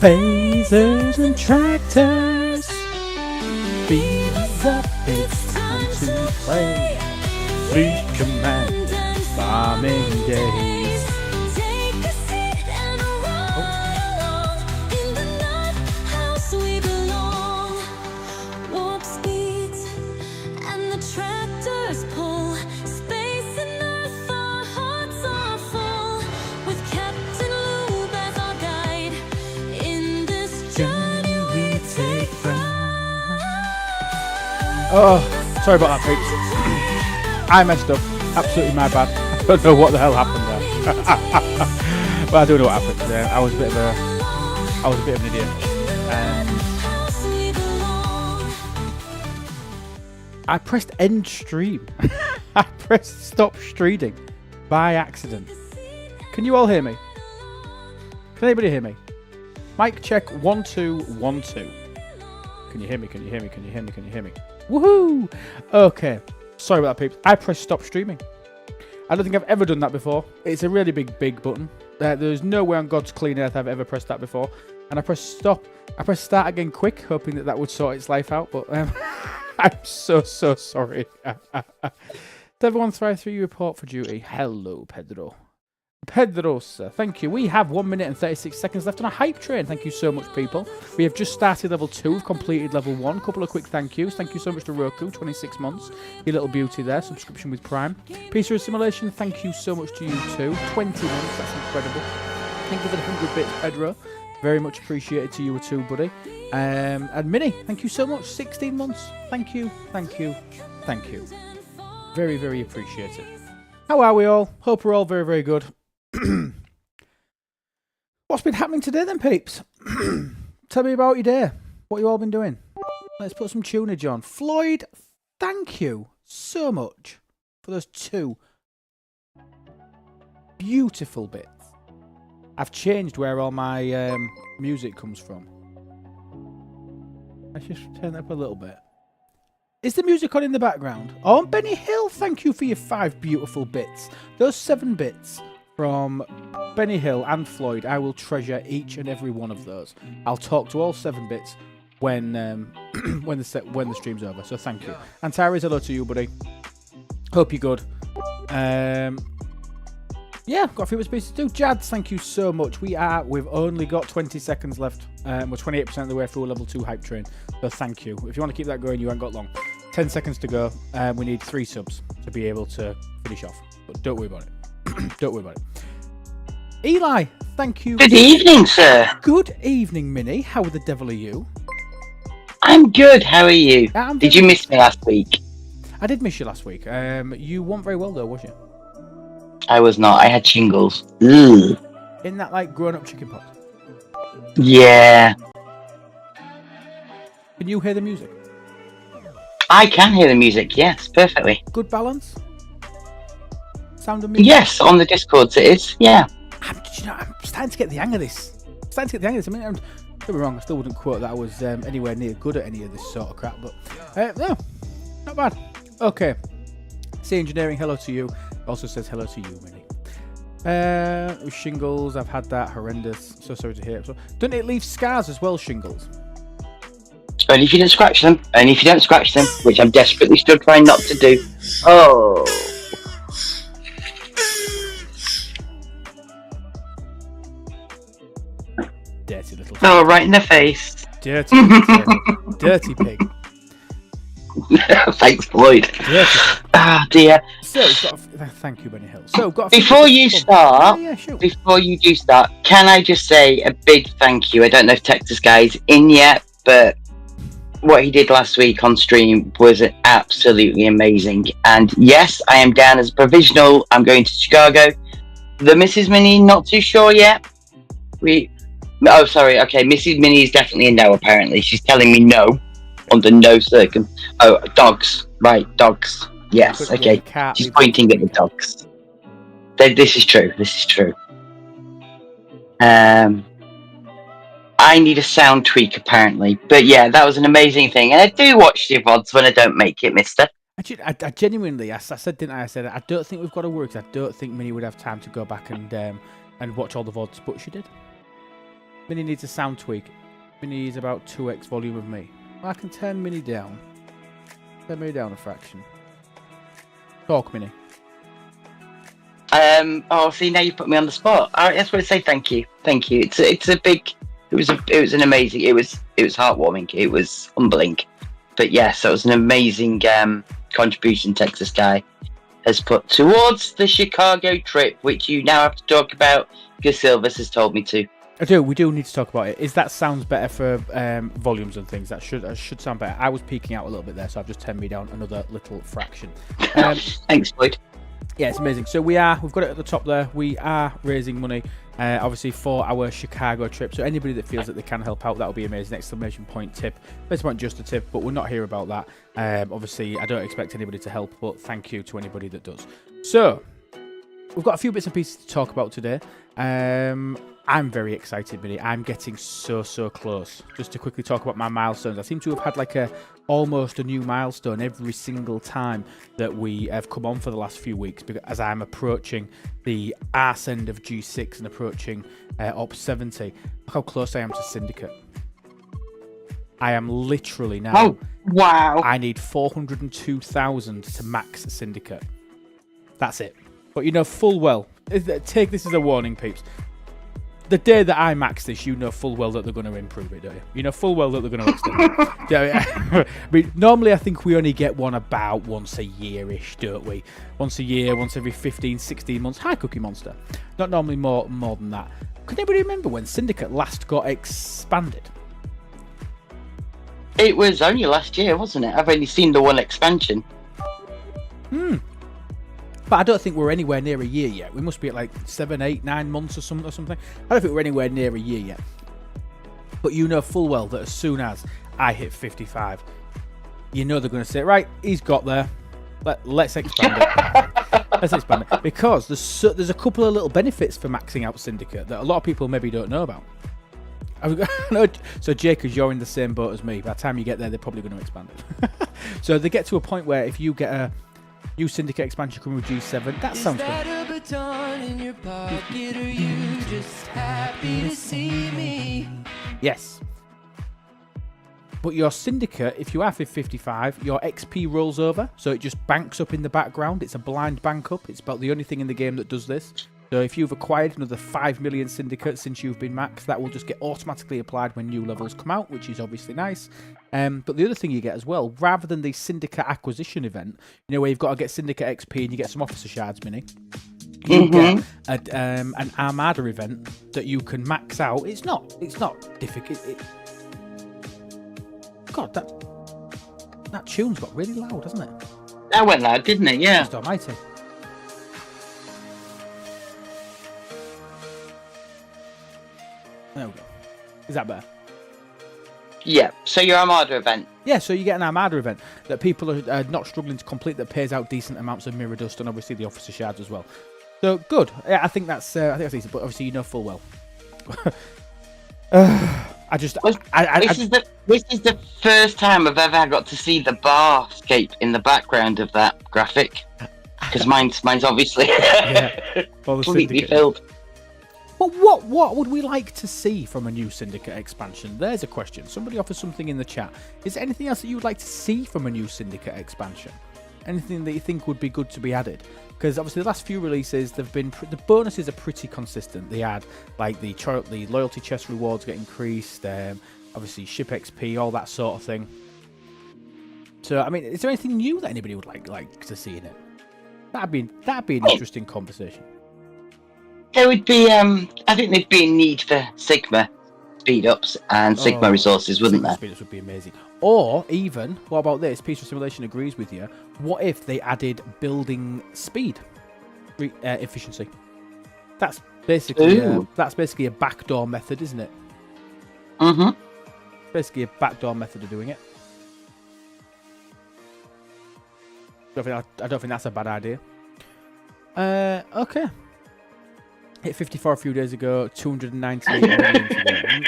Phasers and tractors, speed is up, it's time to play. Fleet command and farming days. Take a seat and roll in the nut house we belong. Warp speeds and the tractors pull. Space and earth, our hearts are full. With Captain Lube as our guide, in this journey we take pride. Oh, sorry about that, peeps. I messed up. Absolutely my bad. I don't know what the hell happened there. But I do know what happened there. I was a bit of an idiot. I pressed end stream. I pressed stop streaming by accident. Can you all hear me? Can anybody hear me? Mic check 1 2 1 2. Can you hear me? Can you hear me? Can you hear me? Can you hear me? Woohoo! Okay. Sorry about that, peeps. I pressed stop streaming. I don't think I've ever done that before. It's a really big button. There's no way on God's clean earth I've ever pressed that before. And I pressed stop. I pressed start again quick, hoping that would sort its life out. But I'm so sorry. Did everyone thrive through your report for duty? Hello, Pedro. Pedrosa, thank you. We have 1 minute and 36 seconds left on a hype train. Thank you so much, people. We have just started level 2. We've completed level 1. Couple of quick thank yous. Thank you so much to Roku, 26 months. Your little beauty there. Subscription with Prime. Piece of Assimilation, thank you so much to you too. 20 months, that's incredible. Thank you for the 100 bits, Pedro. Very much appreciated to you too, buddy. And Minnie, thank you so much. 16 months. Thank you, thank you, thank you. Very appreciated. How are we all? Hope we're all very good. What's been happening today then, peeps? Tell me about your day. What you all been doing? Let's put some tunage on. Floyd, thank you so much for those 2 beautiful bits. I've changed where all my music comes from. Let's just turn that up a little bit. Is the music on in the background? Oh, Benny Hill, thank you for your 5 beautiful bits. Those 7 bits from Benny Hill and Floyd, I will treasure each and every one of those. I'll talk to all 7 bits when the stream's over. So thank you. And Tyrese, hello to you, buddy. Hope you're good. Yeah, got a few bits to do. Jads, thank you so much. We've only got 20 seconds left. We're 28% of the way through a level 2 hype train. So thank you. If you want to keep that going, you ain't got long. 10 seconds to go. We need 3 subs to be able to finish off. But don't worry about it. Don't worry about it. Eli, thank you. Good evening, sir. Good evening, Minnie. How the devil are you? I'm good. How are you? Did you miss me last week? I did miss you last week. You weren't very well though, was you? I was not. I had shingles. Ugh. In that like grown-up chicken pox. Yeah. Can you hear the music? I can hear the music. Yes, perfectly. Good balance. Sound of music? Yes, on the Discord it is. Yeah. I'm starting to get the hang of this. I mean, don't be wrong, I still wouldn't quote that I was anywhere near good at any of this sort of crap, but no, not bad. Okay. C Engineering, hello to you. Also says hello to you, Minnie. Shingles, I've had that. Horrendous. So sorry to hear it. So, doesn't it leave scars as well, shingles? Only if you don't scratch them. Only if you don't scratch them, which I'm desperately still trying not to do. Oh. Dirty little pig. Oh, right in the face. Dirty dirty pig. Thanks, Floyd. Ah, dear. So, thank you, Benny Hill. So, before you start, sure. Before you do start, can I just say a big thank you? I don't know if Texas Guy's in yet, but what he did last week on stream was absolutely amazing. And yes, I am down as a provisional. I'm going to Chicago. The Mrs. Minnie, not too sure yet. Oh, sorry. Okay, Mrs. Minnie is definitely in now, apparently. She's telling me no. Under no circum. Oh, dogs. Right, dogs. Yes, okay. She's pointing at the dogs. This is true. This is true. I need a sound tweak, apparently. But yeah, that was an amazing thing. And I do watch the VODs when I don't make it, mister. I genuinely, I said, didn't I? I said, I don't think we've got to work. I don't think Minnie would have time to go back and watch all the VODs, but she did. Mini needs a sound tweak. Mini needs about 2x volume of me. I can turn Mini down. Turn Mini down a fraction. Talk, Mini. Oh, see, now you put me on the spot. I just want to say thank you. Thank you. It's a big. It was an amazing. It was heartwarming. It was humbling. But yes, that was an amazing contribution Texas guy has put towards the Chicago trip, which you now have to talk about because Silvers has told me to. I do. We do need to talk about it. Is that sounds better for volumes and things? That should sound better. I was peeking out a little bit there, so I've just turned me down another little fraction. Thanks, Floyd. Yeah, it's amazing. So we've got it at the top there. We are raising money, obviously, for our Chicago trip. So anybody that feels that they can help out, that would be amazing. Exclamation point tip. This isn't just a tip, but we're not here about that. Obviously, I don't expect anybody to help, but thank you to anybody that does. So we've got a few bits and pieces to talk about today. I'm very excited, Billy. I'm getting so close. Just to quickly talk about my milestones. I seem to have had almost a new milestone every single time that we have come on for the last few weeks, because as I'm approaching the arse end of G6 and approaching Ops 70, look how close I am to Syndicate. I am literally now. Oh, wow. I need 402,000 to max Syndicate. That's it. But you know full well, take this as a warning, peeps. The day that I max this, you know full well that they're going to improve it, don't you? You know full well that they're going to extend it. I mean, normally I think we only get one about once a year-ish, don't we? Once a year, once every 15, 16 months. Hi, Cookie Monster. Not normally more than that. Can anybody remember when Syndicate last got expanded? It was only last year, wasn't it? I've only seen the one expansion. But I don't think we're anywhere near a year yet. We must be at 7, 8, 9 months or something. I don't think we're anywhere near a year yet. But you know full well that as soon as I hit 55, you know they're going to say, right, he's got there. Let's expand it. Let's expand it. Because there's a couple of little benefits for maxing out Syndicate that a lot of people maybe don't know about. So Jake, because you're in the same boat as me, by the time you get there, they're probably going to expand it. So they get to a point where if you get a new Syndicate expansion coming with G7. That sounds good. A baton in your pocket, or you just happy to see me? Yes. But your Syndicate, if you have 55, your XP rolls over, so it just banks up in the background. It's a blind bank up. It's about the only thing in the game that does this. So if you've acquired another 5 million Syndicates since you've been maxed, that will just get automatically applied when new levels come out, which is obviously nice. But the other thing you get as well, rather than the Syndicate acquisition event, where you've got to get Syndicate XP and you get some officer shards, Mini, you get an Armada event that you can max out. It's not difficult. God, that tune's got really loud, hasn't it? That went loud, didn't it? Yeah. Just almighty. There we go. Is that better? Yeah. So your Armada event. Yeah, so you get an Armada event that people are not struggling to complete that pays out decent amounts of mirror dust and obviously the officer shards as well. So good. Yeah, I think that's decent. But obviously you know full well. This is the first time I've ever got to see the barscape in the background of that graphic, because mine's obviously completely filled. But what would we like to see from a new Syndicate expansion? There's a question. Somebody offers something in the chat. Is there anything else that you would like to see from a new Syndicate expansion? Anything that you think would be good to be added? Because obviously the last few releases, the bonuses are pretty consistent. They add the loyalty chest rewards get increased, obviously ship XP, all that sort of thing. So I mean, is there anything new that anybody would like to see in it? That'd be an interesting conversation. There would be, I think there'd be a need for Sigma speed-ups and Sigma resources, wouldn't there? Speed-ups would be amazing. Or even, what about this? Peaceful Simulation agrees with you. What if they added building speed efficiency? That's basically a backdoor method, isn't it? Mm-hmm. Basically a backdoor method of doing it. I don't think that's a bad idea. Okay. Hit 54 a few days ago, 298 million today.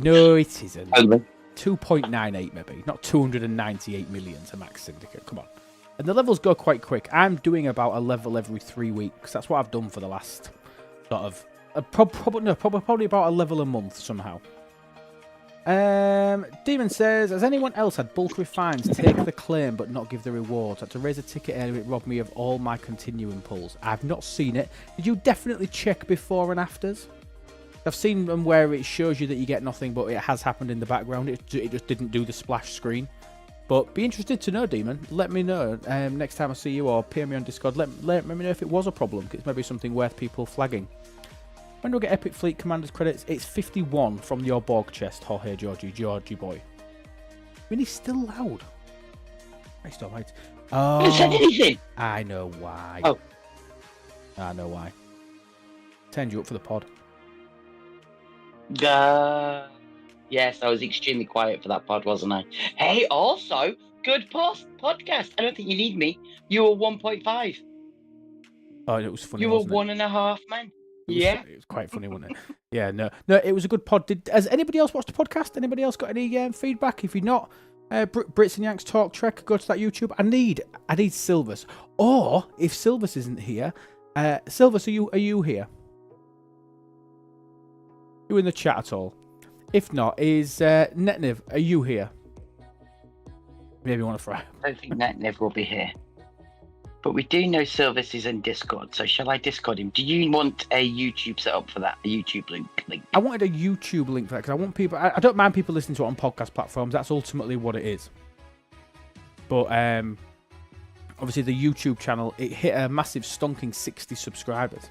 No, it isn't. 2.98 maybe, not 298 million to max Syndicate. Come on. And the levels go quite quick. I'm doing about a level every 3 weeks. That's what I've done for the last sort of Probably about a level a month somehow. Demon says, has anyone else had bulk refines take the claim but not give the rewards? Had to raise a ticket area, it robbed me of all my continuing pulls. I've not seen it. Did you definitely check before and afters? I've seen them where it shows you that you get nothing, but it has happened in the background. It just didn't do the splash screen. But be interested to know, Demon. Let me know next time I see you, or PM me on Discord. Let me know if it was a problem. It's maybe something worth people flagging. When do I get Epic Fleet Commanders credits? It's 51 from your Borg chest, Jorge Georgie boy. I mean, he's still loud. Christ almighty. Oh, I haven't said anything. I know why. Oh. I know why. Turned you up for the pod. Yes, I was extremely quiet for that pod, wasn't I? Hey, also, good podcast. I don't think you need me. You were 1.5. Oh, it was funny. You were 1.5 men. Yeah. It was quite funny, wasn't it? Yeah, no, it was a good pod. Has anybody else watched the podcast? Anybody else got any feedback? If you're not, Brits and Yanks Talk Trek, go to that YouTube. I need Silvers. Or if Silvers isn't here, Silvers, are you here? You in the chat at all? If not, is Netniv, are you here? Maybe you want to fry. I don't think Netniv will be here. But we do know Silvis is in Discord, so shall I Discord him? Do you want a YouTube setup for that? A YouTube link? I wanted a YouTube link for that because I want people... I don't mind people listening to it on podcast platforms. That's ultimately what it is. But obviously the YouTube channel, it hit a massive stonking 60 subscribers.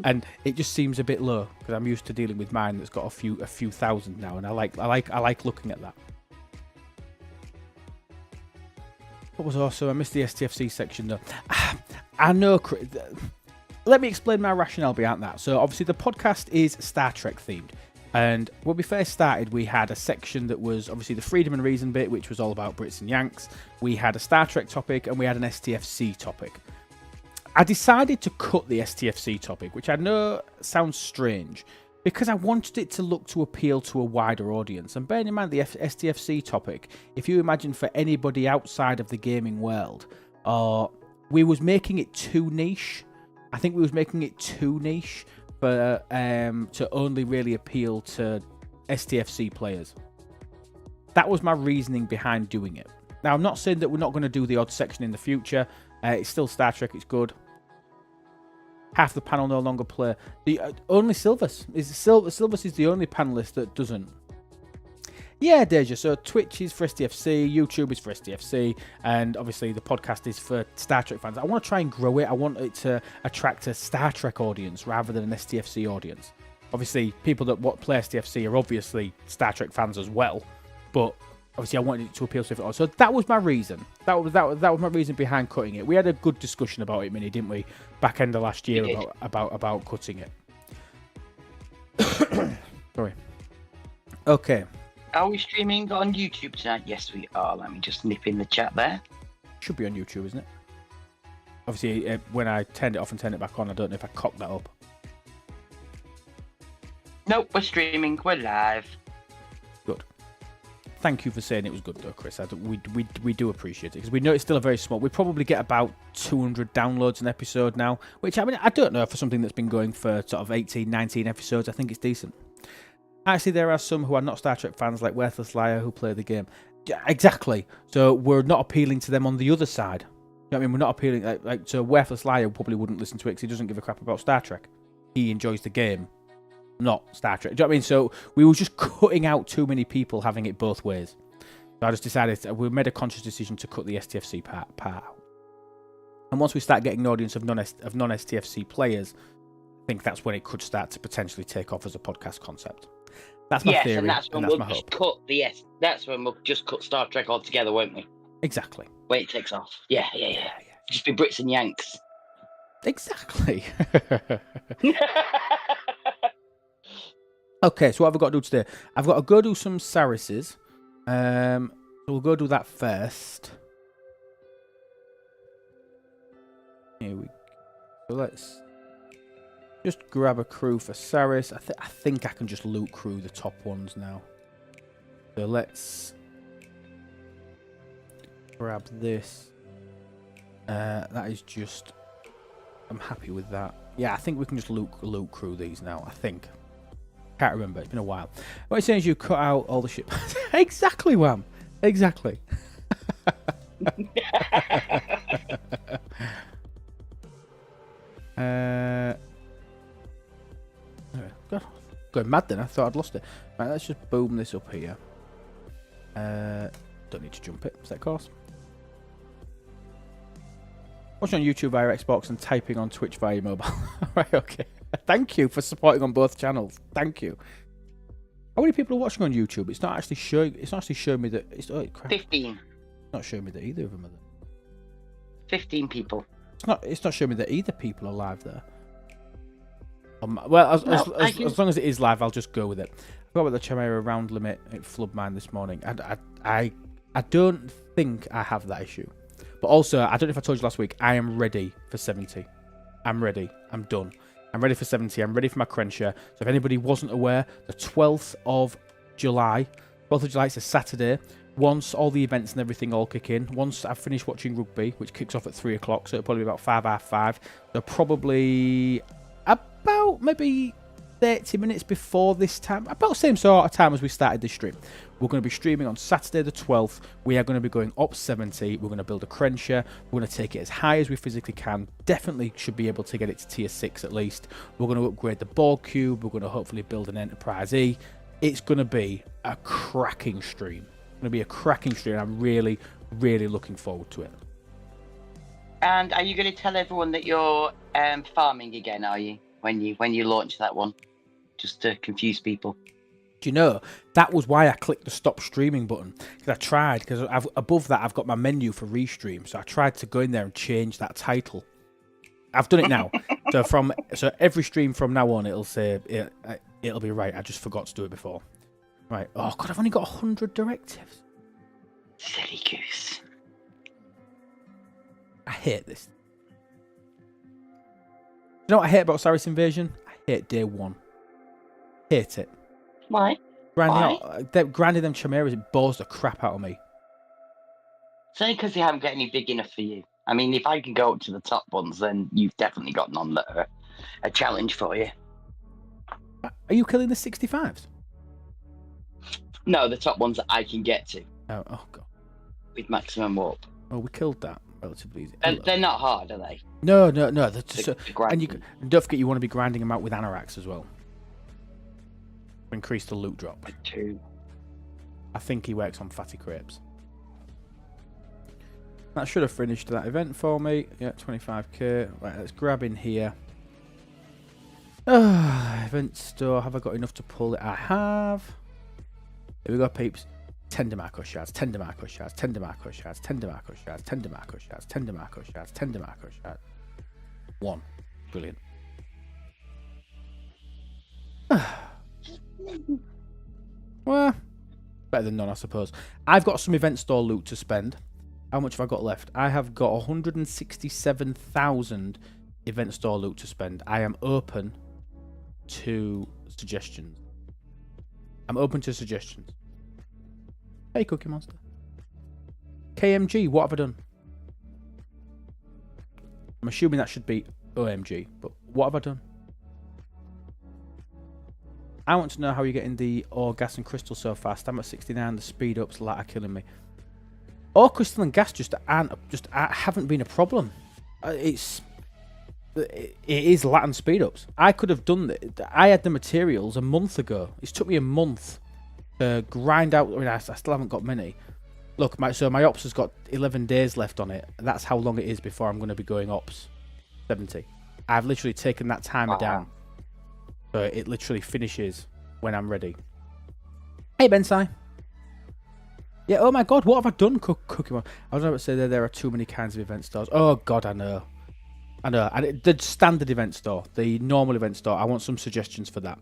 And it just seems a bit low because I'm used to dealing with mine that's got a few thousand now, and I like looking at that. What was also, I missed the STFC section though. I know. Let me explain my rationale behind that. So obviously the podcast is Star Trek themed, and when we first started, we had a section that was obviously the Freedom and Reason bit, which was all about Brits and Yanks. We had a Star Trek topic, and we had an STFC topic. I decided to cut the STFC topic, which I know sounds strange, because I wanted it to look to appeal to a wider audience. And bearing in mind the STFC topic, if you imagine for anybody outside of the gaming world, we was making it too niche. I think we was making it too niche for to only really appeal to STFC players. That was my reasoning behind doing it. Now, I'm not saying that we're not going to do the odd section in the future. It's still Star Trek. It's good. Half the panel no longer play. The only Silvus is the only panelist that doesn't. Yeah, Deja. So Twitch is for STFC, YouTube is for STFC, and obviously the podcast is for Star Trek fans. I want to try and grow it. I want it to attract a Star Trek audience rather than an STFC audience. Obviously, people that play STFC are obviously Star Trek fans as well, but obviously I wanted it to appeal to everyone. So that was my reason. That was my reason behind cutting it. We had a good discussion about it, Minnie, didn't we? Back end of last year about cutting it. Sorry. Okay. Are we streaming on YouTube tonight? Yes, we are. Let me just nip in the chat there. Should be on YouTube, isn't it? Obviously, when I turned it off and turned it back on, I don't know if I cocked that up. Nope, we're streaming. We're live. Good. Thank you for saying it was good, though, Chris. We do appreciate it because we know it's still a very small. We probably get about 200 downloads an episode now, which I mean I don't know for something that's been going for sort of 18, 19 episodes. I think it's decent. Actually, there are some who are not Star Trek fans, like Worthless Liar, who play the game. Yeah, exactly. So we're not appealing to them on the other side. You know what I mean? We're not appealing so Worthless Liar probably wouldn't listen to it because he doesn't give a crap about Star Trek. He enjoys the game, not Star Trek. Do you know what I mean? So we were just cutting out too many people having it both ways. So I just decided we made a conscious decision to cut the STFC part out. And once we start getting an audience of non-STFC players, I think that's when it could start to potentially take off as a podcast concept. That's my theory, and that's when and that's we'll my just hope. That's when we'll just cut Star Trek altogether, won't we? Exactly. When it takes off. Yeah. Just be Brits and Yanks. Exactly. Okay, so what have I got to do today? I've got to go do some Sarrises. So we'll go do that first. Here we go. So let's just grab a crew for Sarris. I think I can just loot crew the top ones now. So let's grab this. That is just I'm happy with that. Yeah, I think we can just loot crew these now. I think. Can't remember. It's been a while. What it says you cut out all the shit. Exactly, Wham. Exactly. God, going mad then. I thought I'd lost it. Right, let's just boom this up here. Don't need to jump it. Set course. Watching on YouTube via Xbox and typing on Twitch via mobile. Right, okay. Thank you for supporting on both channels. Thank you. How many people are watching on YouTube? It's not actually showing. It's not actually showing me that. It's 15. It's not showing me that either of them are there. 15 people. It's not showing me that either people are live there. Well, as long as it is live, I'll just go with it. I forgot about the Chimera round limit at Flood Mine this morning. I don't think I have that issue. But also, I don't know if I told you last week, I am ready for 70. I'm ready. I'm done. I'm ready for 70. I'm ready for my Crenshaw. So if anybody wasn't aware, the 12th of July, 12th of July, it's a Saturday. Once all the events and everything all kick in, once I've finished watching rugby, which kicks off at 3 o'clock, so it'll probably be about 5:30. So probably about maybe 30 minutes before this time, about the same sort of time as we started this stream. We're going to be streaming on Saturday the 12th. We are going to be going up 70. We're going to build a Crenshaw. We're going to take it as high as we physically can. Definitely should be able to get it to tier 6 at least. We're going to upgrade the ball cube. We're going to hopefully build an Enterprise E. It's going to be a cracking stream. It's going to be a cracking stream. I'm really, really looking forward to it. And are you going to tell everyone that you're farming again, are you? When you launch that one? Just to confuse people. Do you know, that was why I clicked the stop streaming button. Because I tried, because above that I've got my menu for restream. So I tried to go in there and change that title. I've done it now. so every stream from now on, it'll say, it'll be right. I just forgot to do it before. Right. Oh, God, I've only got 100 directives. Silly goose. I hate this. You know what I hate about Sarris Invasion? I hate day one. Hate it. Why? Grinding them chimeras, it bores the crap out of me. It's only because you haven't got any big enough for you. I mean, if I can go up to the top ones, then you've definitely got none that are a challenge for you. Are you killing the 65s? No, the top ones that I can get to. Oh God. With maximum warp. Oh, we killed that relatively easy. And they're not hard, are they? No. And don't forget, you want to be grinding them out with anoraks as well. Increase the loot drop. True. I think he works on fatty crepes. That should have finished that event for me. Yeah, 25k. Right, let's grab in here. Event store. Have I got enough to pull it? I have. Here we go, peeps. 10 Demarco shards, 10 Demarco shards, 10 Demarco shards, 10 Demarco shards, 10 Demarco shards, 10 Demarco shards, 10 Demarco shards. 1. Brilliant. Well, better than none, I suppose. I've got some event store loot to spend. How much have I got left? I have got 167,000 event store loot to spend. I am open to suggestions. I'm open to suggestions. Hey, Cookie Monster. KMG, what have I done? I'm assuming that should be OMG, but what have I done? I want to know how you're getting the ore, gas, and crystal so fast. I'm at 69. The speed ups are killing me. Ore, crystal, and gas haven't been a problem. It is Latin speed ups. I could have done that. I had the materials a month ago. It's took me a month to grind out. I mean, I still haven't got many. Look, my ops has got 11 days left on it. That's how long it is before I'm going to be going ops 70. I've literally taken that timer down. So it literally finishes when I'm ready. Hey, Bensai. Yeah, oh my God, what have I done, Cookie Monster? I was about to say there are too many kinds of event stores. Oh God, I know. And the standard event store, the normal event store, I want some suggestions for that.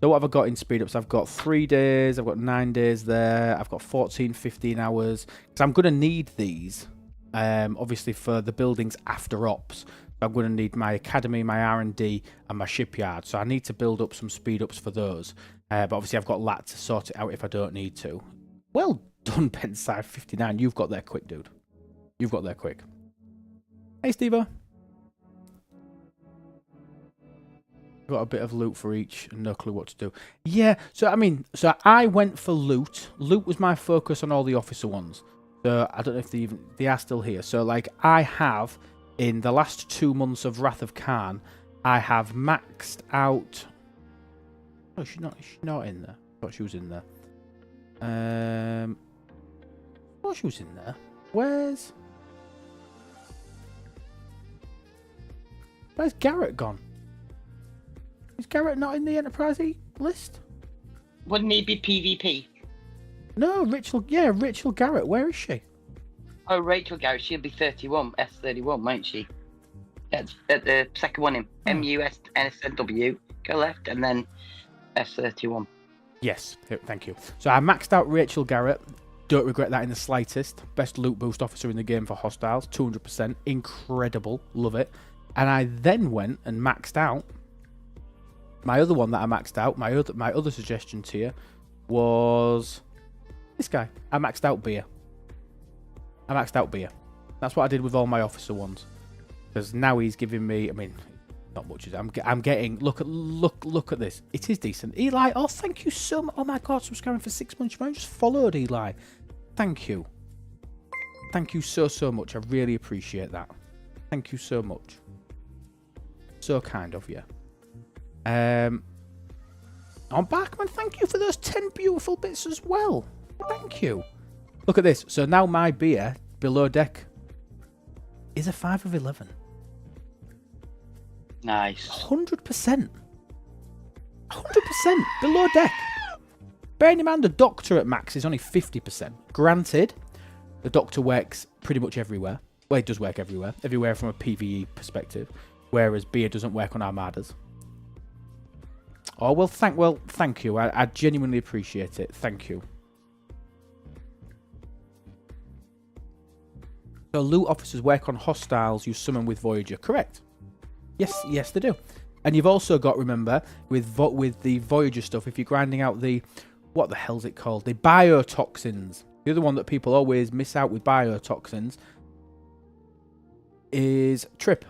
So what have I got in speed ups? I've got 3 days, I've got 9 days there, I've got 14, 15 hours. Because I'm going to need these, obviously, for the buildings after ops. I'm going to need my academy, my R&D, and my shipyard. So I need to build up some speed ups for those. But obviously I've got that to sort it out if I don't need to. Well done, Penside 59. You've got there quick, dude. You've got there quick. Hey, Steve-O. Got a bit of loot for each and no clue what to do. Yeah, so I mean, so I went for loot. Loot was my focus on all the officer ones. So I don't know if they are still here. So like I have, in the last 2 months of Wrath of Khan, I have maxed out... Oh, is she not in there? I thought she was in there. I thought she was in there. Where's Garrett gone? Is Garrett not in the Enterprise list? Wouldn't he be PvP? No, Rachel Garrett. Where is she? Oh, Rachel Garrett, she'll be 31, S31, won't she? That's at the second one in MUSNSW. Go left and then S31. Yes, thank you. So I maxed out Rachel Garrett. Don't regret that in the slightest. Best loot boost officer in the game for hostiles. 200%. Incredible. Love it. And I then went and maxed out my other one that I maxed out. My other suggestion to you was this guy. I maxed out Beer. That's what I did with all my officer ones. Because now he's giving me, I mean, not much. I'm getting, look at this. It is decent. Eli, oh, thank you so much. Oh my God, subscribing for 6 months. You just followed Eli. Thank you. Thank you so much. I really appreciate that. Thank you so much. So kind of you. On Barkman, thank you for those 10 beautiful bits as well. Thank you. Look at this. So now my beer below deck is a 5 of 11. Nice. 100%. 100% below deck. Bearing in mind the Doctor at max is only 50%. Granted, the Doctor works pretty much everywhere. Well, it does work everywhere. Everywhere from a PvE perspective. Whereas beer doesn't work on Armadas. Oh, well, thank you. I genuinely appreciate it. Thank you. So loot officers work on hostiles you summon with Voyager. Correct. Yes, they do. And you've also got, remember, with the Voyager stuff, if you're grinding out the, what the hell's it called? The biotoxins. The other one that people always miss out with biotoxins is Trip.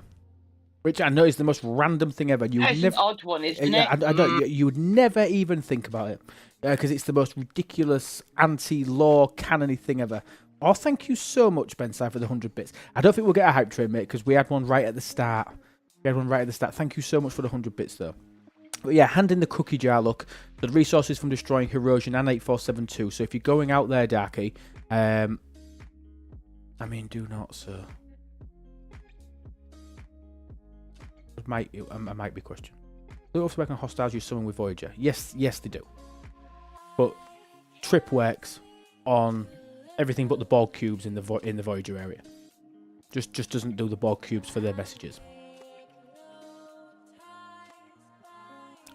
Which I know is the most random thing ever. It's an odd one, isn't it? I don't. You would never even think about it because it's the most ridiculous anti-law canony thing ever. Oh, thank you so much, Bensai, for the 100 bits. I don't think we'll get a hype train, mate, because we had one right at the start. Thank you so much for the 100 bits, though. But yeah, hand in the cookie jar. Look, the resources from destroying Corrosion and 8472. So if you're going out there, Darky, I mean, do not, sir. I might be questioned. They also work on hostiles you summon with Voyager. Yes, they do. But Trip works on everything but the Borg cubes in the Voyager area. Just doesn't do the Borg cubes for their messages.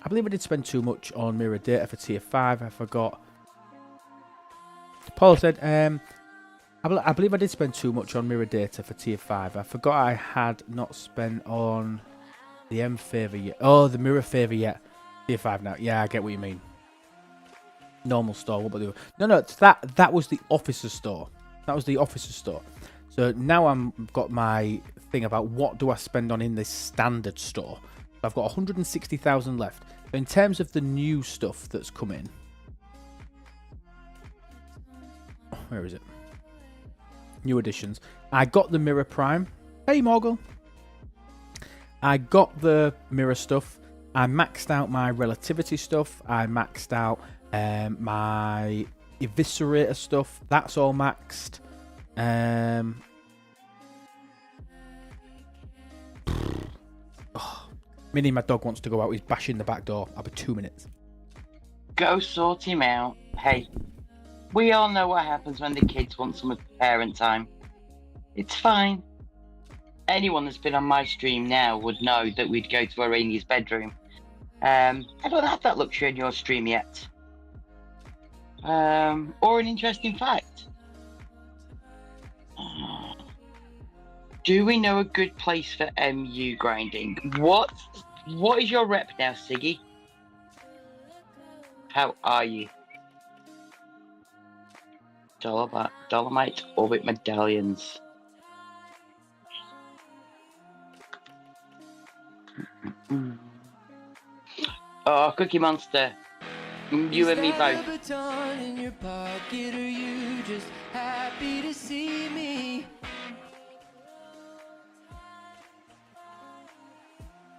I believe I did spend too much on mirror data for tier 5. I forgot. Paul said, I believe I did spend too much on mirror data for tier 5. I forgot I had not spent on the M favor yet. Oh, the mirror favor yet. Tier 5 now. Yeah, I get what you mean. Normal store. What about the... No, that was the officer store. That was the officer store. So now I've got my thing about what do I spend on in this standard store. I've got 160,000 left. So in terms of the new stuff that's come in. Where is it? New additions. I got the Mirror Prime. Hey, Morgul. I got the mirror stuff. I maxed out my relativity stuff. I maxed out my eviscerator stuff. That's all maxed. Minnie, my dog wants to go out. He's bashing the back door. I'll be 2 minutes. Go sort him out. Hey, we all know what happens when the kids want some parent time. It's fine. Anyone that's been on my stream now would know that we'd go to Irania's bedroom. I don't have that luxury in your stream yet. Or an interesting fact. Do we know a good place for MU grinding? What is your rep now, Siggy? How are you? Dolomite Orbit Medallions. Oh, Cookie Monster. You and me both. In your pocket, are you just happy to see me?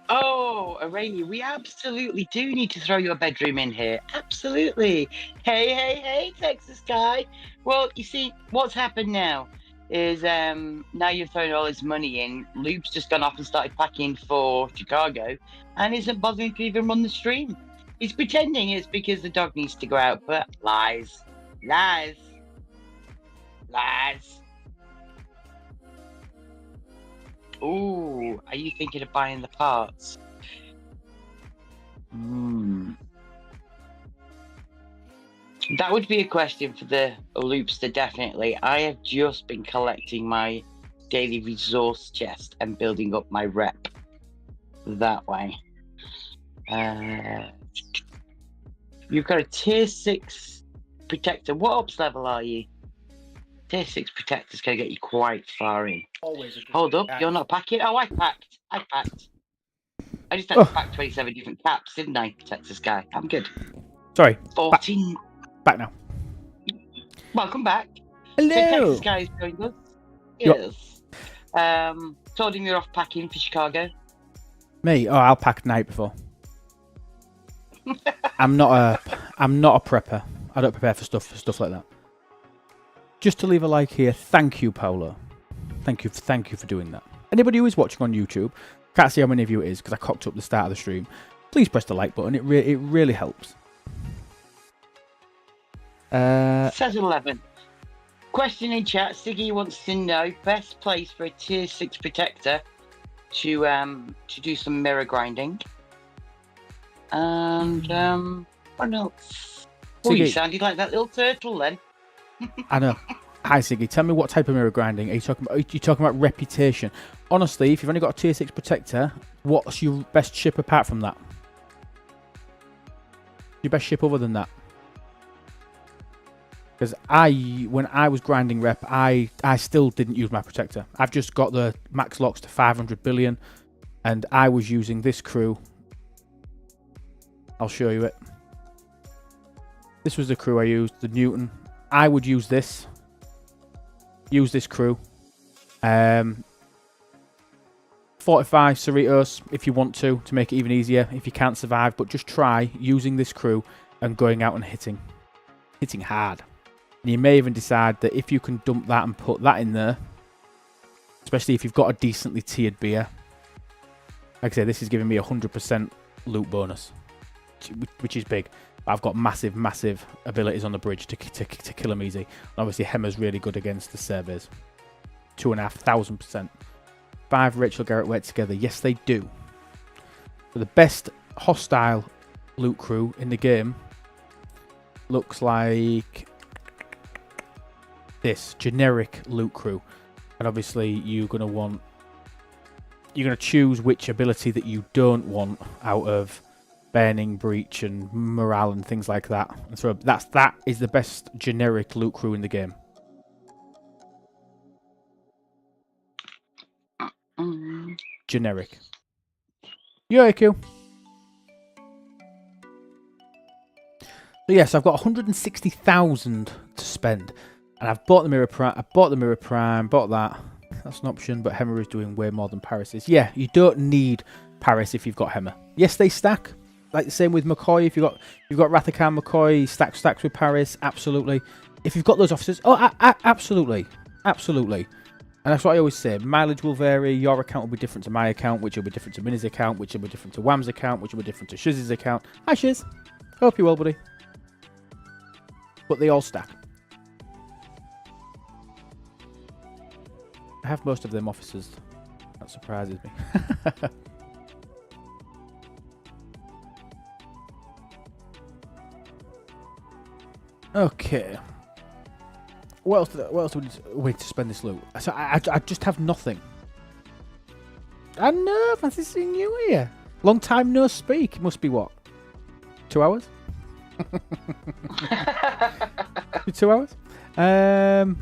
Oh, Arania, we absolutely do need to throw your bedroom in here. Absolutely. Hey, Texas guy. Well, you see, what's happened now is now you've thrown all his money in, Loop's just gone off and started packing for Chicago and isn't bothering to even run the stream. He's pretending it's because the dog needs to go out, but lies. Lies. Lies. Ooh, are you thinking of buying the parts? That would be a question for the Loopster, definitely. I have just been collecting my daily resource chest and building up my rep that way. You've got a tier 6 protector. What ops level are you? Tier 6 protector's going to get you quite far in. Always. Hold up, you're not packing? Oh, I packed. I just had to pack 27 different caps, didn't I, Texas guy? I'm good. Sorry. 14. Back now. Welcome back. Hello. So Texas guy is doing good. Yes. Told him you're off packing for Chicago. Me? Oh, I'll pack night before. I'm not a prepper. I don't prepare for stuff like that. Just to leave a like here. Thank you, Paolo. Thank you for doing that. Anybody who is watching on YouTube, can't see how many of you it is because I cocked up the start of the stream. Please press the like button. It really helps. Says 11. Question in chat. Siggy wants to know best place for a tier 6 protector to do some mirror grinding. And what else? Oh, you sounded like that little turtle then. I know. Hi Siggy, tell me what type of mirror grinding are you talking about? Are you talking about reputation? Honestly, if you've only got a tier 6 protector, what's your best ship apart from that? Your best ship other than that? Because when I was grinding rep, I still didn't use my protector. I've just got the max locks to 500 billion, and I was using this crew. I'll show you it. This was the crew I used, the Newton. I would use this. Use this crew. 45 Cerritos if you want to make it even easier if you can't survive, but just try using this crew and going out and hitting hard. And you may even decide that if you can dump that and put that in there, especially if you've got a decently tiered beer. Like I say, this is giving me 100% loot bonus, which is big. I've got massive abilities on the bridge to kill them easy. And obviously, Hemmer's really good against the surveys. 2,500%. 5 Rachel Garrett work together. Yes, they do. So the best hostile loot crew in the game looks like this generic loot crew, and obviously you're going to choose which ability that you don't want out of Burning, Breach, and Morale and things like that. And so that is the best generic loot crew in the game. Generic. Yeah, IQ. So yes, I've got 160,000 to spend, and I've bought the Mirror Prime. I bought the Mirror Prime. Bought that. That's an option, but Hemmer is doing way more than Paris is. Yeah, you don't need Paris if you've got Hemmer. Yes, they stack. Like the same with McCoy. If you've got Rathakan, McCoy stacks with Paris. Absolutely. If you've got those officers, absolutely. And that's what I always say. Mileage will vary. Your account will be different to my account, which will be different to Minnie's account, which will be different to Wham's account, which will be different to Shiz's account. Hi, Shiz. Hope you're well, buddy. But they all stack. I have most of them officers. That surprises me. Okay. What else do we need to spend this loot? So I just have nothing. I know, fancy seeing you here. Long time no speak. It must be what? 2 hours? 2 hours? Can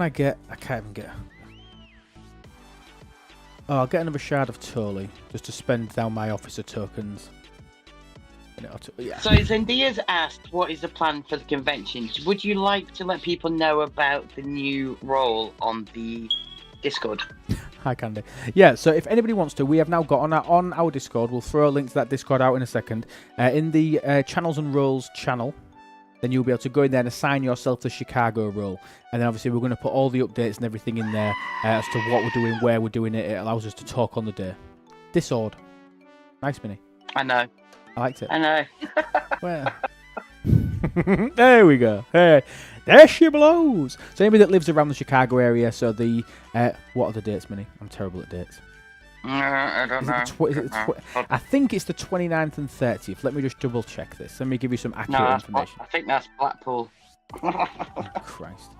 I get... I can't even get... Oh, I'll get another shard of Toli just to spend down my officer tokens. Yeah. So Zendia's asked, what is the plan for the convention? Would you like to let people know about the new role on the Discord? Hi, Candy. Yeah, so if anybody wants to, we have now got on our Discord. We'll throw a link to that Discord out in a second. In the Channels and Roles channel, then you'll be able to go in there and assign yourself the Chicago role. And then obviously we're going to put all the updates and everything in there as to what we're doing, where we're doing it. It allows us to talk on the day. Discord. Nice, Mini. I know. I liked it. I know. Where? There we go. Hey, there she blows. So anybody that lives around the Chicago area, so the what are the dates, Mini? I'm terrible at dates. I don't know. I think it's the 29th and 30th. Let me just double check this. Let me give you some accurate information. I think that's Blackpool. Oh, Christ.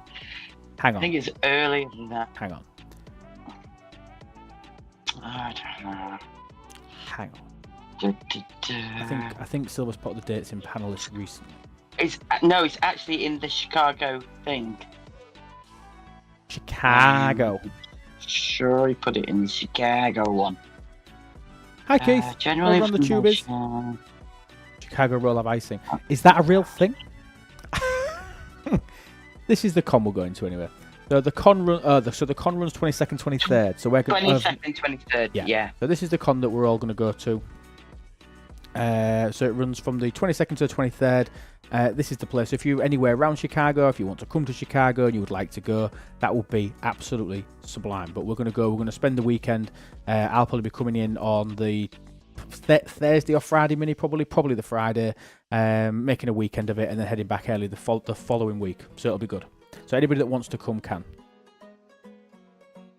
Hang on. I think it's earlier than that. Hang on. I don't know. Hang on. I think Silver's put the dates in panelists recently. It's actually in the Chicago thing. Chicago. Sure, he put it in the Chicago one. Hi, Keith. Generally on the tube is Chicago roll of icing. Is that a real thing? This is the con we're going to anyway. So the con run. So the con runs 22nd, 23rd. So we're going 22nd, 23rd. Yeah. So this is the con that we're all going to go to. So it runs from the 22nd to the 23rd. This is the place. If you're anywhere around Chicago, if you want to come to Chicago and you would like to go, that would be absolutely sublime. But we're going to go. We're going to spend the weekend. I'll probably be coming in on the Thursday or Friday, Mini, probably the Friday, making a weekend of it, and then heading back early the following week. So it'll be good. So anybody that wants to come can.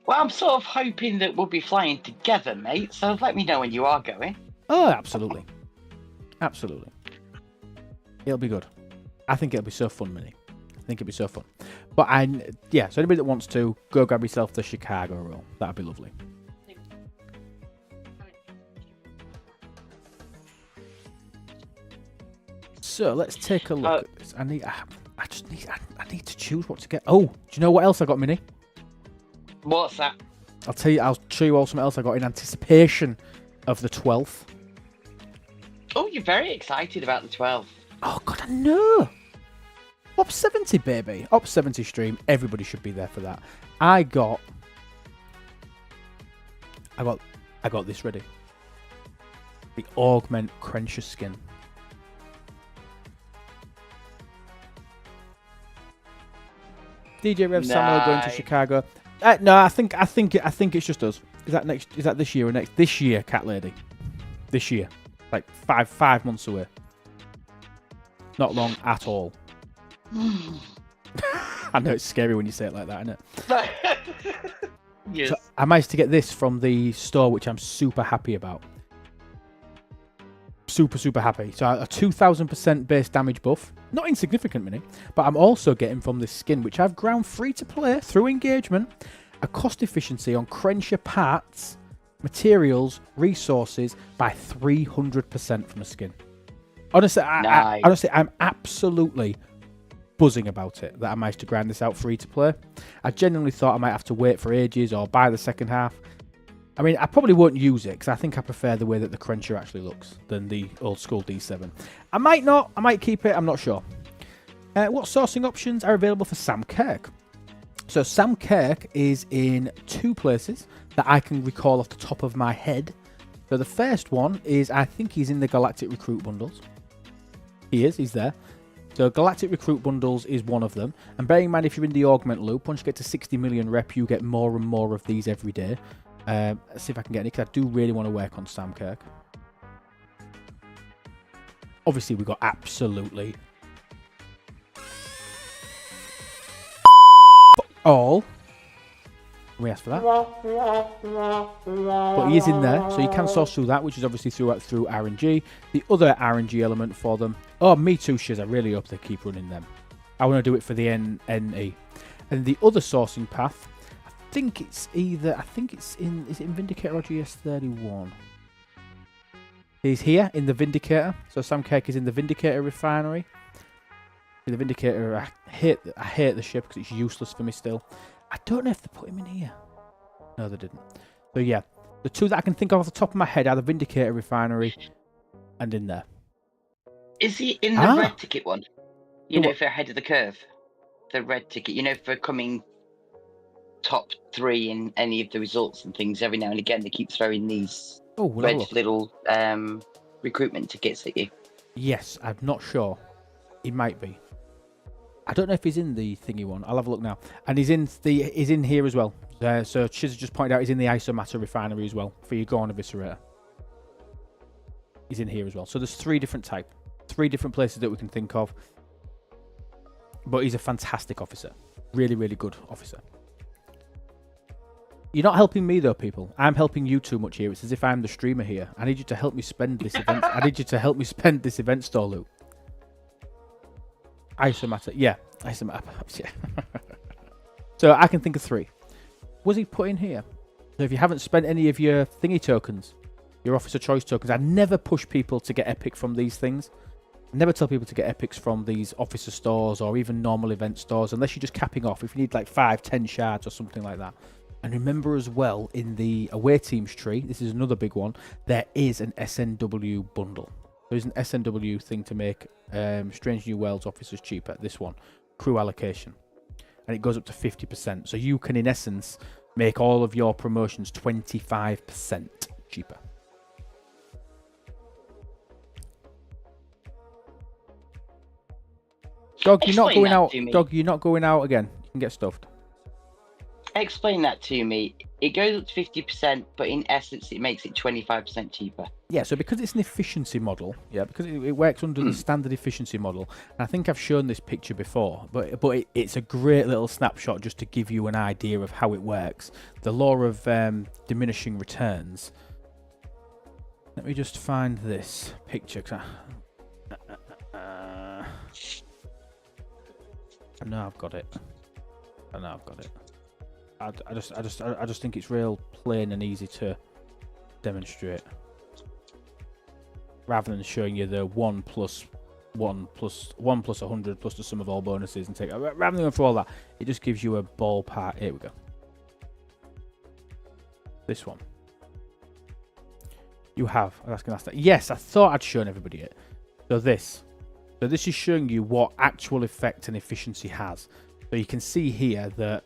Well, I'm sort of hoping that we'll be flying together, mate. So let me know when you are going. Oh, absolutely. Absolutely. It'll be good. I think it'll be so fun, Mini. I think it'll be so fun. But so anybody that wants to, go grab yourself the Chicago roll. That'd be lovely. So let's take a look at this. I need to choose what to get. Oh, do you know what else I got, Mini? What's that? I'll show you all something else I got in anticipation of the 12th. Oh, you're very excited about the 12th. Oh, God, I know. Op 70, baby. Op 70 stream. Everybody should be there for that. I got this ready. The Augment Crenshaw skin. DJ Rev Samuel going to Chicago. No, I think it's just us. Is that this year or next? This year, Cat Lady. This year. Like five months away. Not long at all. I know it's scary when you say it like that, isn't it? Yes. So I managed to get this from the store, which I'm super happy about. Super happy. So a 2000% base damage buff. Not insignificant, Mini. But I'm also getting from this skin, which I've ground free to play through engagement, a cost efficiency on Crenshaw parts, materials, resources by 300% from a skin. Honestly, I'm absolutely buzzing about it that I managed to grind this out free to play. I genuinely thought I might have to wait for ages or buy the second half. I mean, I probably won't use it because I think I prefer the way that the Crenshaw actually looks than the old school D7. I might not. I might keep it. I'm not sure. What sourcing options are available for Sam Kirk? So Sam Kirk is in two places that I can recall off the top of my head. So the first one is, I think he's in the Galactic Recruit Bundles. He's there. So Galactic Recruit Bundles is one of them. And bearing in mind, if you're in the Augment loop, once you get to 60 million rep, you get more and more of these every day. Let's see if I can get any, because I do really want to work on Sam Kirk. Obviously, we got absolutely all. We asked for that. But he is in there, so you can source through that, which is obviously through RNG. The other RNG element for them. Oh, me too, Shiz. I really hope they keep running them. I want to do it for the NE. And the other sourcing path, I think it's in Vindicator or GS31? He's here in the Vindicator. So Sam Kirk is in the Vindicator refinery. The Vindicator, I hate the ship because it's useless for me still. I don't know if they put him in here. No, they didn't. So yeah, The two that I can think of off the top of my head are the Vindicator Refinery and in there. Is he in the red ticket one? You know, for ahead of the curve. The red ticket, you know, for coming top 3 in any of the results and things. Every now and again, they keep throwing these red little recruitment tickets at you. Yes, I'm not sure. He might be. I don't know if he's in the thingy one. I'll have a look now. And he's in here as well. So Chiz just pointed out he's in the Isomatter Refinery as well for your Gorn Eviscerator. He's in here as well. So there's 3 different types, 3 different places that we can think of. But he's a fantastic officer. Really, really good officer. You're not helping me though, people. I'm helping you too much here. It's as if I'm the streamer here. I need you to help me spend this event. I need you to help me spend this event store loot. Isomatter. Yeah. Isomatter. Yeah. So I can think of 3. Was he put in here? So if you haven't spent any of your thingy tokens, your officer choice tokens, I never push people to get epic from these things. I never tell people to get epics from these officer stores or even normal event stores unless you're just capping off. If you need like 5, 10 shards or something like that. And remember as well, in the away teams tree, this is another big one, there is an SNW bundle. There's an SNW thing to make Strange New Worlds officers cheaper. This one, crew allocation. And it goes up to 50%. So you can, in essence, make all of your promotions 25% cheaper. Dog, you're not going out. Dog, you're not going out again. You can get stuffed. Explain that to me. It goes up to 50%, but in essence, it makes it 25% cheaper. Yeah, so because it's an efficiency model, because it works under the standard efficiency model, and I think I've shown this picture before, but it's a great little snapshot just to give you an idea of how it works. The law of diminishing returns. Let me just find this picture. I know I've got it. I just think it's real plain and easy to demonstrate, rather than showing you the 1 plus 100 plus the sum of all bonuses and take. Rather than going through all that, it just gives you a ballpark. Here we go. This one. You have. I was going to ask that. Yes, I thought I'd shown everybody it. So this is showing you what actual effect and efficiency has. So you can see here that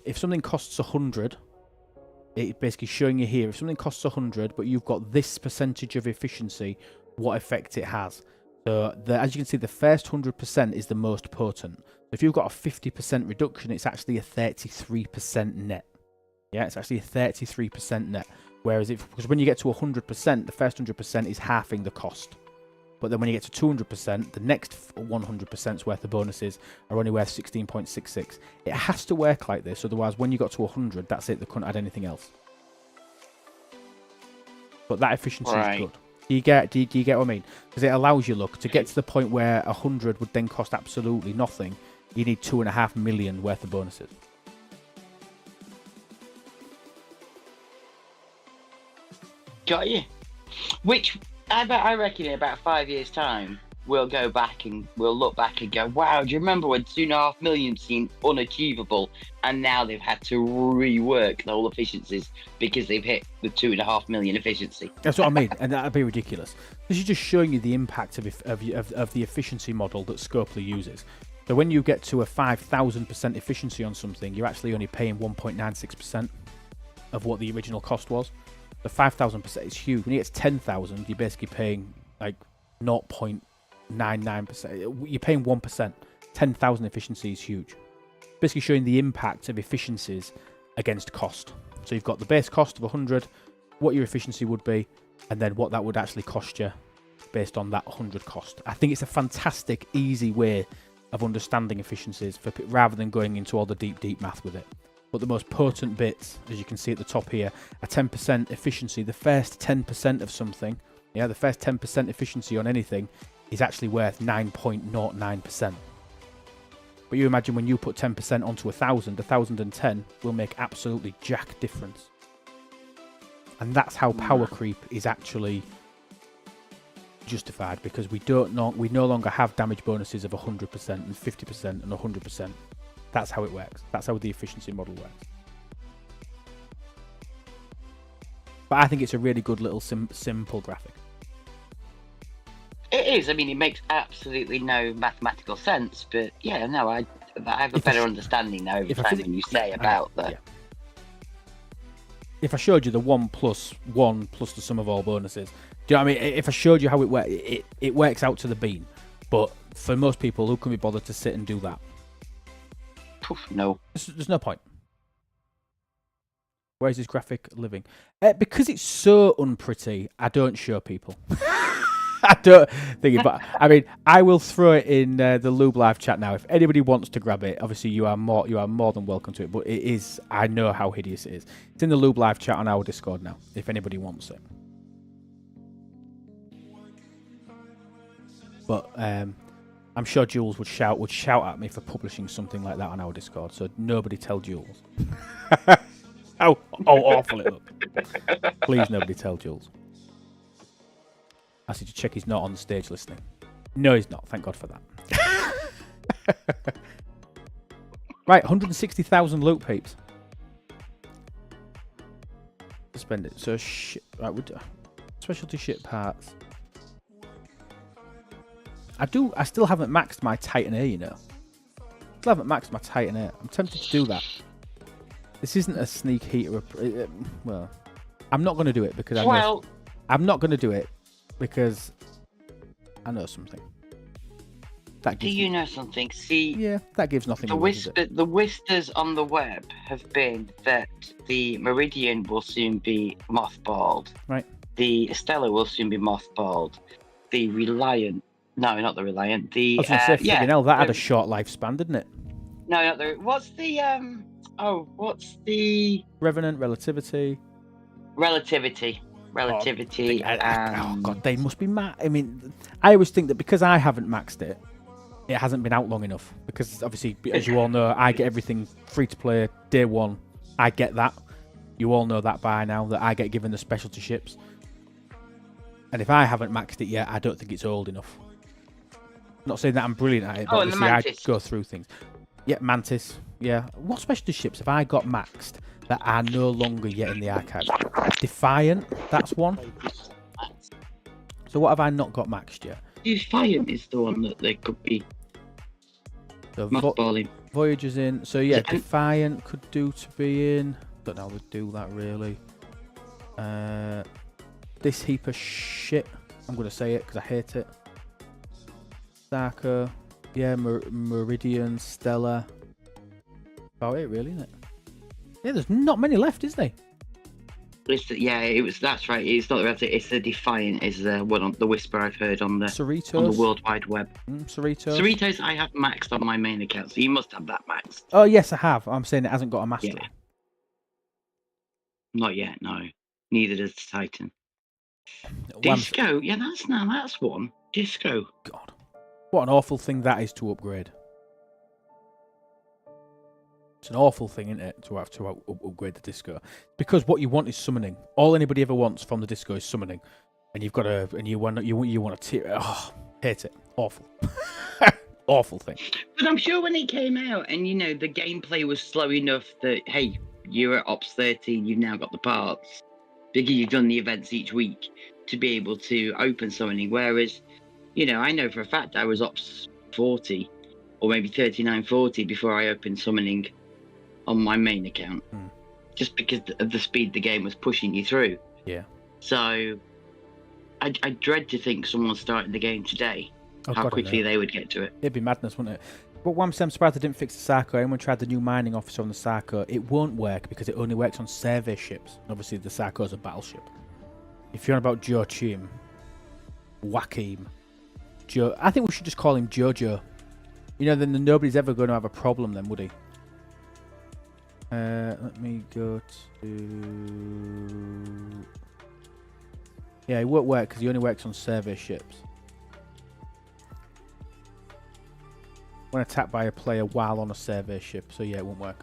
if something costs 100, it's basically showing you here, if something costs 100, but you've got this percentage of efficiency, what effect it has. So as you can see, the first 100% is the most potent. If you've got a 50% reduction, it's actually a 33% net. Yeah, it's actually a 33% net. Whereas because when you get to 100%, the first 100% is halving the cost. But then when you get to 200%, the next 100%'s worth of bonuses are only worth 16.66. It has to work like this, otherwise when you got to 100, that's it, they couldn't add anything else. But that efficiency is good. Do you get what I mean? Because it allows you, look, to get to the point where 100 would then cost absolutely nothing, you need 2.5 million worth of bonuses. Got you. Which... I reckon in about 5 years' time, we'll go back and we'll look back and go, wow, do you remember when 2.5 million seemed unachievable? And now they've had to rework the whole efficiencies because they've hit the 2.5 million efficiency. That's what I mean, and that'd be ridiculous. This is just showing you the impact of the efficiency model that Scopely uses. So when you get to a 5,000% efficiency on something, you're actually only paying 1.96% of what the original cost was. The 5,000% is huge. When you get to 10,000, you're basically paying like 0.99%. You're paying 1%. 10,000 efficiency is huge. Basically showing the impact of efficiencies against cost. So you've got the base cost of 100, what your efficiency would be, and then what that would actually cost you based on that 100 cost. I think it's a fantastic, easy way of understanding efficiencies rather than going into all the deep math with it. But the most potent bits, as you can see at the top here, are 10% efficiency. The first 10% of something, the first 10% efficiency on anything is actually worth 9.09%. But you imagine when you put 10% onto 1,000, 1,010 will make absolutely jack difference. And that's how power creep is actually justified, because we no longer have damage bonuses of 100% and 50% and 100%. That's how it works. That's how the efficiency model works. But I think it's a really good little simple graphic. It is. I mean, it makes absolutely no mathematical sense, but yeah, no, I have a better understanding now over time when you say about the. Yeah. If I showed you the 1 plus 1 plus the sum of all bonuses, do you know what I mean? If I showed you how it works, it works out to the bean. But for most people, who can be bothered to sit and do that? No. There's no point. Where's this graphic living? Because it's so unpretty, I don't show people. I don't think it, but I mean, I will throw it in the Lube Live chat now. If anybody wants to grab it, obviously you are more than welcome to it. But it is, I know how hideous it is. It's in the Lube Live chat on our Discord now. If anybody wants it, but I'm sure Jules would shout at me for publishing something like that on our Discord. So nobody tell Jules. how awful it looks. Please, nobody tell Jules. I need to check he's not on the stage listening. No, he's not. Thank God for that. Right, 160,000 loot peeps. Spend it. So right, we do specialty ship parts. I still haven't maxed my Titan Air, you know. Still haven't maxed my Titan Air. I'm tempted to do that. This isn't a sneak heater. Well, I'm not going to do it because I'm not going to do it. Because I know something. Do you know something? See, yeah, that gives nothing. The whispers on the web have been that the Meridian will soon be mothballed. Right. The Estella will soon be mothballed. The Reliant, no, not the Reliant. The I was going to say, hell, that had a short lifespan, didn't it? No, not the. What's the Revenant, Relativity. Oh God, they must be mad. I mean, I always think that because I haven't maxed it, it hasn't been out long enough. Because obviously, as you all know, I get everything free to play day one. I get that. You all know that by now, that I get given the specialty ships. And if I haven't maxed it yet, I don't think it's old enough. I'm not saying that I'm brilliant at it, but obviously I go through things. Yeah, Mantis. Yeah. What specialty ships have I got maxed that are no longer yet in the archive? Defiant, that's one. So what have I not got maxed yet? Defiant is the one that they could be mothballing. Voyager's in. So yeah, Defiant could do to be in. Don't know how to do that really. This heap of shit. I'm going to say it because I hate it. Sarko. Yeah, Meridian, Stella. About it really, isn't it? Yeah, there's not many left, is there? That's right. It's not the rest. It's the Defiant is the one on the whisper I've heard on the Cerritos. On the World Wide Web. Cerritos I have maxed on my main account, so you must have that maxed. Oh yes, I have. I'm saying it hasn't got a mastery. Yeah. Not yet, no. Neither does Titan. Disco, that's one. Disco. God, what an awful thing that is to upgrade. It's an awful thing, isn't it, to have to upgrade the disco? Because what you want is summoning. All anybody ever wants from the disco is summoning, and you've got to, and you want to hate it. Awful, awful thing. But I'm sure when it came out, and the gameplay was slow enough that hey, you're at Ops 13, you've now got the parts because you've done the events each week to be able to open summoning. Whereas, I know for a fact I was Ops 40 or maybe 39-40 before I opened summoning on my main account, just because of the speed the game was pushing you through. Yeah. So I dread to think someone started the game today, how quickly they would get to it. It'd be madness, wouldn't it? But I'm surprised they didn't fix the Sarko. Anyone tried the new mining officer on the Sarko? It won't work because it only works on survey ships. Obviously, the Sarko is a battleship. If you're on about Joachim, Joe, I think we should just call him Jojo. Then nobody's ever going to have a problem then, would he? Let me go to... Yeah, it won't work because he only works on survey ships. When attacked by a player while on a survey ship, so yeah, it won't work.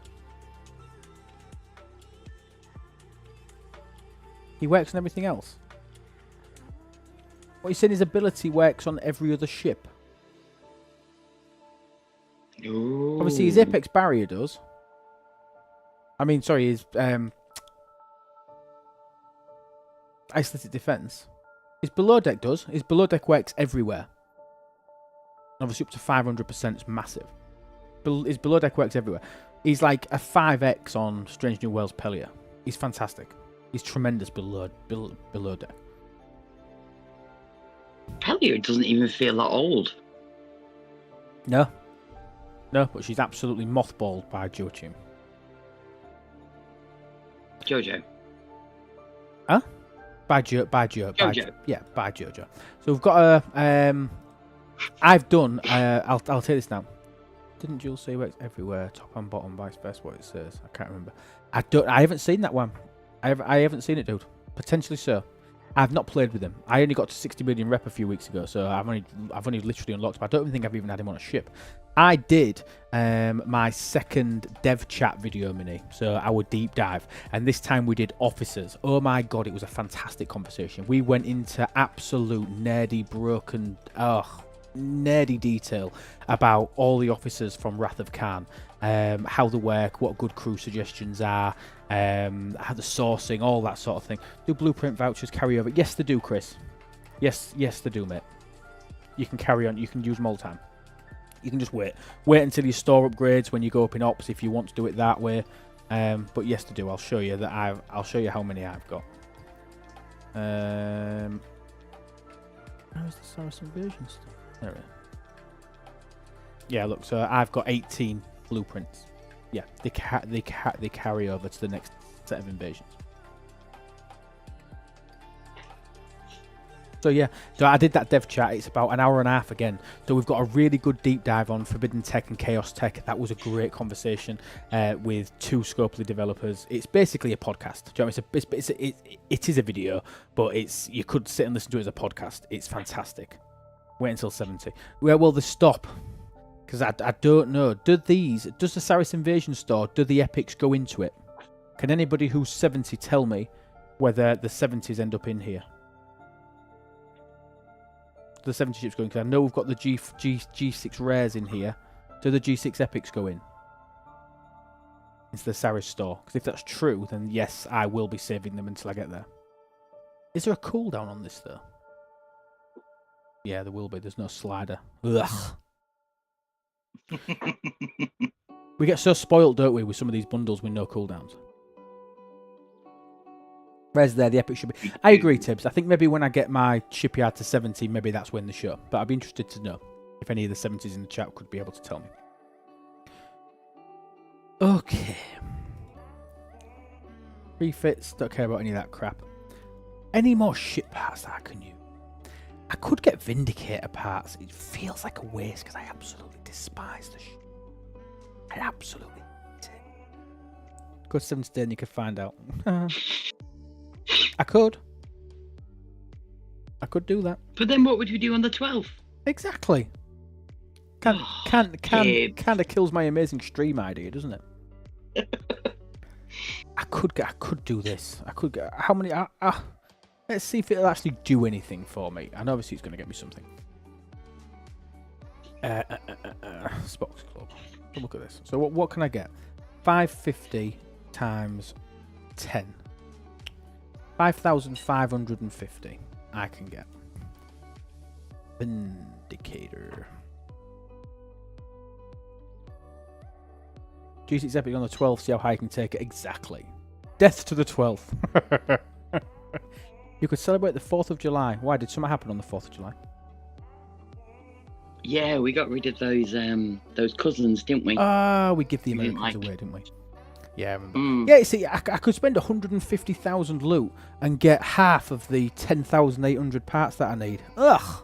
He works on everything else. What you're saying, his ability works on every other ship. Ooh. Obviously, his Apex Barrier does. I mean, sorry, his isolated defense. His below deck does. His below deck works everywhere. Obviously, up to 500% is massive. His below deck works everywhere. He's like a 5x on Strange New Worlds Pellier. He's fantastic. He's tremendous below deck. Pellier doesn't even feel that old. No, but she's absolutely mothballed by Joachim. Jojo. Huh? By Jojo. Yeah, by Jojo. So we've got a. I've done. I'll take this now. Didn't Jules say works everywhere, top and bottom, vice versa? What it says, I can't remember. I haven't seen that one. I haven't seen it, dude. Potentially so. I've not played with him. I only got to 60 million rep a few weeks ago, so I've only literally unlocked him. I don't even think I've even had him on a ship. I did my second dev chat video mini, so our deep dive, and this time we did officers. Oh my god, it was a fantastic conversation. We went into absolute nerdy, broken, nerdy detail about all the officers from Wrath of Khan, how they work, what good crew suggestions are, how the sourcing, all that sort of thing. Do blueprint vouchers carry over? Yes, they do, Chris. Yes, they do, mate. You can carry on. You can use them all the time. You can just wait until your store upgrades when you go up in ops if you want to do it that way. But yes, they do. I'll show you that. I'll show you how many I've got. Where's the Sarris invasion stuff? There it is. Yeah, look. So I've got 18 blueprints. Yeah, they carry over to the next set of invasions. So yeah, so I did that dev chat. It's about an hour and a half again. So we've got a really good deep dive on Forbidden Tech and Chaos Tech. That was a great conversation with two Scopely developers. It's basically a podcast. Do you know what I mean? It is a video, but you could sit and listen to it as a podcast. It's fantastic. Wait until 70. Where will they stop? Because I don't know. Does the Sarris Invasion store, do the epics go into it? Can anybody who's 70 tell me whether the 70s end up in here? The 70 ships going, because I know we've got the G6 rares in here. Do the G6 epics go in? Into the Sarris store? Because if that's true, then yes, I will be saving them until I get there. Is there a cooldown on this though? Yeah, there will be. There's no slider. Ugh. We get so spoiled, don't we, with some of these bundles with no cooldowns. Where's there? The epic should be. I agree, Tibbs. I think maybe when I get my shipyard to 70, maybe that's when the show. But I'd be interested to know if any of the 70s in the chat could be able to tell me. Okay. Refits. Don't care about any of that crap. Any more ship parts that I can use? I could get Vindicator parts. It feels like a waste because I absolutely despise the ship. I absolutely hate it. Go to 7th day and you could find out. I could do that. But then what would you do on the 12th? Exactly. Kind of kills my amazing stream idea, doesn't it? I could do this. I could get how many? Let's see if it'll actually do anything for me. And obviously it's going to get me something. Spox Club. Look at this. So what can I get? 550 times 10. 5,550 I can get. Vindicator. G6 Epic on the 12th, see how high you can take it. Exactly. Death to the 12th. You could celebrate the 4th of July. Why? Did something happen on the 4th of July? Yeah, we got rid of those cousins, didn't we? We give the Americans away, didn't we? Yeah, I remember. Yeah, see, I could spend 150,000 loot and get half of the 10,800 parts that I need. Ugh,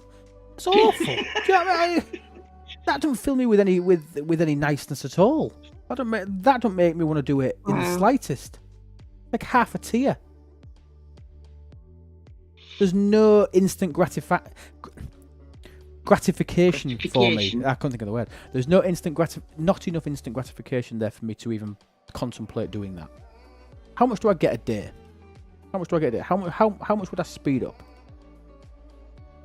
it's awful. Do you know what I mean? That doesn't fill me with any niceness at all. That don't make me want to do it in the slightest. Like half a tier. There's no instant gratification for me. I can't think of the word. There's no not enough instant gratification there for me to even contemplate doing that. How much do I get a day? How much would I speed up?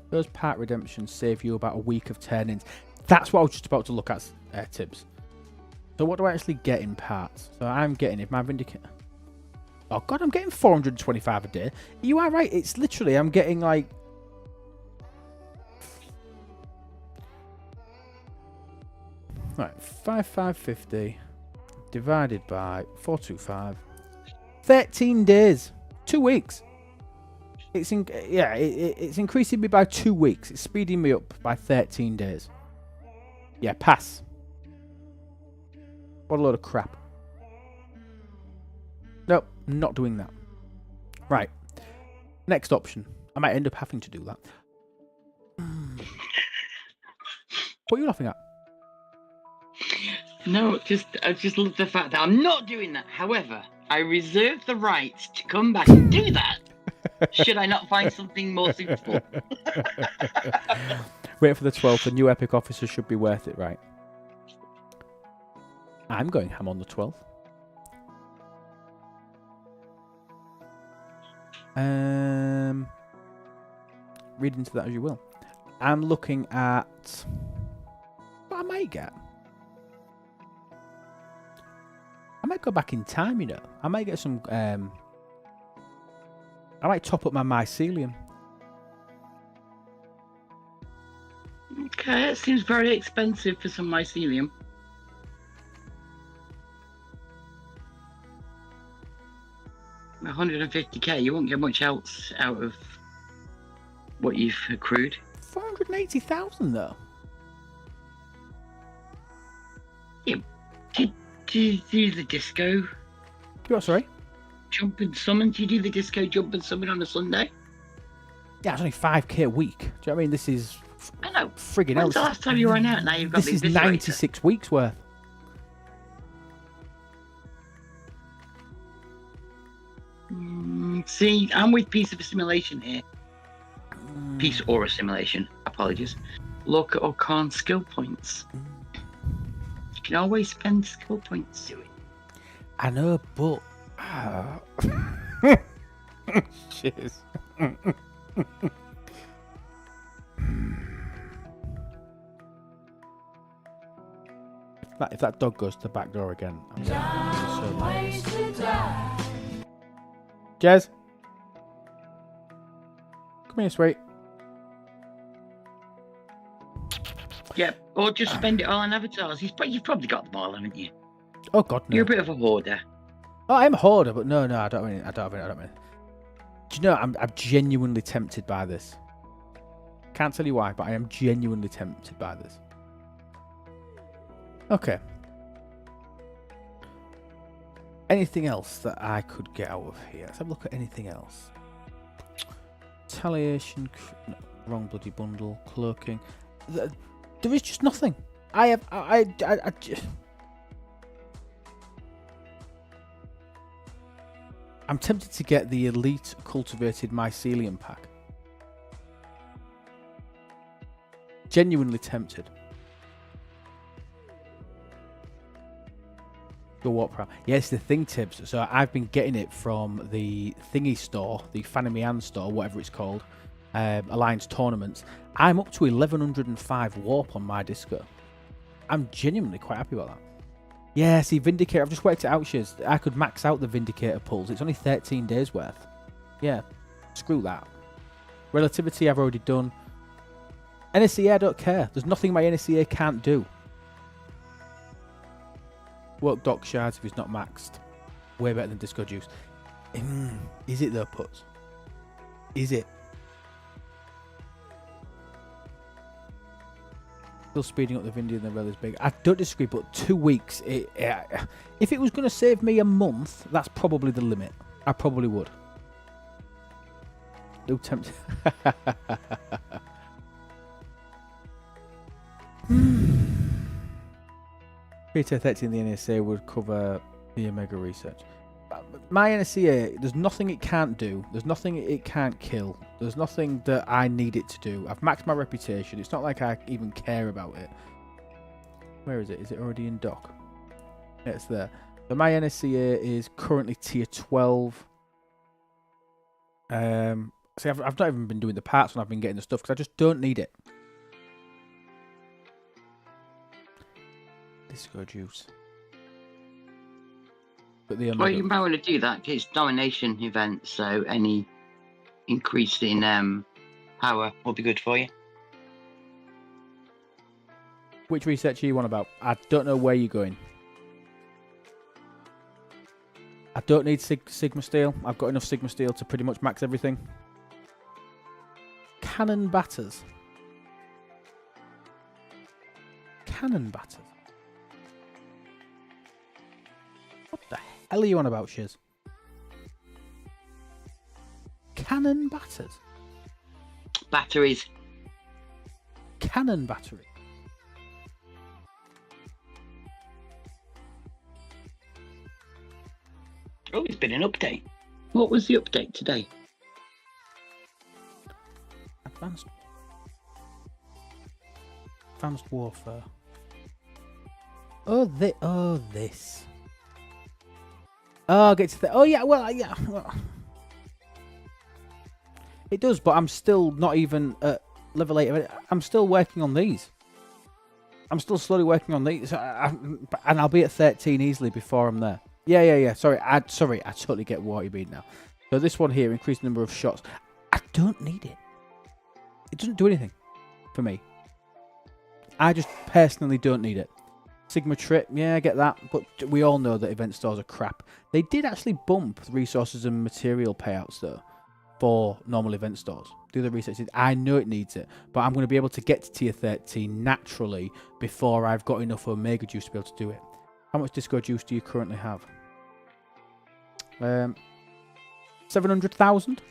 Those part redemptions save you about a week of turn-ins. That's what I was just about to look at, Tibbs. So what do I actually get in parts? So I'm getting, if my Vindicator... Oh god, I'm getting 425 a day. You are right. It's literally I'm getting like. Right, 5550 divided by 425. 13 days. 2 weeks. It's it's increasing me by 2 weeks. It's speeding me up by 13 days. Yeah, pass. What a load of crap. Nope, not doing that. Right. Next option. I might end up having to do that. What are you laughing at? No, I just love the fact that I'm not doing that. However, I reserve the right to come back and do that. Should I not find something more suitable? Wait for the 12th. The new epic officer should be worth it, right? I'm going ham on the 12th. Read into that as you will. I'm looking at what I might get. I might go back in time, you know. I might get some. I might top up my mycelium. Okay, it seems very expensive for some mycelium. $150k, you won't get much else out of what you've accrued. 480,000 though. Yeah. Did you do the disco You what, sorry? jump and summon? Do you do the disco jump and summon on a Sunday? Yeah, it's only 5k a week. Do you know what I mean? This is I know. friggin' hell. When's the last time you ran out? Now you've got This the is eviscerator. 96 weeks worth. See, I'm with piece of assimilation here. Piece or assimilation. Apologies. Look at Okan skill points. You can always spend skill points. I know, but cheers. If that dog goes to the back door again, I'm gonna be so mad. Jez, come here, sweet. Yeah, or just spend it all on avatars. You've probably got them all, haven't you? Oh God, no. You're a bit of a hoarder. Oh, I'm a hoarder, but no, I don't mean. I don't mean. Do you know? I'm genuinely tempted by this. Can't tell you why, but I am genuinely tempted by this. Okay. Anything else that I could get out of here? Let's have a look at anything else. Retaliation, no, wrong bloody bundle, cloaking. There is just nothing. I just... I'm tempted to get the elite cultivated mycelium pack. Genuinely tempted. Go what, pal? Yes, the thing, Tibbs. So I've been getting it from the thingy store, the Fanamian store, whatever it's called, Alliance Tournaments. I'm up to 1105 warp on my disco. I'm genuinely quite happy about that. Yeah, see, Vindicator, I've just worked it out, Shiz. I could max out the Vindicator pulls. It's only 13 days worth. Yeah, screw that. Relativity, I've already done. NSEA, I don't care. There's nothing my NSEA can't do. Work dock shards if it's not maxed. Way better than Disco Juice. Is it though, Puts? Is it? Still speeding up the Vindy and the Rel is big. I don't disagree, but 2 weeks. If it was going to save me a month, that's probably the limit. I probably would. No tempt. Retail 30 in the NSA would cover the Omega research. My NSA, there's nothing it can't do. There's nothing it can't kill. There's nothing that I need it to do. I've maxed my reputation. It's not like I even care about it. Where is it? Is it already in dock? Yeah, it's there. So my NSA is currently tier 12. See, I've not even been doing the parts when I've been getting the stuff because I just don't need it. Disco juice. But the Well, you might want to do that. It's domination event, so any increase in power will be good for you. Which research are you on about? I don't know where you're going. I don't need Sigma Steel. I've got enough Sigma Steel to pretty much max everything. Cannon batters. Cannon batters. What the hell are you on about, Shiz? Cannon batters. Batteries. Cannon battery. Oh, it's been an update. What was the update today? Advanced warfare. Oh, this. Oh, get to the. Oh, yeah. Well, yeah. It does, but I'm still not even at level 8. I'm still working on these. I'm still slowly working on these, and I'll be at 13 easily before I'm there. Yeah. Sorry, I totally get what you mean now. So this one here, increased number of shots. I don't need it. It doesn't do anything for me. I just personally don't need it. Sigma trip, yeah, I get that, but we all know that event stores are crap. They did actually bump resources and material payouts though for normal event stores. Do the research. I know it needs it, but I'm going to be able to get to tier 13 naturally before I've got enough Omega juice to be able to do it. How much disco juice do you currently have? 700,000.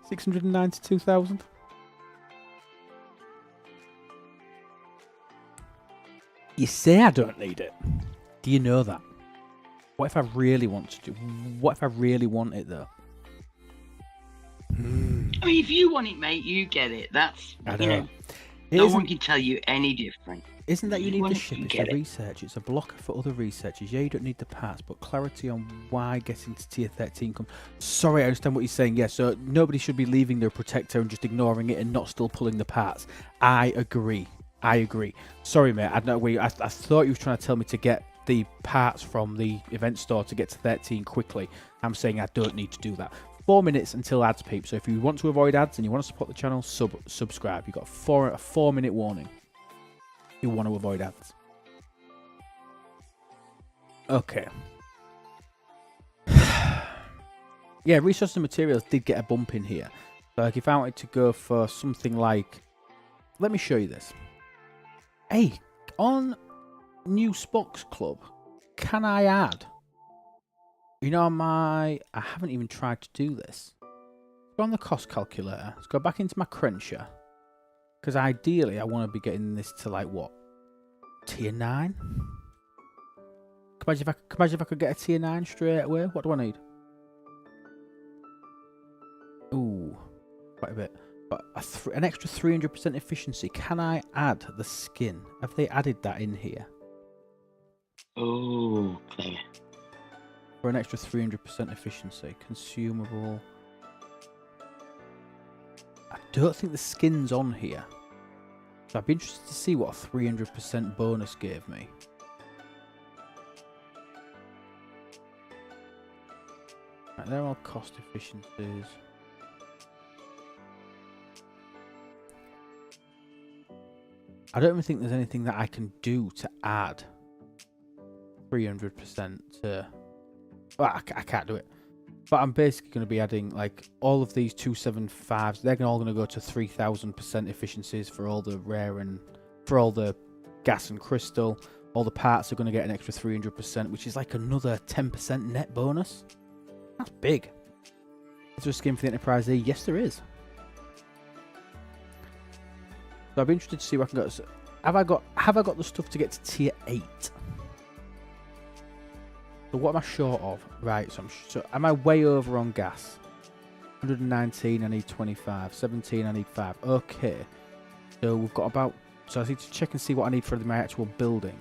692,000. You say I don't need it. Do you know that? What if I really want to do? What if I really want it though? I mean, if you want it, mate, you get it. That's, I you know, It no isn't- one can tell you any different. Isn't that you need the want it, ship? you It's get the it. research. It's a blocker for other researchers. Yeah, you don't need the parts, but clarity on why getting to tier 13 comes. Sorry, I understand what you're saying. Yeah, so nobody should be leaving their protector and just ignoring it and not still pulling the parts. I agree. Sorry, mate. I don't know where I thought you were trying to tell me to get the parts from the event store to get to 13 quickly. I'm saying I don't need to do that. 4 minutes until ads peep. So if you want to avoid ads and you want to support the channel, subscribe. You've got a 4-minute warning. You want to avoid ads. Okay. Yeah, resources and materials did get a bump in here. So like if I wanted to go for something like, let me show you this. Hey, on New Spox Club, can I add? You know, I haven't even tried to do this. Go on the cost calculator. Let's go back into my cruncher. Because ideally, I want to be getting this to like what? Tier 9? Imagine if I could get a tier 9 straight away. What do I need? Ooh, quite a bit. But an extra 300% efficiency. Can I add the skin? Have they added that in here? Oh, clear. For an extra 300% efficiency. Consumable. I don't think the skin's on here. So I'd be interested to see what a 300% bonus gave me. Right, they're all cost efficiencies. I don't even think there's anything that I can do to add 300% to... Well, I can't do it. But I'm basically going to be adding, like, all of these 275s. They're all going to go to 3,000% efficiencies for all the rare and... For all the gas and crystal. All the parts are going to get an extra 300%, which is like another 10% net bonus. That's big. Is there a skin for the Enterprise E? Yes, there is. So I'd be interested to see what I can get. So have I got the stuff to get to tier 8? So what am I short of? Right, so am I way over on gas? 119, I need 25. 17, I need 5. Okay. So we've got about... So I need to check and see what I need for my actual buildings.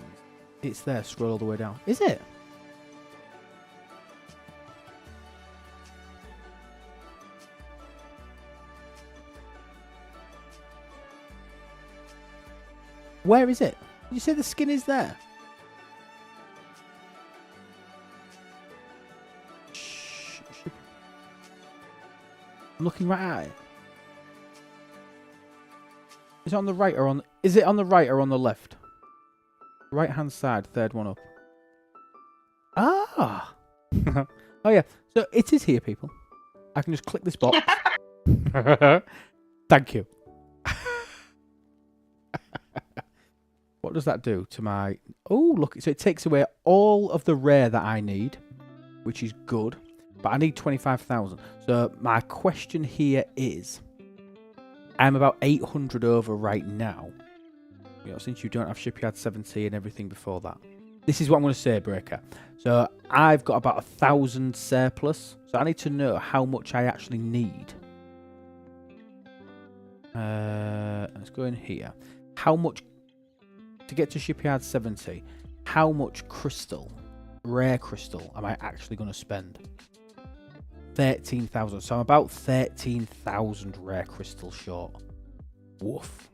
It's there, scroll all the way down. Is it? Where is it? You say the skin is there? I'm looking right at it. Is it on the right or on? Is it on the right or on the left? Right hand side, third one up. Ah. Oh yeah. So it is here, people. I can just click this box. Thank you. What does that do to my... Oh, look. So it takes away all of the rare that I need, which is good. But I need 25,000. So my question here is... I'm about 800 over right now. You know, since you don't have Shipyard 70 and everything before that. This is what I'm going to say, Breaker. So I've got about 1,000 surplus. So I need to know how much I actually need. Let's go in here. How much... To get to Shipyard 70, how much crystal, rare crystal, am I actually going to spend? 13,000. So I'm about 13,000 rare crystal short. Woof.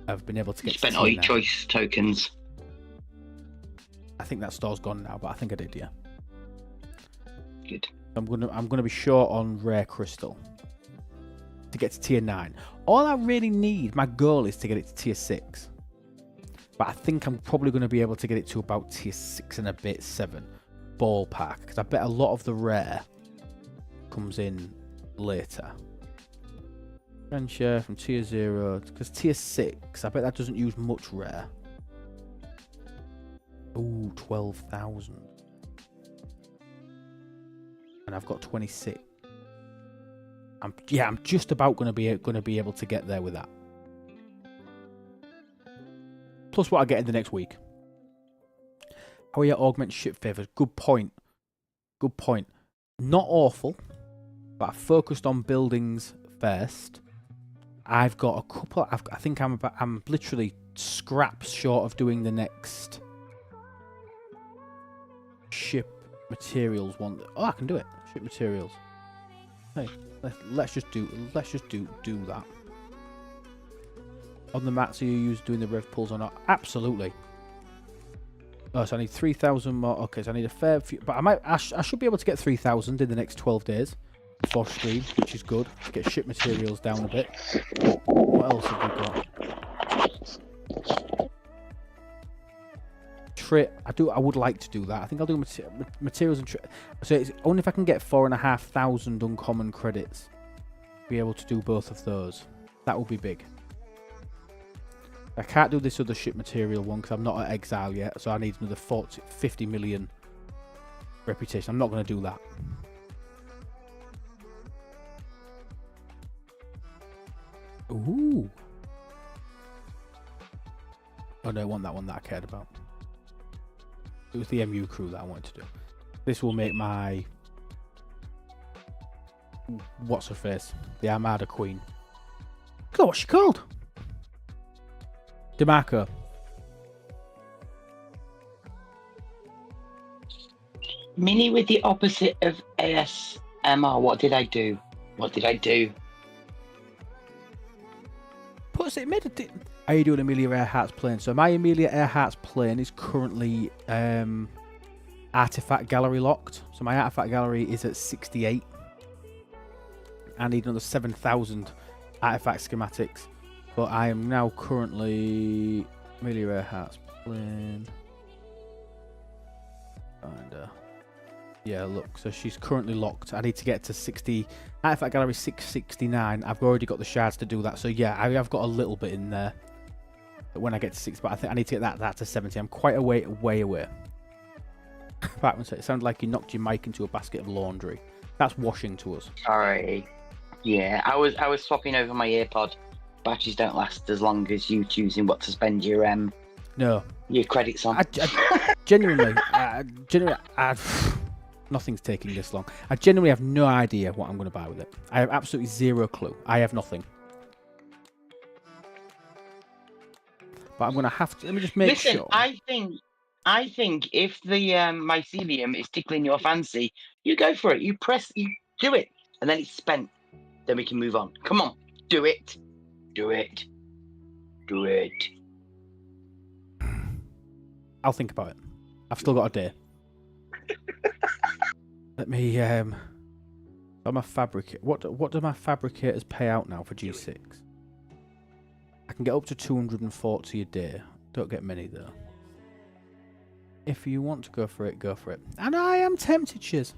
I've been able to get... You spent all your choice tokens. I think that store's gone now, but I think I did, yeah. Good. I'm gonna be short on rare crystal to get to tier 9. All I really need, my goal is to get it to tier 6. But I think I'm probably going to be able to get it to about tier 6 and a bit, 7. Ballpark. Because I bet a lot of the rare comes in later. Friend share from tier 0. Because tier 6, I bet that doesn't use much rare. Ooh, 12,000. And I've got 26. I'm just about going to be able to get there with that. Plus what I get in the next week. How are your augment ship favors? Good point. Good point. Not awful, but I focused on buildings first. I've got a couple. I think I'm literally scraps short of doing the next ship materials one. Oh, I can do it. Ship materials. Hey. Let's just do that. On the mats, are you used doing the rev pulls or not? Absolutely. Oh, so I need 3,000 more. Okay, so I need a fair few, but I should be able to get 3,000 in the next 12 days before stream, which is good. Get ship materials down a bit. What else have we got? I would like to do that. I think I'll do materials and so it's only if I can get 4,500 uncommon credits to be able to do both of those. That would be big. I can't do this other ship material one because I'm not at exile yet, so I need another 50 million reputation. I'm not going to do that. Ooh. Oh no, I want that one that I cared about. It was the MU crew that I wanted to do. This will make my... What's her face? The Armada Queen. Look, what's she called? DeMarco. Mini with the opposite of ASMR. What did I do? What did I do? Puts it made a... How are you doing, Amelia Earhart's plane? So my Amelia Earhart's plane is currently artifact gallery locked. So my artifact gallery is at 68. I need another 7,000 artifact schematics. But I am now currently Amelia Earhart's plane. And yeah, look. So she's currently locked. I need to get to 60. Artifact gallery 669. I've already got the shards to do that. So yeah, I've got a little bit in there. When I get to 6, but I think I need to get that to 70. I'm quite way away. It sounded like you knocked your mic into a basket of laundry. That's washing to us. Sorry. Yeah, I was swapping over my earpod. Batteries don't last as long as you choosing what to spend your credits on. Genuinely, nothing's taking this long. I genuinely have no idea what I'm going to buy with it. I have absolutely zero clue. I have nothing. But I'm going to have to... Let me just make sure. Listen, I think if the mycelium is tickling your fancy, you go for it. You do it. And then it's spent. Then we can move on. Come on. Do it. Do it. 100. I'll think about it. I've still got a day. Let me I'm a fabricate. What do my fabricators pay out now for G6? I can get up to 240 a day. Don't get many though. If you want to go for it, go for it. And I am tempted, Shiz.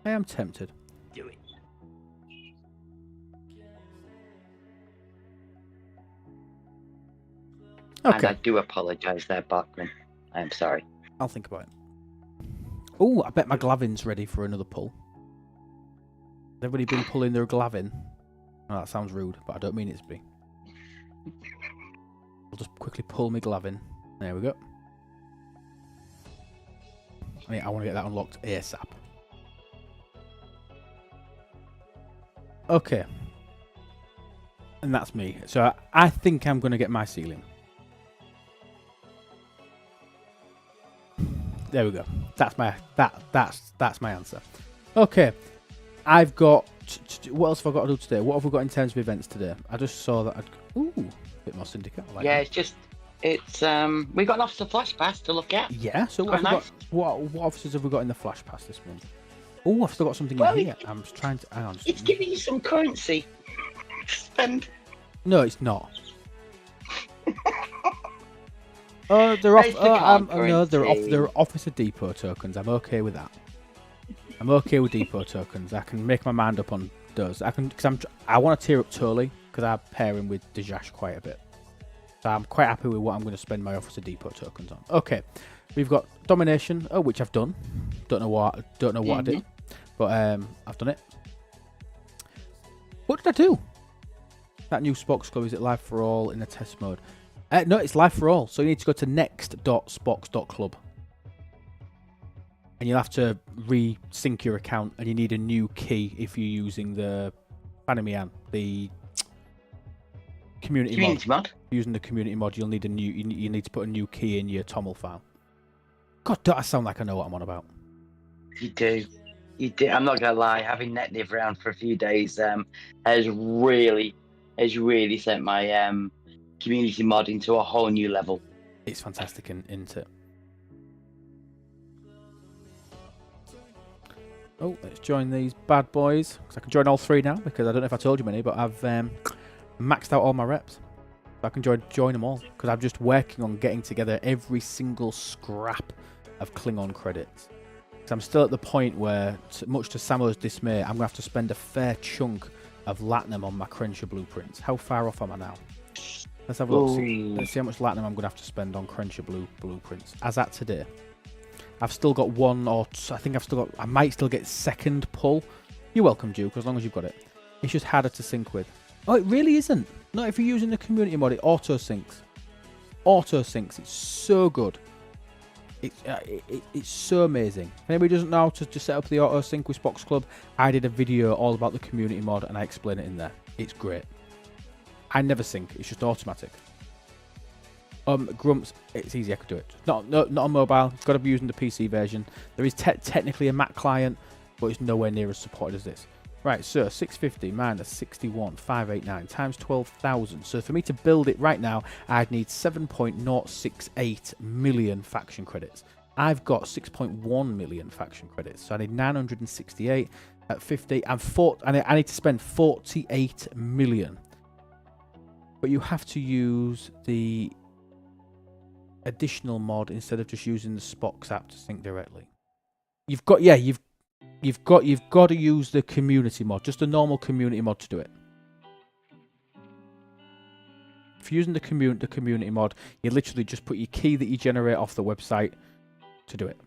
I am tempted. Do it. Okay. And I do apologise there, Bachman. I am sorry. I'll think about it. Oh, I bet my Glavin's ready for another pull. Has everybody been pulling their Glavin? Oh, that sounds rude, but I don't mean it to be. I'll just quickly pull my Glavin. There we go. I want to get that unlocked ASAP. Okay. And that's me. So I think I'm going to get my ceiling. There we go. That's my that's my answer. Okay. I've got what else have I got to do today? What have we got in terms of events today? I just saw that ooh, a bit more Syndicate. I like yeah, that. it's we got an officer flash pass to look at. Yeah, so what, Quite nice. what officers have we got in the flash pass this month? Oh, I've still got something Well, in here. I'm just trying to hang on. It's giving you some currency to spend. No, it's not. Oh, they're off. No, they're off. They're Officer Depot tokens. I'm okay with that. I'm okay with depot tokens. I can make my mind up on those. I can because I want to tier up Turley because I pair him with Dejash quite a bit. So I'm quite happy with what I'm going to spend my Officer Depot tokens on. Okay, we've got Domination. Oh, which I've done. Don't know what I did, but I've done it. What did I do? That new Spox Club, is it live for all in the test mode? No, it's live for all. So you need to go to next.spox.club. And you'll have to re-sync your account, and you need a new key if you're using the the community mod. Using the community mod, you'll need you need to put a new key in your TOML file. God, don't I sound like I know what I'm on about? You do. I'm not gonna lie. Having NetNiv around for a few days has really sent my community mod into a whole new level. It's fantastic, isn't it? Oh, let's join these bad boys. Because I can join all three now, because I don't know if I told you many, but I've maxed out all my reps. So I can join them all, because I'm just working on getting together every single scrap of Klingon credits. Because I'm still at the point where, much to Samo's dismay, I'm going to have to spend a fair chunk of Latinum on my Crenshaw blueprints. How far off am I now? Let's have a look. Let's see how much Latinum I'm going to have to spend on Crenshaw blueprints. As at today, I've still got one or two, I might still get second pull. You're welcome, Duke, as long as you've got it. It's just harder to sync with. Oh, it really isn't. Not if you're using the community mod, it auto syncs. Auto syncs. It's so good. It's so amazing. If anybody doesn't know how to set up the auto sync with Spox Club, I did a video all about the community mod and I explain it in there. It's great. I never sync. It's just automatic. Grumps, it's easy. I could do it. Not on mobile. It's got to be using the PC version. There is technically a Mac client, but it's nowhere near as supported as this. Right, so 650 minus 61,589 times 12,000. So for me to build it right now, I'd need 7.068 million faction credits. I've got 6.1 million faction credits, so I need 968 at 50 and I need to spend 48 million. But you have to use the additional mod instead of just using the Spox app to sync directly. You've got to use the community mod, just a normal community mod to do it. If you're using the community mod, you literally just put your key that you generate off the website to do it.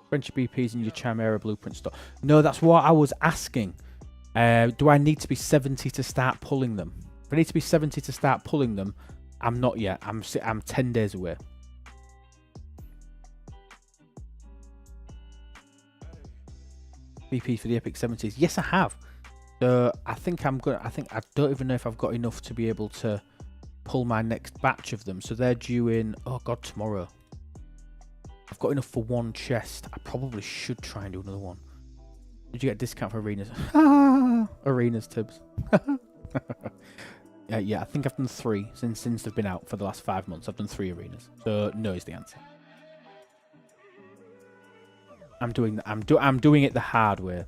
Friendship BPs in your Chimera blueprint store. No, that's what I was asking. Do I need to be 70 to start pulling them? If I need to be 70 to start pulling them, I'm not yet. I'm 10 days away. BP for the Epic 70s. Yes, I have. So I don't even know if I've got enough to be able to pull my next batch of them. So they're due in, oh god, tomorrow. I've got enough for one chest. I probably should try and do another one. Did you get a discount for arenas? Arenas, Tibbs. Yeah, I think I've done 3 since they've been out for the last 5 months. I've done 3 arenas, so no is the answer. I'm doing it the hard way.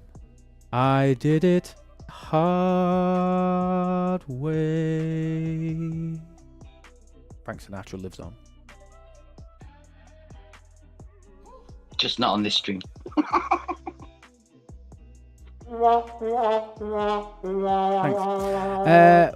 I did it hard way. Frank Sinatra lives on. Just not on this stream. Thanks.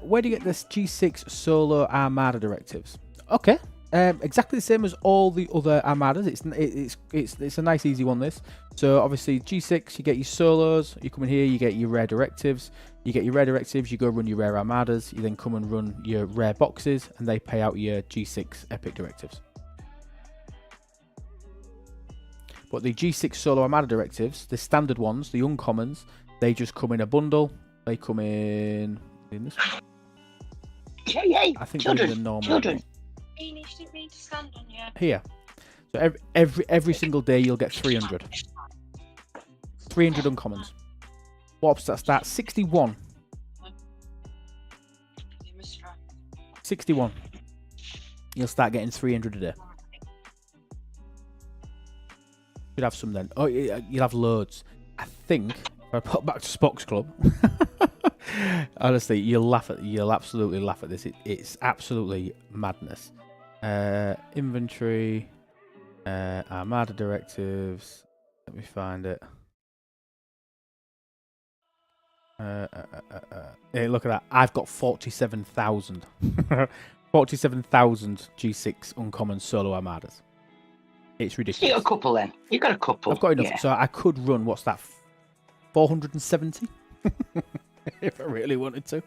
Where do you get this G6 solo Armada directives? Okay, exactly the same as all the other Armadas. It's a nice easy one. This. So obviously G6, you get your solos. You come in here, you get your rare directives. You get your rare directives. You go run your rare Armadas. You then come and run your rare boxes, and they pay out your G6 epic directives. But the G6 solo Armada directives, the standard ones, the uncommons, they just come in a bundle. They come in this one. Yay, I think children, they're in the normal. children. Here. So every single day you'll get 300. 300 uncommons. What upstats that? 61. 61. You'll start getting 300 a day. You'd have some then. Oh, you'll have loads. I think if I put back to Spock's Club, honestly, you'll absolutely laugh at this. It's absolutely madness. Inventory, Armada directives. Let me find it. Hey, look at that. I've got 47,000. 47,000 G6 uncommon solo Armadas. It's ridiculous. You got a couple then. You got a couple. I've got enough. Yeah. So I could run, what's that, 470? If I really wanted to.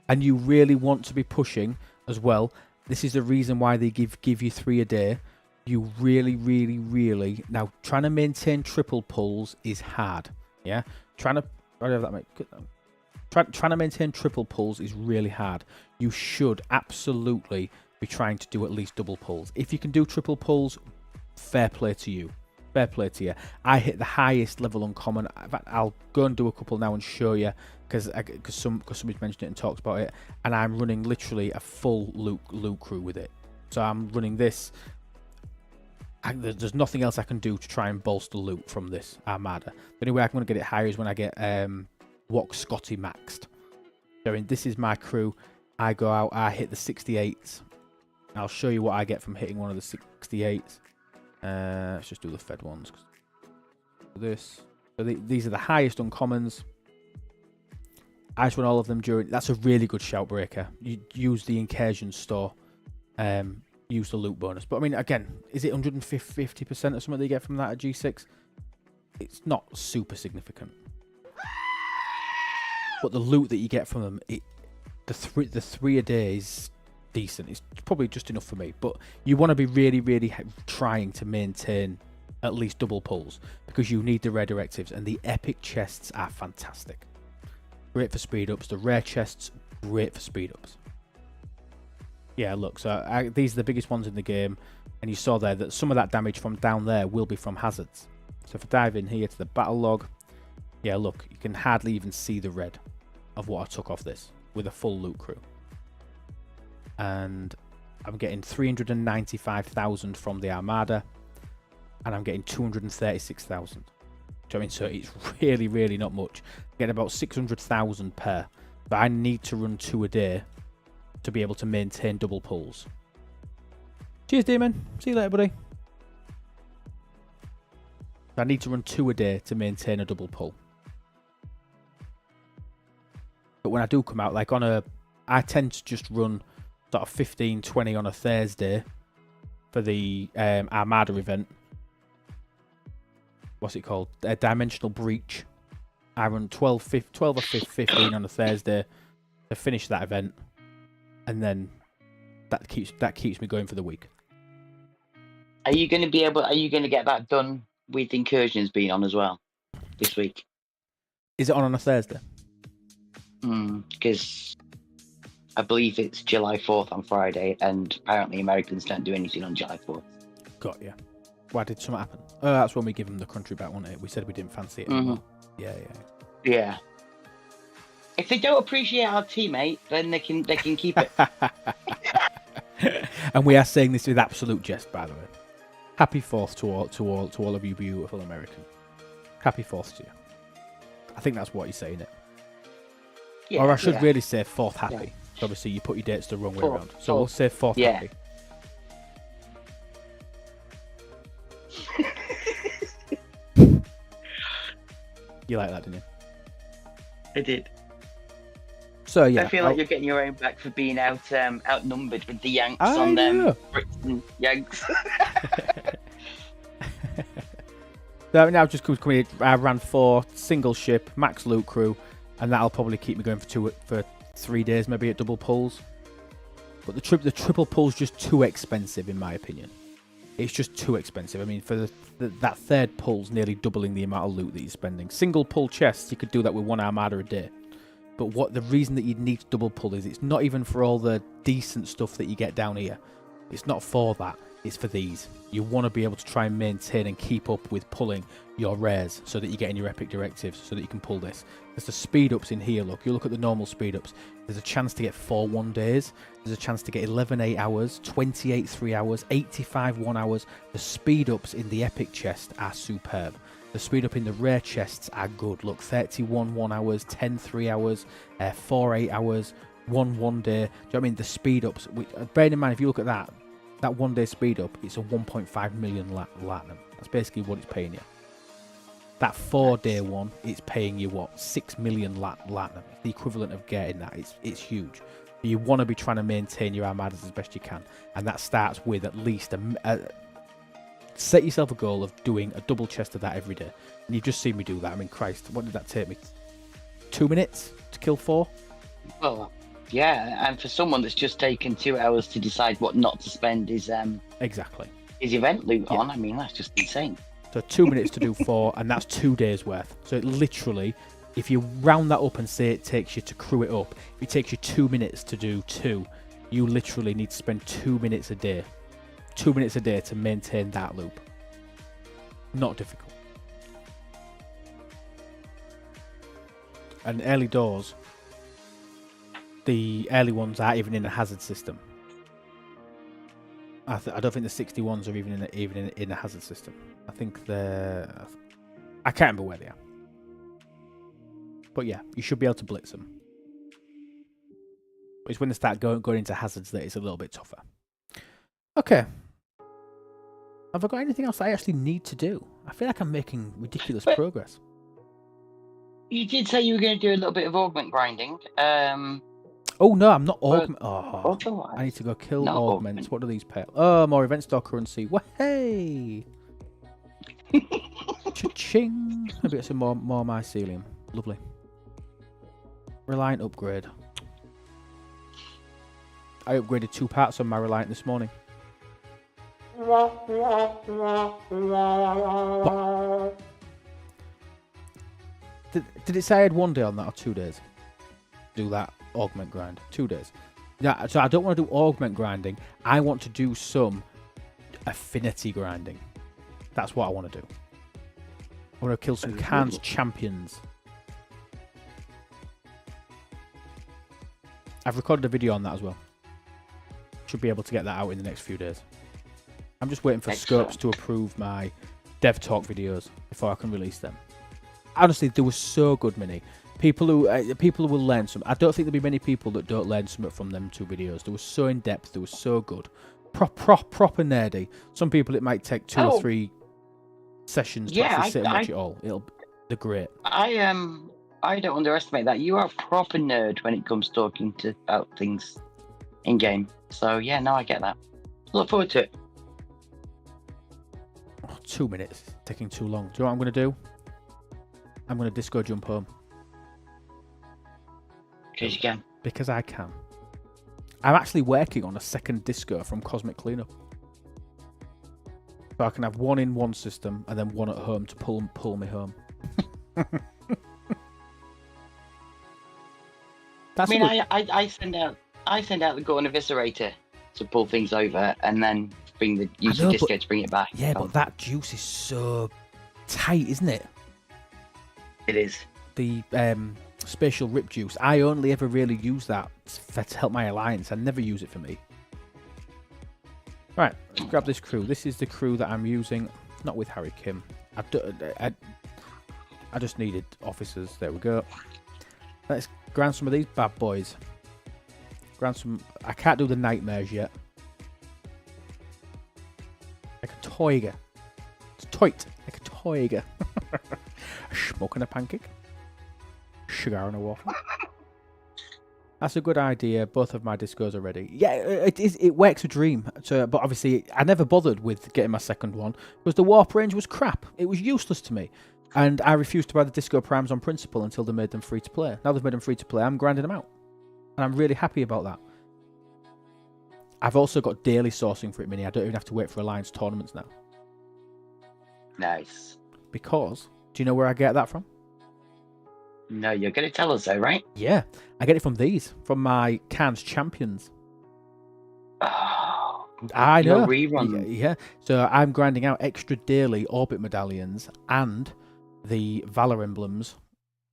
And you really want to be pushing as well. This is the reason why they give you 3 a day. You really... Now, trying to maintain triple pulls is hard. Yeah? Trying to maintain triple pulls is really hard. You should absolutely be trying to do at least double pulls. If you can do triple pulls, fair play to you. Fair play to you. I hit the highest level uncommon. In fact, I'll go and do a couple now and show you because somebody's mentioned it and talked about it. And I'm running literally a full loot crew with it. So I'm running this. There's nothing else I can do to try and bolster loot from this Armada. The only way I'm going to get it higher is when I get Wok Scotty maxed. So this is my crew. I go out, I hit the 68s. I'll show you what I get from hitting one of the 68s. Let's just do the Fed ones. These are the highest uncommons. I just run all of them during. That's a really good shout breaker. You use the incursion store. Use the loot bonus. But I mean, again, is it 150% or something that you get from that at G6? It's not super significant. But the loot that you get from them, the three a day is decent. It's probably just enough for me. But you want to be really trying to maintain at least double pulls because you need the rare directives, and the epic chests are fantastic. Great for speed ups. The rare chests, great for speed ups. Yeah, look, so these are the biggest ones in the game, and you saw there that some of that damage from down there will be from hazards. So if I dive in here to the battle log, yeah, look, you can hardly even see the red of what I took off this with a full loot crew. And I'm getting 395,000 from the Armada, and I'm getting 236,000. I mean, so it's really not much. I'm getting about 600,000 per, but I need to run 2 a day to be able to maintain double pulls. Cheers, Demon. See you later, buddy. I need to run 2 a day to maintain a double pull. But when I do come out, like I tend to just run sort of 15, 20 on a Thursday for the Armada event. What's it called? A Dimensional Breach. I run 12 or 15 on a Thursday to finish that event. And then that keeps me going for the week. Are you going to get that done with incursions being on as well this week? Is it on a Thursday? Because I believe it's July 4th on Friday, and apparently Americans don't do anything on July 4th. Got ya. Why did something happen? Oh, that's when we give them the country back, wasn't it? We said we didn't fancy it anymore. Yeah. If they don't appreciate our teammate, then they can keep it. And we are saying this with absolute jest, by the way. Happy 4th to all of you beautiful Americans. Happy 4th to you. I think that's what you're saying, it. Yeah, Or I should really say 4th happy. Yeah. So obviously you put your dates the wrong way 4th, around. So we'll say 4th yeah. happy. You like that, didn't you? I did. So yeah, I feel like you're getting your own back for being outnumbered with the Yanks I on them. know. Brits Yanks. So now I've just come in. I ran 4 single ship max loot crew, and that'll probably keep me going for 3 days, maybe at double pulls. But the triple pull's just too expensive, in my opinion. It's just too expensive. I mean, for that third pull's nearly doubling the amount of loot that you're spending. Single pull chests, you could do that with 1 Armada a day. But the reason that you need to double pull is it's not even for all the decent stuff that you get down here. It's not for that. It's for these. You want to be able to try and maintain and keep up with pulling your rares so that you get in your epic directives so that you can pull this. There's the speed ups in here, look. You look at the normal speed ups. There's a chance to get 4 1 days. There's a chance to get 11 8 hours, 28 3 hours, 85 1 hours. The speed ups in the epic chest are superb. The speed up in the rare chests are good. Look, 31 1 hours, 10 3 hours, 4 8 hours, 1 1 day. Do you know what I mean? The speed ups, bearing in mind, if you look at that 1 day speed up, it's a 1.5 million latinum. That's basically what it's paying you. That 4 day one, it's paying you what, 6 million latinum. It's the equivalent of getting that. It's huge. You want to be trying to maintain your armadas as best you can, and that starts with at least set yourself a goal of doing a double chest of that every day. And you've just seen me do that. I mean, Christ, what did that take me? 2 minutes to kill 4? Well, yeah, and for someone that's just taken 2 hours to decide what not to spend his Exactly. his event loot on, I mean, that's just insane. So 2 minutes to do 4, and that's 2 days worth. So it literally, if you round that up and say it takes you to crew it up, if it takes you 2 minutes to do 2, you literally need to spend 2 minutes a day. 2 minutes a day to maintain that loop. Not difficult. And early doors, the early ones aren't even in a hazard system. I don't think the 61s are even in a hazard system. I think they're... I can't remember where they are. But yeah, you should be able to blitz them. It's when they start going into hazards that it's a little bit tougher. Okay. Have I got anything else I actually need to do? I feel like I'm making ridiculous progress. You did say you were going to do a little bit of augment grinding. Oh no, I'm not augment. Oh, Otherwise, I need to go kill not augments. augment. What do these pay? Oh, more event store currency. Hey! Cha-ching! Maybe get some more mycelium. Lovely. Reliant upgrade. I upgraded 2 parts on my Reliant this morning. Did it say I had 1 day on that or 2 days? Do that augment grind. 2 days. Yeah, so I don't want to do augment grinding. I want to do some affinity grinding. That's what I want to do. I want to kill some Khan's champions. I've recorded a video on that as well. Should be able to get that out in the next few days. I'm just waiting for Scopes to approve my dev talk videos before I can release them. Honestly, they were so good, Mini. People who will learn some. I don't think there'll be many people that don't learn something from them 2 videos. They were so in depth. They were so good. Proper nerdy. Some people it might take 2 or 3 sessions to actually sit and watch it all. They're great. I don't underestimate that. You are a proper nerd when it comes talking about things in game. So yeah, no, I get that. Look forward to it. 2 minutes. Taking too long. Do you know what I'm going to do? I'm going to disco jump home. Because you can. Because I can. I'm actually working on a second disco from Cosmic Cleanup. So I can have 1 in 1 system and then 1 at home to pull me home. That's I send out the Gorn Eviscerator to pull things over and then bring the user disco to bring it back. Yeah, but that juice is so tight, isn't it? It is. The Spatial Rip Juice. I only ever really use that to help my alliance. I never use it for me. Right, let's grab this crew. This is the crew that I'm using. Not with Harry Kim. I just needed officers. There we go. Let's ground some of these bad boys. Ground some. I can't do the nightmares yet. Like a toiger. It's toit. Like a toiger. A smoke and a pancake. Sugar and a waffle. That's a good idea. Both of my discos are ready. Yeah, it works a dream. So, but obviously, I never bothered with getting my second one because the warp range was crap. It was useless to me. And I refused to buy the disco primes on principle until they made them free to play. Now they've made them free to play, I'm grinding them out. And I'm really happy about that. I've also got daily sourcing for it, Mini. I don't even have to wait for Alliance tournaments now. Nice. Because, do you know where I get that from? No, you're going to tell us though, right? Yeah, I get it from these, from my Cannes Champions. Oh, I know. Rerun. Yeah, so I'm grinding out extra daily Orbit medallions and the Valor emblems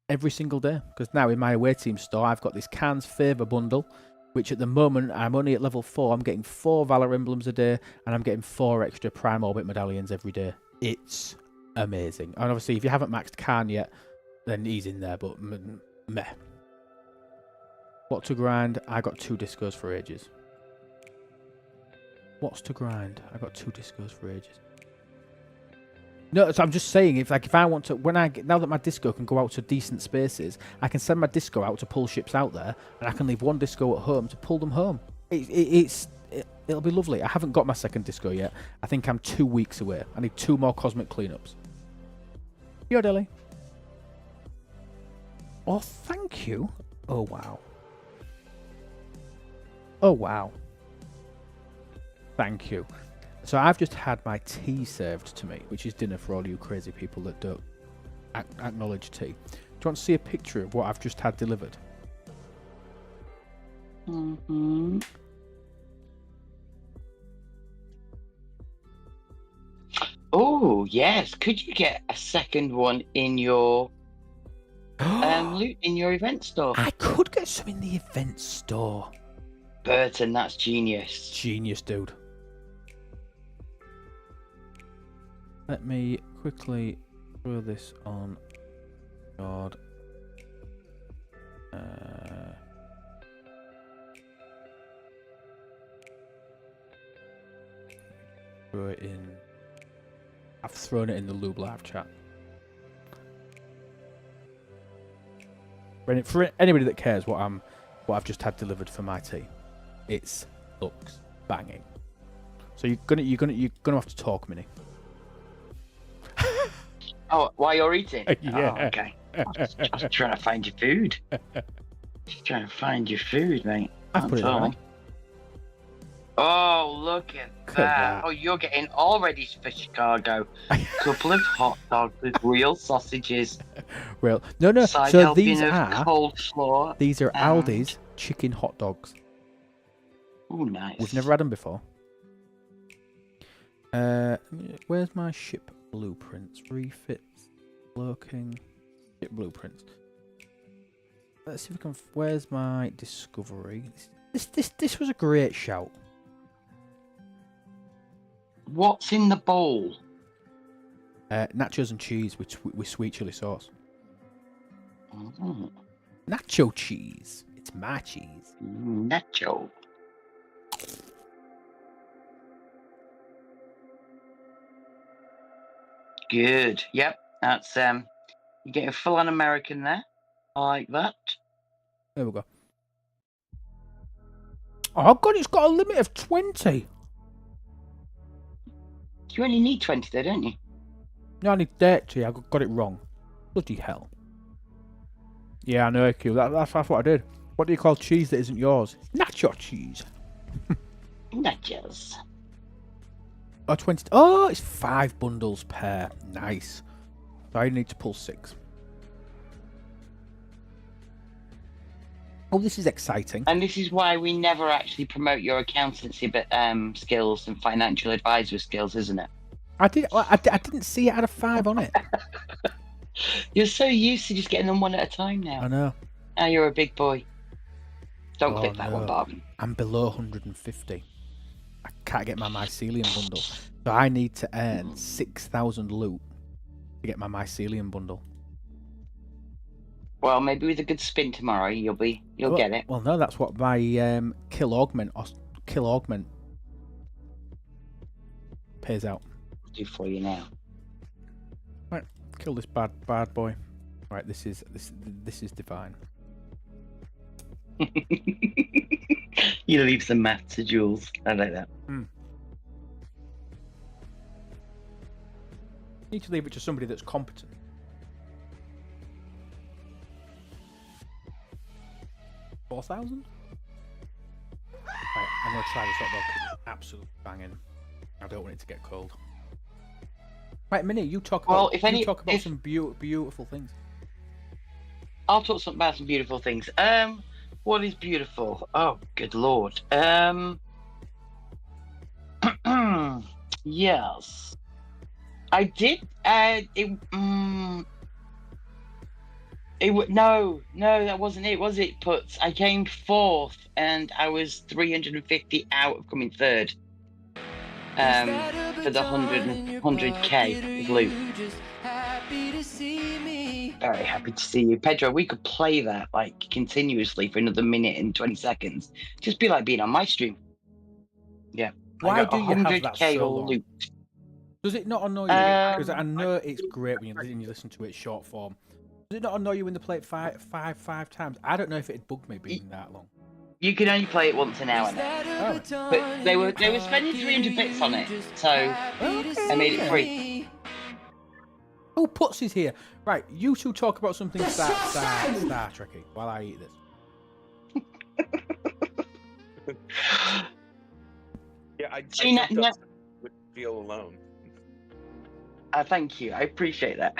every single day. Because now in my away team store, I've got this Cannes Favour bundle, which at the moment, I'm only at level 4. I'm getting 4 Valor emblems a day, and I'm getting 4 extra Prime Orbit medallions every day. It's amazing. And obviously, if you haven't maxed Khan yet, then he's in there, but meh. What to grind? I got 2 discos for ages. What's to grind? I got 2 discos for ages. No, so I'm just saying, if I want to, now that my disco can go out to decent spaces, I can send my disco out to pull ships out there, and I can leave 1 disco at home to pull them home. It'll be lovely. I haven't got my second disco yet. I think I'm 2 weeks away. I need 2 more cosmic cleanups. Yo, Delhi. Oh, thank you. Oh, wow. Oh, wow. Thank you. So I've just had my tea served to me, which is dinner for all you crazy people that don't acknowledge tea. Do you want to see a picture of what I've just had delivered? Mm-hmm. Oh, yes. Could you get a second one in your loot in your event store? I could get some in the event store. Burton, that's genius. Genius, dude. Let me quickly throw this on. God. Throw it in. I've thrown it in the Lube Live chat. For anybody that cares what I've just had delivered for my tea, it looks banging. So you're gonna have to talk, Mini. Oh, while you're eating? Yeah. Oh, okay. I was trying to find your food. Just trying to find your food, mate. I've put it all. on. Oh, look at that. Oh, you're getting all ready for Chicago. Couple of hot dogs with real sausages. Well, no. Side So helping these of are coleslaw. These are and- Aldi's chicken hot dogs. Oh, nice. We've never had them before. Where's my ship blueprints? Refits, cloaking, ship blueprints. Let's see if we can. Where's my discovery? This was a great shout. What's in the bowl? Nachos and cheese with sweet chili sauce. Mm. Nacho cheese. It's my cheese. Nacho. Good. Yep. That's you're getting full on American there. I like that. There we go. Oh god, it's got a limit of 20. You only need 20 though, don't you? No, I need 30. I got it wrong. Bloody hell. Yeah, I know, Q. That's what I did. What do you call cheese that isn't yours? Nacho cheese. Nachos. Oh, 20. Oh, it's 5 bundles per. Nice. So I need to pull 6. Oh, this is exciting. And this is why we never actually promote your accountancy skills and financial advisory skills, isn't it? I didn't see it had a 5 on it. You're so used to just getting them one at a time I now. know. Now you're a big boy. Don't Oh, click that one, no. Bargain. I'm below 150. I can't get my mycelium bundle. So I need to earn 6,000 loot to get my mycelium bundle. Well, maybe with a good spin tomorrow, you'll get it. Well, no, that's what my kill augment pays out. I'll do for you now. Right, kill this bad boy. Right, this is divine. You leave some math to Jules. I like that. Need to leave it to somebody that's competent. $4,000? Right, I'm gonna try this out though, 'cause it's absolutely banging. I don't want it to get cold. Right, Minnie, you talk about some beautiful things. I'll talk about some beautiful things. What is beautiful? Oh, good lord. Yes, I did. No, that wasn't it, was it? Puts. I came fourth, and I was 350 out of coming third. For the 100k loot. Very happy to see you, Pedro. We could play that like continuously for another minute and 20 seconds. Just be like being on my stream. Yeah. Why do you have that 100k so long? loot. Does it not annoy you? Because I know it's great when you listen to it short form. Does it not annoy you when they play it five times? I don't know if it'd bug me being that long. You can only play it once an hour now. Oh. But they were spending 300 bits on it, so I made it free. Oh, Putz is here. Right, you two talk about something Star Trekky while I eat this. Yeah, I See, would feel alone. Thank you. I appreciate that.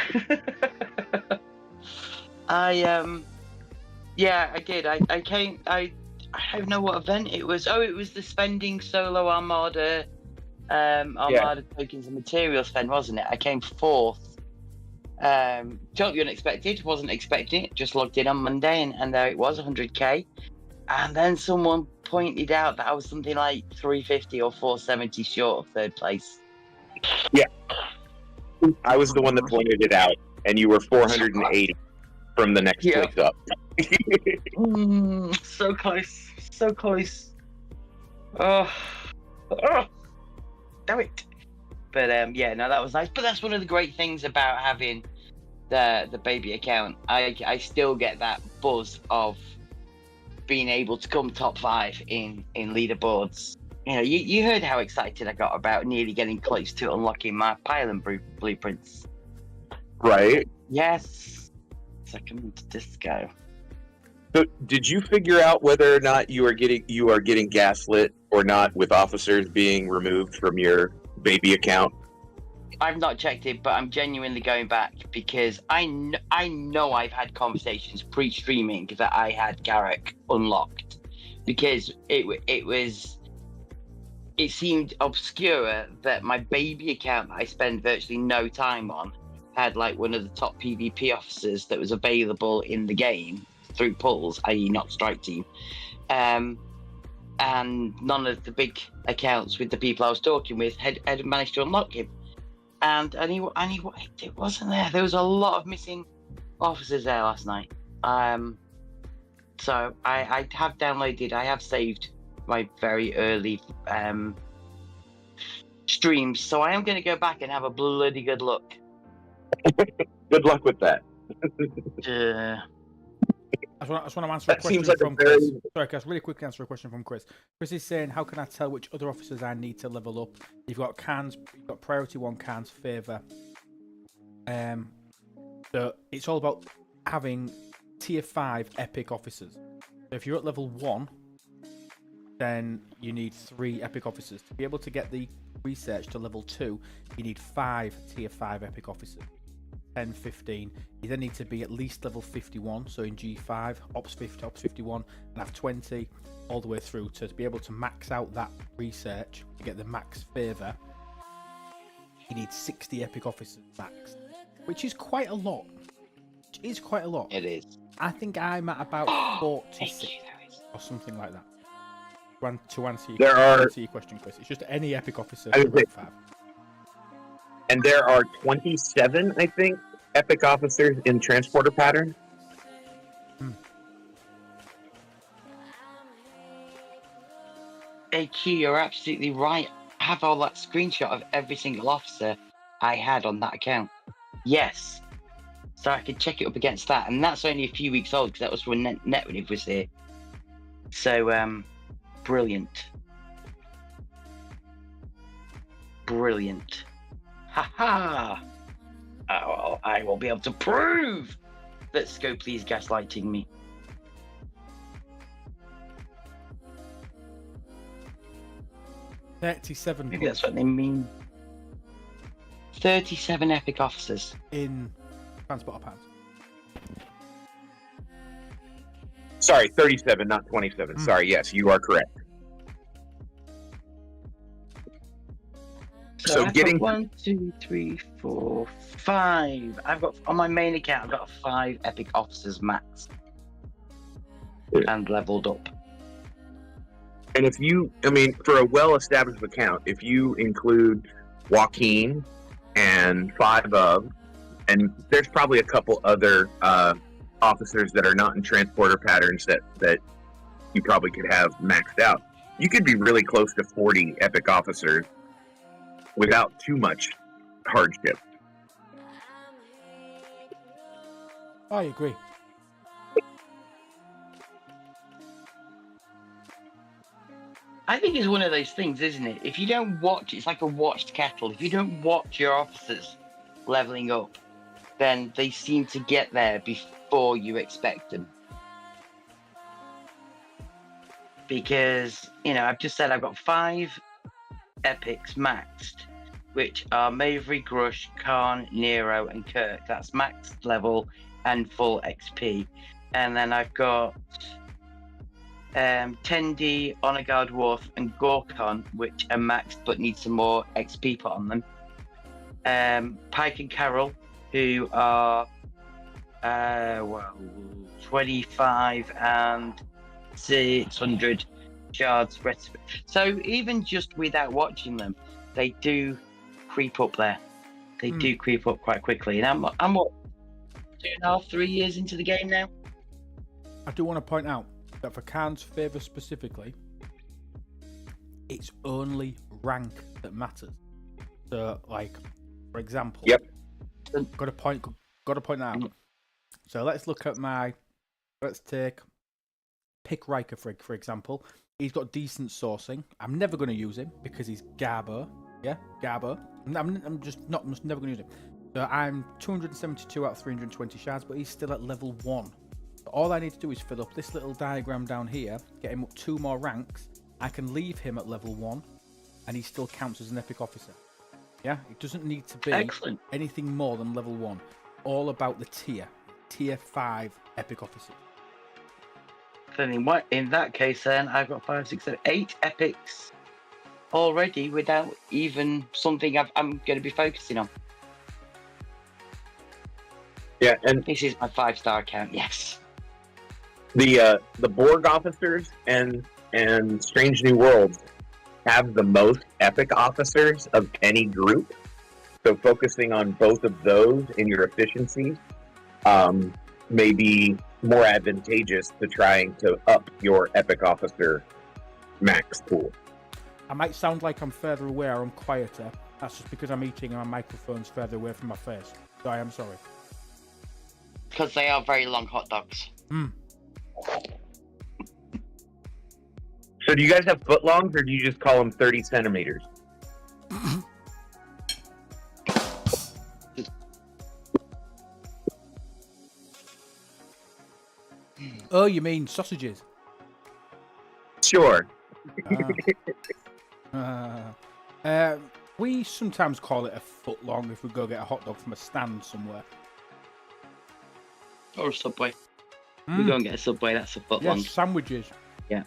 Yeah, I did. I came. I don't know what event it was. Oh, it was the spending solo Armada, tokens and materials spend, wasn't it? I came fourth. Totally unexpected. Wasn't expecting it. Just logged in on Monday, and there it was, 100k. And then someone pointed out that I was something like 350 or 470 short of third place. Yeah, I was the one that pointed it out, and you were 480 from the next place up. So close, so close. Oh, damn it. But yeah, no, that was nice. But that's one of the great things about having the baby account. I still get that buzz of being able to come top 5 in leaderboards. You know, you heard how excited I got about nearly getting close to unlocking my pylon blueprints. Right. Yes. Second disco. So, did you figure out whether or not you are getting gaslit or not with officers being removed from your baby account? I've not checked it, but I'm genuinely going back because I know I've had conversations pre-streaming that I had Garrick unlocked because it seemed obscure that my baby account that I spend virtually no time on had like one of the top PvP officers that was available in the game through pulls, i.e. not strike team, and none of the big accounts with the people I was talking with had managed to unlock him. And it wasn't there. There was a lot of missing officers there last night. So I have saved my very early streams. So I am going to go back and have a bloody good look. Good luck with that. I just want to answer a That question seems like from a very... Chris. Sorry, Chris, really quickly answer a question from Chris. Chris is saying, how can I tell which other officers I need to level up? You've got cans, you've got priority 1 cans, favour. So it's all about having tier 5 epic officers. So if you're at level 1, then you need 3 epic officers. To be able to get the research to level 2, you need 5 tier 5 epic officers. 10, 15. You then need to be at least level 51, so in G5, Ops 50, Ops 51, and have 20 all the way through to be able to max out that research to get the max favour. You need 60 epic officers max, which is quite a lot. which is quite a lot. It is. I think I'm at about 46 Thank you, there is. or something like that. To answer your question, Chris, it's just any epic officer I to would rank say- 5. And there are 27, I think, epic officers in transporter pattern. AQ, you're absolutely right. I have all that screenshot of every single officer I had on that account. Yes. So I could check it up against that. And that's only a few weeks old because that was when Netwiniv was here. So, brilliant. Brilliant. Ha! Oh, well, I will be able to prove that Scopely is gaslighting me. $37 Maybe that's what they mean. 37 epic officers. in transporter pads. Sorry, 37, not 27. Sorry, yes, you are correct. So I've getting- got 1, 2, 3, 4, 5. I've got on my main account. I've got 5 epic officers max and leveled up. And if you, I mean, for a well-established account, if you include Joaquin and 5 of, and there's probably a couple other officers that are not in transporter patterns that you probably could have maxed out, you could be really close to 40 epic officers without too much hardship. I agree. I think it's one of those things, isn't it? If you don't watch, it's like a watched kettle. If you don't watch your officers leveling up, then they seem to get there before you expect them. Because, you know, I've just said I've got 5 epics maxed, which are Mavery, Grush, Khan, Nero, and Kirk. That's maxed level and full XP. And then I've got Tendi, Honor Guard Worf, and Gorkon, which are maxed but need some more XP put on them. Pike and Carol, who are 25 and 600 shards. So even just without watching them, they do creep up there. They do creep up quite quickly. And I'm what, 2.5, 3 years into the game now? I do want to point out that for Khan's favour specifically, it's only rank that matters. So, like, for example, Yep. Got to point that out. So let's look at let's pick Riker for example. He's got decent sourcing. I'm never going to use him because he's Garbo. Yeah, Garbo. I'm just never going to use him. So I'm 272 out of 320 shards, but he's still at level 1. So all I need to do is fill up this little diagram down here, get him up 2 more ranks. I can leave him at level 1, and he still counts as an epic officer. Yeah, it doesn't need to be Excellent. anything more than level 1. All about the tier 5 epic officers. Then in that case, then I've got 5, 6, 7, 8 epics already without even something I'm going to be focusing on. Yeah, and This is my 5-star account. Yes. the Borg officers and Strange New Worlds have the most epic officers of any group. So focusing on both of those in your efficiency may be more advantageous to trying to up your epic officer max pool. I might sound like I'm further away or I'm quieter. That's just because I'm eating and my microphone's further away from my face. So I am sorry. Because they are very long hot dogs. So do you guys have footlongs or do you just call them 30 centimeters? Oh, you sausages? Sure. We sometimes call it a foot long if we go get a hot dog from a stand somewhere. Or a Subway. We go and get a Subway, that's a foot long. Yes, sandwiches. Yeah.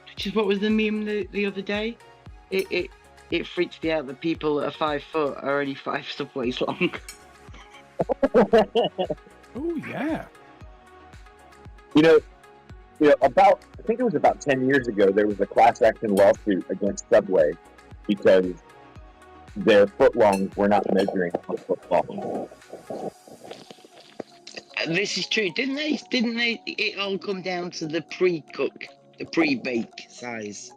Which is what was the meme the other day? it freaks me out that people that are 5 foot are only 5 subways long. Oh yeah. I think it was about 10 years ago, there was a class action lawsuit against Subway because their footlongs were not measuring a foot long. This is true. Didn't they? It all come down to the pre-cook, the pre-bake size.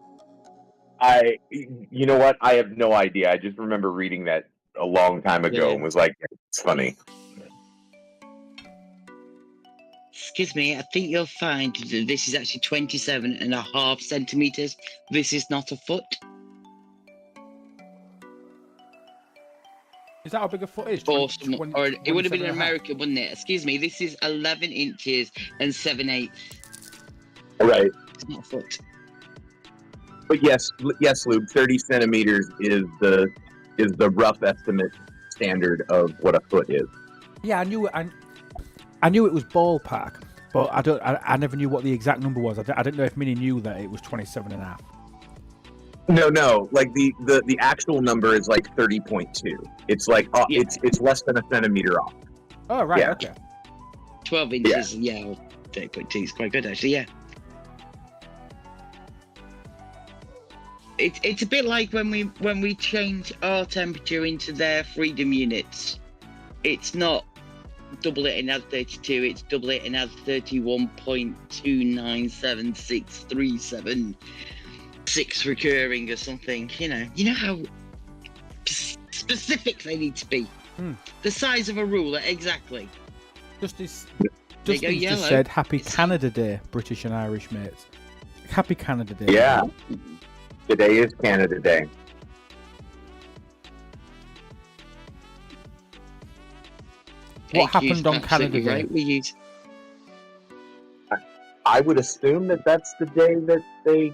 You know what? I have no idea. I just remember reading that a long time ago and was like, it's funny. Excuse me, I think you'll find that this is actually 27.5 centimeters. This is not a foot. Is that how big a foot is? Or 20 it would have been in 27.5? America, wouldn't it? Excuse me, this is 11 inches and 7/8. Right. It's not a foot. But yes, Lube, 30 centimeters is the rough estimate standard of what a foot is. Yeah, I knew it. I knew it was ballpark, but I never knew what the exact number was. I didn't know if Minnie knew that it was 27.5. No. Like the actual number is like 30.2. It's like it's less than a centimeter off. Oh right, Yeah. okay. 12 inches, yeah, 30.2 is quite good actually, yeah. It's a bit like when we change our temperature into their freedom units. It's not double it and add 32, it's double it and add 31.2976376 recurring or something. You know how specific they need to be. The size of a ruler, exactly. Justin yellow. just said, "Happy Canada Day, British and Irish mates." Happy Canada Day. Yeah. Today is Canada Day. What happened on Canada Day? Right, we use. I would assume that that's the day that they,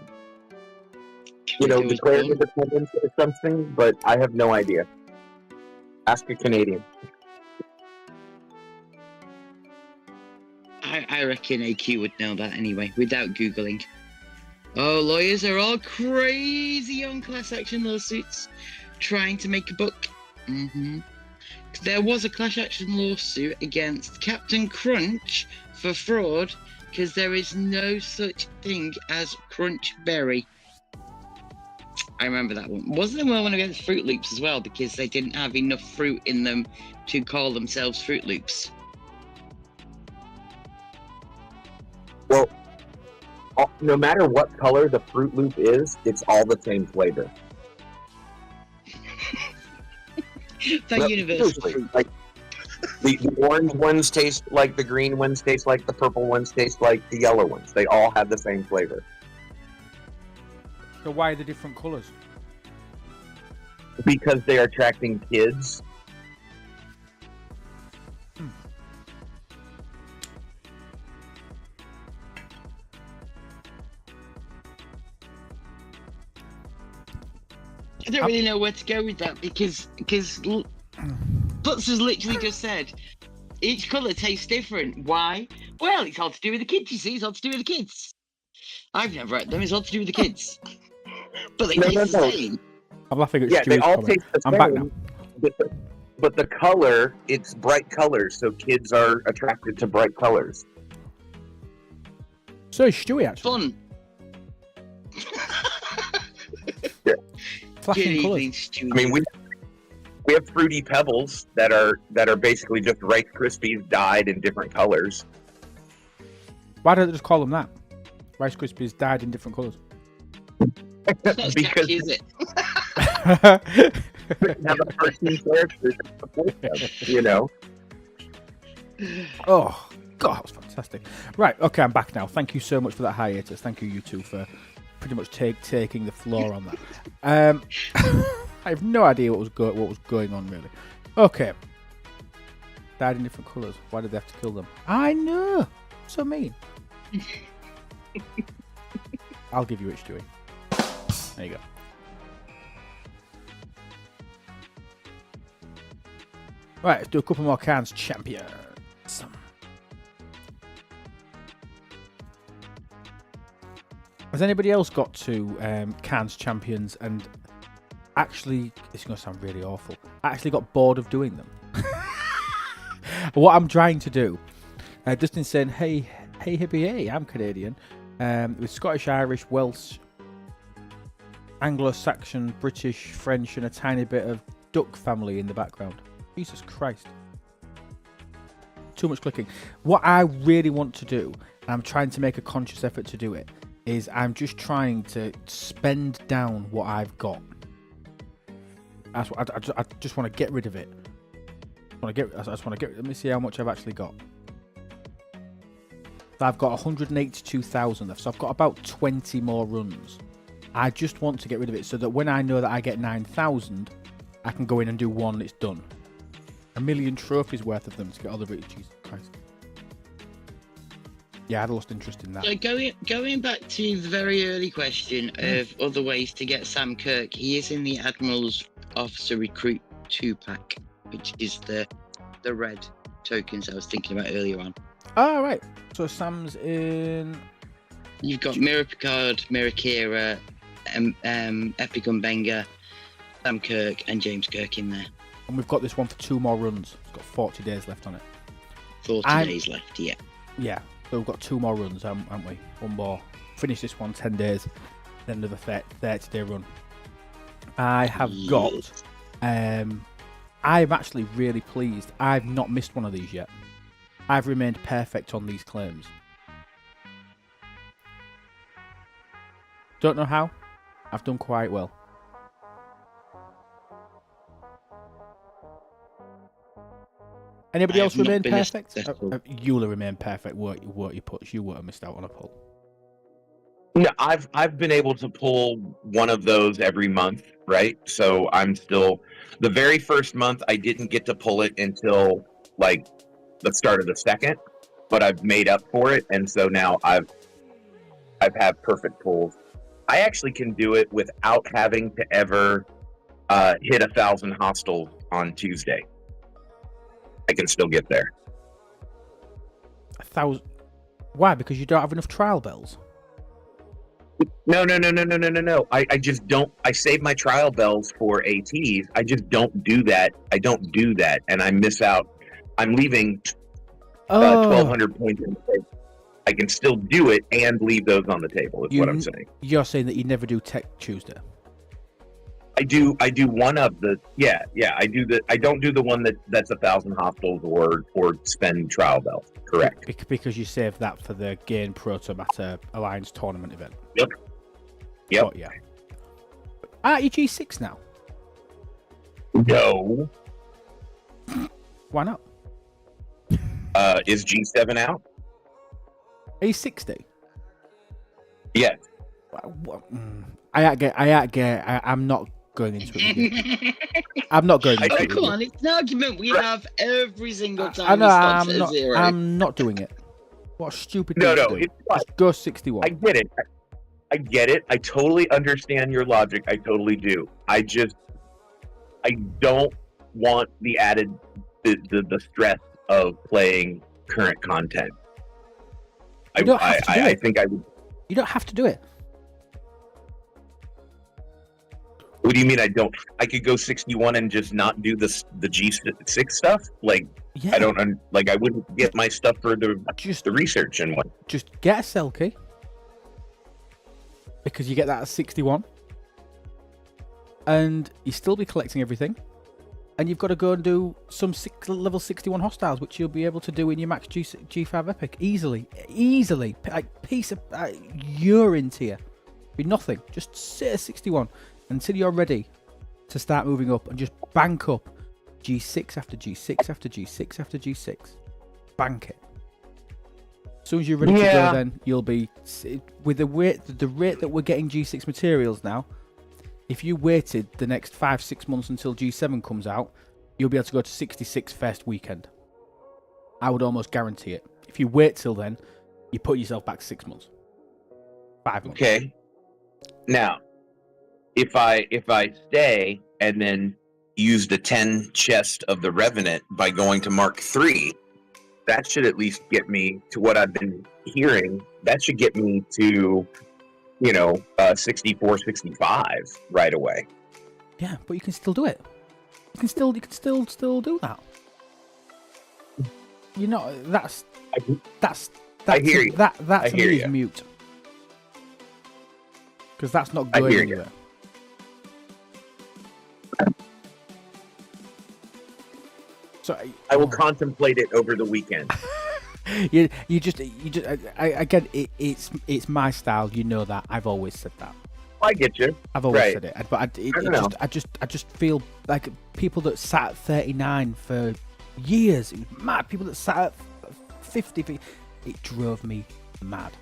declared independence or something, but I have no idea. Ask a Canadian. I reckon AQ would know that anyway, without Googling. Oh, lawyers are all crazy on class action lawsuits, trying to make a buck. There was a class action lawsuit against Captain Crunch for fraud because there is no such thing as Crunchberry. I remember that one. Wasn't there one against Fruit Loops as well because they didn't have enough fruit in them to call themselves Fruit Loops? Well, no matter what color the Fruit Loop is, it's all the same flavor. Universal fruit. Like the orange ones taste like the green ones taste like the purple ones taste like the yellow ones. They all have the same flavor. So why are the different colours? Because they are attracting kids. I don't really know where to go with that because Butts has literally just said each colour tastes different. Why? Well, it's all to do with the kids, you see. It's all to do with the kids. I've never read them. It's all to do with the kids. But they taste the same. I'm laughing at Yeah, they Stuart's all comment. taste the I'm same. back now. But the color, it's bright colors, so kids are attracted to bright colors. So is Stewie actually. Fun. Flashing Good colours. evening, Stu. I mean, we have Fruity Pebbles that are basically just Rice Krispies dyed in different colors. Why don't they just call them that? Rice Krispies dyed in different colours. It's not as Because catchy, is it? they have a cartoon character to support them, you know? Oh, God, that was fantastic. Right, okay, I'm back now. Thank you so much for that hiatus. Thank you two for pretty much taking the floor on that. I have no idea what was going on, really. Okay. Dyed in different colours. Why did they have to kill them? I know. So mean. I'll give you it, Stewie. There you go. Right, let's do a couple more cans. Champions. Has Has anybody else got to Cannes Champions and actually, it's going to sound really awful, actually got bored of doing them? What I'm trying to do, Dustin saying, hey hippie, hey, I'm Canadian, with Scottish, Irish, Welsh, Anglo-Saxon, British, French, and a tiny bit of Duck family in the background. Jesus Christ. Too much clicking. What I really want to do, and I'm trying to make a conscious effort to do it, is I'm just trying to spend down what I've got. I just want to get rid of it. I just want to get. Let me see how much I've actually got. I've got 182,000 left, so I've got about 20 more runs. I just want to get rid of it so that when I know that I get 9,000, I can go in and do one and it's done. 1 million trophies worth of them to get all the Jesus Christ. Yeah, I'd lost interest in that. So going back to the very early question of other ways to get Sam Kirk, he is in the Admiral's Officer Recruit 2-pack, which is the red tokens I was thinking about earlier on. Oh, right. So Sam's in... You've got Mira Picard, Mira Kira, Epic Umbenga, Sam Kirk, and James Kirk in there. And we've got this one for 2 more runs. It's got 40 days left on it. 40 days left, yeah. Yeah. So we've got 2 more runs, haven't we? One more. Finish this one 10 days. Then another 30-day run. I have got... I'm actually really pleased. I've not missed one of these yet. I've remained perfect on these claims. Don't know how. I've done quite well. Anybody else remain perfect? You'll remain perfect. What you put? You would have missed out on a pull. No, I've been able to pull one of those every month, right? So I'm still the very first month I didn't get to pull it until like the start of the second, but I've made up for it, and so now I've had perfect pulls. I actually can do it without having to ever hit 1,000 hostiles on Tuesday. I can still get there. 1,000? Why? Because you don't have enough trial bells? No. I just don't. I save my trial bells for ATs. I just don't do that. I don't do that, and I miss out. I'm leaving 1,200 points in the table. I can still do it and leave those on the table. Is what I'm saying. You're saying that you never do Tech Tuesday. I do one of the I do the I don't do the one that's 1,000 hostiles or spend trial bells. Correct. Because you save that for the Gain Proto Matter Alliance tournament event. Yep. Oh, yeah. Aren't you G6 now? No. Why not? Is G7 out? Are you 60? Yes. I'm not going into it. I'm not going into it. Come on, it's an argument we have every single time. I know, I'm not doing it. What a stupid thing to do. It's fine. Just go 61. I get it. I totally understand your logic. I totally do. I don't want the added the stress of playing current content. You don't have to do it. I think I would. You don't have to do it. What do you mean I don't? I could go 61 and just not do the G6 stuff? Like, yeah. I don't, like, I wouldn't get my stuff for the research and what. Just get a Selkie. Because you get that at 61. And you still be collecting everything. And you've got to go and do some level 61 hostiles, which you'll be able to do in your max G5 epic. Easily. Like, piece of urine tier. Be nothing. Just sit at 61 until you're ready to start moving up and just bank up G6 after G6 after G6 after G6. Bank it. As soon as you're ready to go, then you'll be with the rate that we're getting G6 materials now. If you waited the next 5-6 months until G7 comes out, you'll be able to go to 66 first weekend. I would almost guarantee it. If you wait till then, you put yourself back 6 months, 5 months. Okay. Now, if I stay and then use the 10 chest of the Revenant by going to Mark 3, that should at least get me to what I've been hearing. That should get me to 64, 65 right away. Yeah, but you can still do it. You can still do that. You know, that's I hear you. That I to hear me is you. mute. Because that's not I going hear you. anywhere. So I will contemplate it over the weekend. you just again, it's my style. You know that. I've always said that. I get you. I've always Right. said it, but I I just feel like people that sat at 39 for years. It was mad. People that sat at 50. It drove me mad.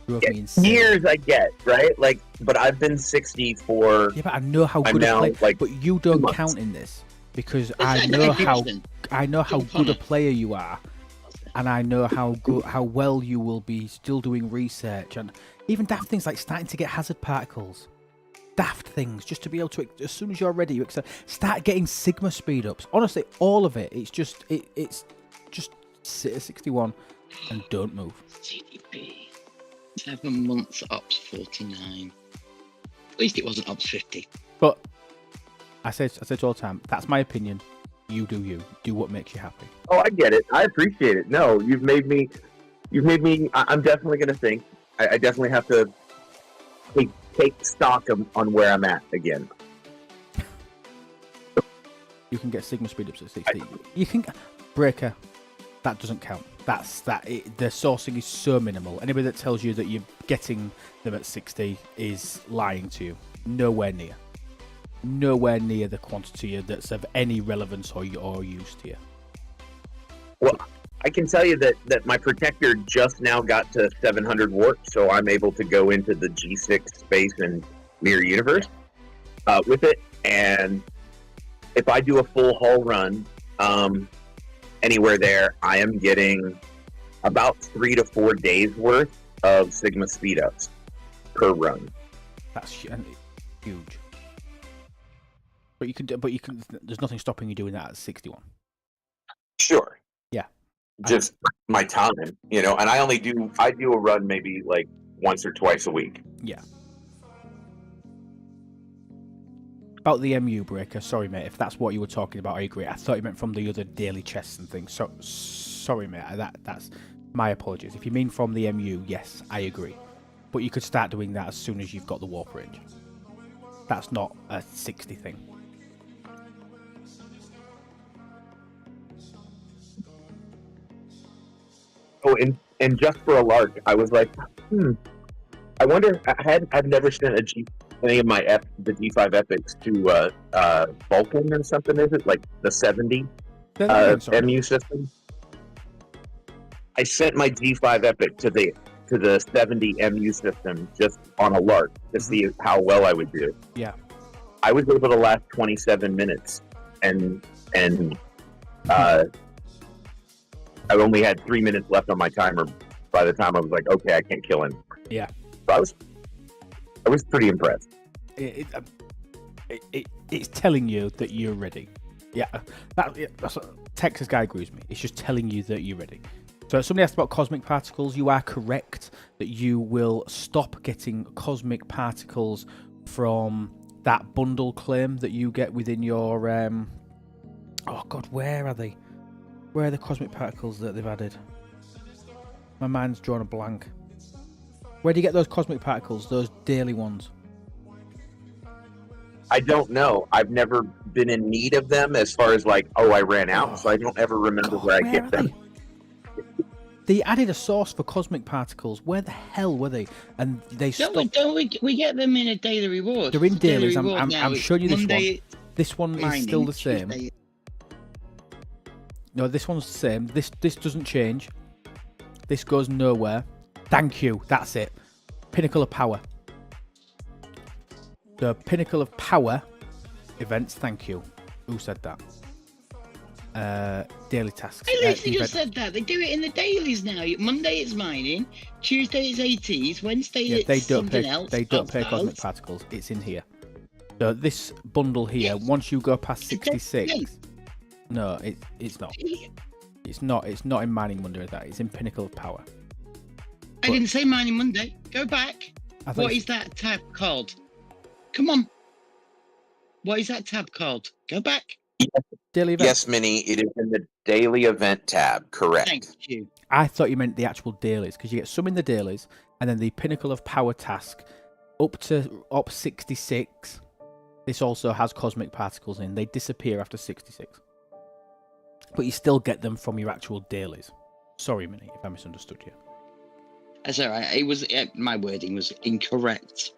Drove me insane. Years I get, right? Like, but I've been 60 for. Yeah, but I know how I'm good a now, player. like, But you don't 2 months. count in this because There's I no know how comparison. good a Connor. player you are, and I know how well you will be still doing research and even daft things like starting to get hazard particles. Daft things just to be able to, as soon as you're ready, you start getting sigma speed ups. Honestly, all of it. It's just sit at 61 and don't move. CDP. 7 months ops 49. At least it wasn't ops 50. But I say all the time. That's my opinion. You do you. Do what makes you happy. Oh, I get it. I appreciate it. No, you've made me. I'm definitely going to think. I definitely have to take stock on where I'm at again. You can get sigma speed ups at 60. You can breaker. That doesn't count. The sourcing is so minimal. Anybody that tells you that you're getting them at 60 is lying to you. Nowhere near the quantity that's of any relevance or use to you. Well, I can tell you that my protector just now got to 700 warp, so I'm able to go into the G6 space and mirror universe with it. And if I do a full hull run anywhere there, I am getting about 3 to 4 days worth of Sigma speed ups per run. That's huge. But you can. There's nothing stopping you doing that at 61. Sure. Yeah. Just my time, and I do a run maybe like once or twice a week. Yeah. About the MU breaker, sorry mate, if that's what you were talking about, I agree. I thought you meant from the other daily chests and things. So sorry mate, that's my apologies. If you mean from the MU, yes, I agree. But you could start doing that as soon as you've got the warp range. That's not a 60 thing. Oh, and just for a lark, I was like, I wonder. I've never sent any of my the G5 epics to Vulcan or something. Is it like the 70 MU system? I sent my G5 epic to the 70 MU system just on a lark to see how well I would do. Yeah. I was able to last 27 minutes, and I only had 3 minutes left on my timer by the time I was like, okay, I can't kill him. Yeah. So I was pretty impressed. It's telling you that you're ready. Yeah. That's what Texas guy agrees with me. It's just telling you that you're ready. So somebody asked about cosmic particles. You are correct that you will stop getting cosmic particles from that bundle claim that you get within your oh god, where are they? Where are the cosmic particles that they've added? My mind's drawn a blank. Where do you get those cosmic particles? Those daily ones? I don't know. I've never been in need of them as far as like, I ran out, so I don't ever remember where I get them. They added a source for cosmic particles. Where the hell were they? And they stopped. Don't we get them in a daily reward? They're in The daily dailies. reward now I'm is showing you this Monday one. This one is mining, still the same. Tuesday- No, this one's the same. This doesn't change. This goes nowhere. Thank you. That's it. Pinnacle of Power. The Pinnacle of Power events. Thank you. Who said that? Daily tasks. I literally just event. said that. They do it in the dailies now. Monday it's mining, Tuesday it's ATs, Wednesday Yeah, it's they don't something pay. else. They don't pay cosmic Hostiles. particles. It's in here. So this bundle here. Once you go past 66. No, it's not. It's not. It's not in Mining Monday. That it's in Pinnacle of Power. I didn't say mining Monday. Go back. I thought What you is that tab called? Come on. What is that tab called? Go back. daily event. Yes, Minnie, it is in the daily event tab. Correct. Thank you. I thought you meant the actual dailies, because you get some in the dailies, and then the Pinnacle of Power task up to Op 66. This also has cosmic particles in. They disappear after 66. But you still get them from your actual dailies. Sorry, Minnie, if I misunderstood you. That's all right. It was my wording was incorrect.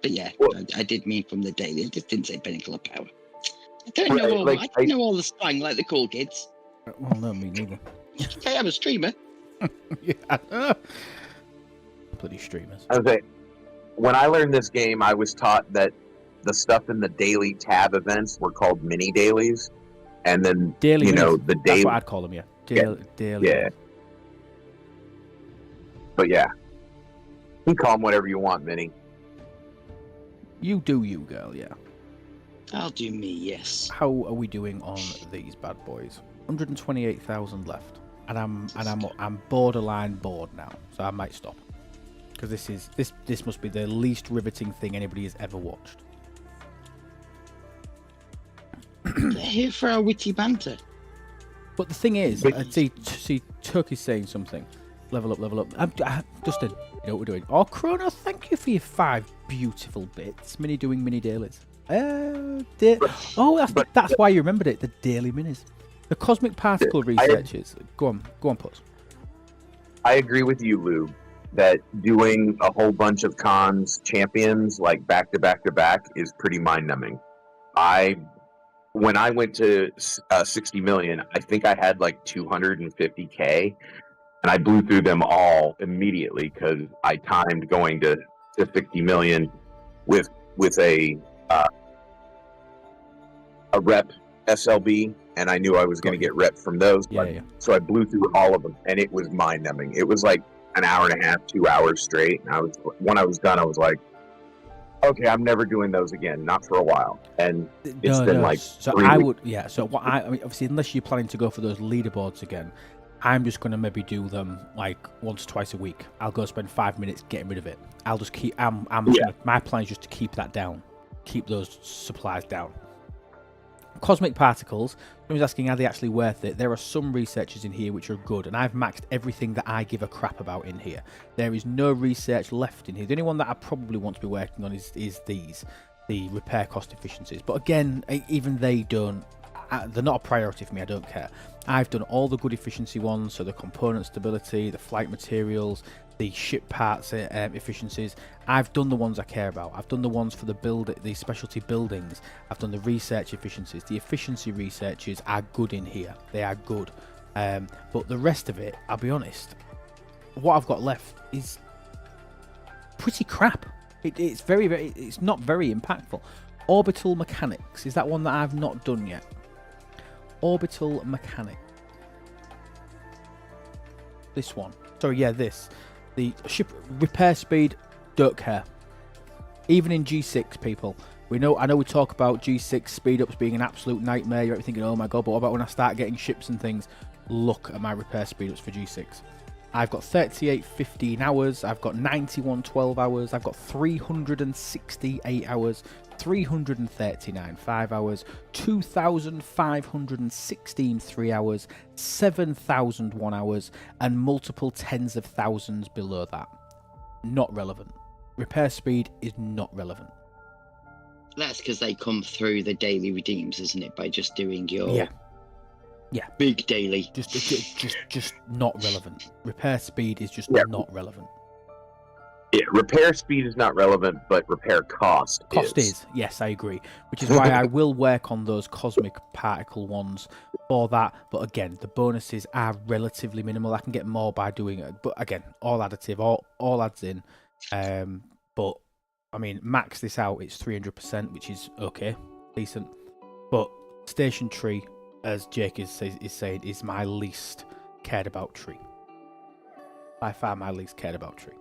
But yeah, Well- I did mean from the daily. I just didn't say Pinnacle of Power. I don't know Right, all. like, I don't know all the slang like the cool kids. Well, no, me neither. Hey, I'm a streamer. Yeah. Bloody streamers. I was like, when I learned this game, I was taught that the stuff in the daily tab events were called mini dailies, and then Daily you know minis. the That's daily. what I'd call them, yeah. Daily. Yeah. But yeah, you can call them whatever you want, Minnie. You do you, girl, yeah. I'll do me, yes. How are we doing on these bad boys? 128,000 left. And I'm borderline bored now, so I might stop. Because this must be the least riveting thing anybody has ever watched. They're here for our witty banter. But the thing is, But- I see Turkey's saying something. Level up. Dustin, you know what we're doing. Oh, Chrono, thank you for your 5 beautiful bits. Mini doing mini dailies. That's why you remembered it. The daily minis. The cosmic particle researches. Go on, Puss. I agree with you, Lou, that doing a whole bunch of cons champions like back to back to back is pretty mind numbing. When I went to 60 million, I think I had like 250K, and I blew through them all immediately because I timed going to 60 million with a rep SLB, and I knew I was going to get rep from those. Yeah. So I blew through all of them, and it was mind numbing. It was like an hour and a half, 2 hours straight. And when I was done, I was like, okay, I'm never doing those again, not for a while. And it's been like so 3 I weeks. would, yeah. So what I mean, obviously, unless you're planning to go for those leaderboards again, I'm just gonna maybe do them like once or twice a week. I'll go spend 5 minutes getting rid of it. I'll just keep. My plan is just to keep that down, keep those supplies down. Cosmic particles. Someone's asking, are they actually worth it? There are some researchers in here which are good, and I've maxed everything that I give a crap about in here. There is no research left in here. The only one that I probably want to be working on is these, the repair cost efficiencies. But again, even they don't. They're not a priority for me. I don't care. I've done all the good efficiency ones, so the component stability, the flight materials, the ship parts efficiencies. I've done the ones I care about. I've done the ones for the specialty buildings. I've done the research efficiencies. The efficiency researches are good in here. They are good. But the rest of it, I'll be honest, what I've got left is pretty crap. It's it's not very impactful. Orbital mechanics, is that one that I've not done yet? Orbital mechanics. This one. Sorry, yeah, this. The ship repair speed, don't care. Even in G6, people. I know we talk about G6 speed ups being an absolute nightmare. You're thinking, oh my god, but what about when I start getting ships and things? Look at my repair speed ups for G6. I've got 38 15 hours, I've got 91 12 hours, I've got 368 hours, 339 5 hours, 2,516 3 hours, 7,001 hours, and multiple tens of thousands below that. Not relevant. Repair speed is not relevant. That's because they come through the daily redeems, isn't it? By just doing your big daily. Just not relevant. Repair speed is just not relevant. Yeah, repair speed is not relevant, but repair cost is. Yes, I agree. Which is why I will work on those cosmic particle ones for that. But again, the bonuses are relatively minimal. I can get more by doing it. But again, all additive, all adds in. But I mean, max this out, it's 300%, which is okay, decent. But station tree, as Jake is saying, is my least cared about tree. By far my least cared about tree.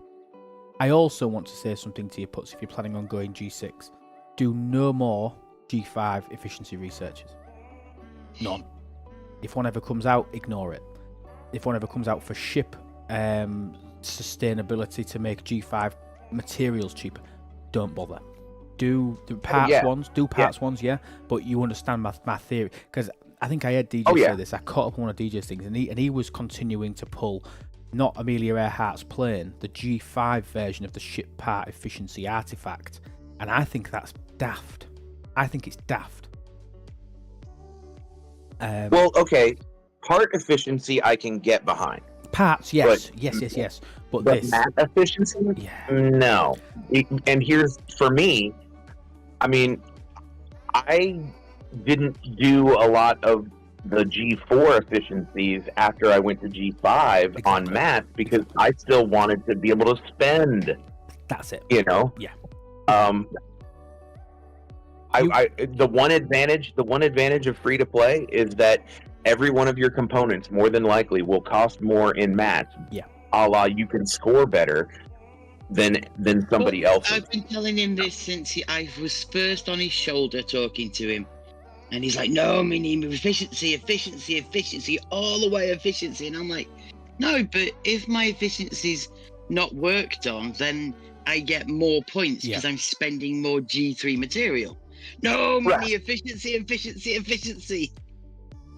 I also want to say something to you, Puts, if you're planning on going G6. Do no more G5 efficiency researches. None. If one ever comes out, ignore it. If one ever comes out for ship sustainability to make G5 materials cheaper, don't bother. Do the parts ones, yeah. But you understand my theory, because I think I had DJ say this. I caught up on one of DJ's things, and he was continuing to pull not Amelia Earhart's plane, the G5 version of the ship part efficiency artifact, and I think that's daft. I think it's daft. Well, okay, part efficiency I can get behind. Parts, yes, yes. But this map efficiency, no. And here's for me. I mean, I didn't do a lot of the G4 efficiencies after I went to G5 on mats because I still wanted to be able to spend. That's it. You know? Yeah. The one advantage of free to play is that every one of your components more than likely will cost more in mats. Yeah. A la you can score better than somebody else. I've been telling him this since I was first on his shoulder talking to him. And he's like, no, we need efficiency, all the way efficiency. And I'm like, no, but if my efficiency's not worked on, then I get more points because I'm spending more G3 material. No, money, efficiency.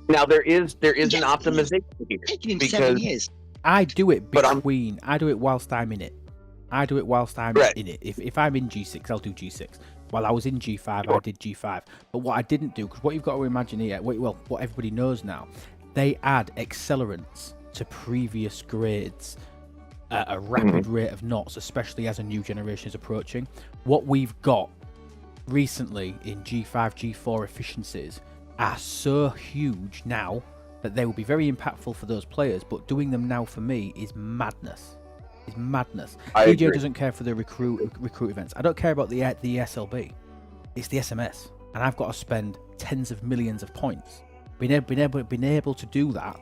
Now there is an optimization here. Taking him 7 years. I do it I do it whilst I'm in it. In it. If I'm in G6, I'll do G6. While I was in G5, I did G5. But what I didn't do, because what you've got to imagine here, what everybody knows now, they add accelerants to previous grades at a rapid rate of knots, especially as a new generation is approaching. What we've got recently in G5, G4 efficiencies are so huge now that they will be very impactful for those players, but doing them now for me is madness. DJ doesn't care for the recruit events. I don't care about the SLB. It's the SMS, and I've got to spend tens of millions of points. Been able to do that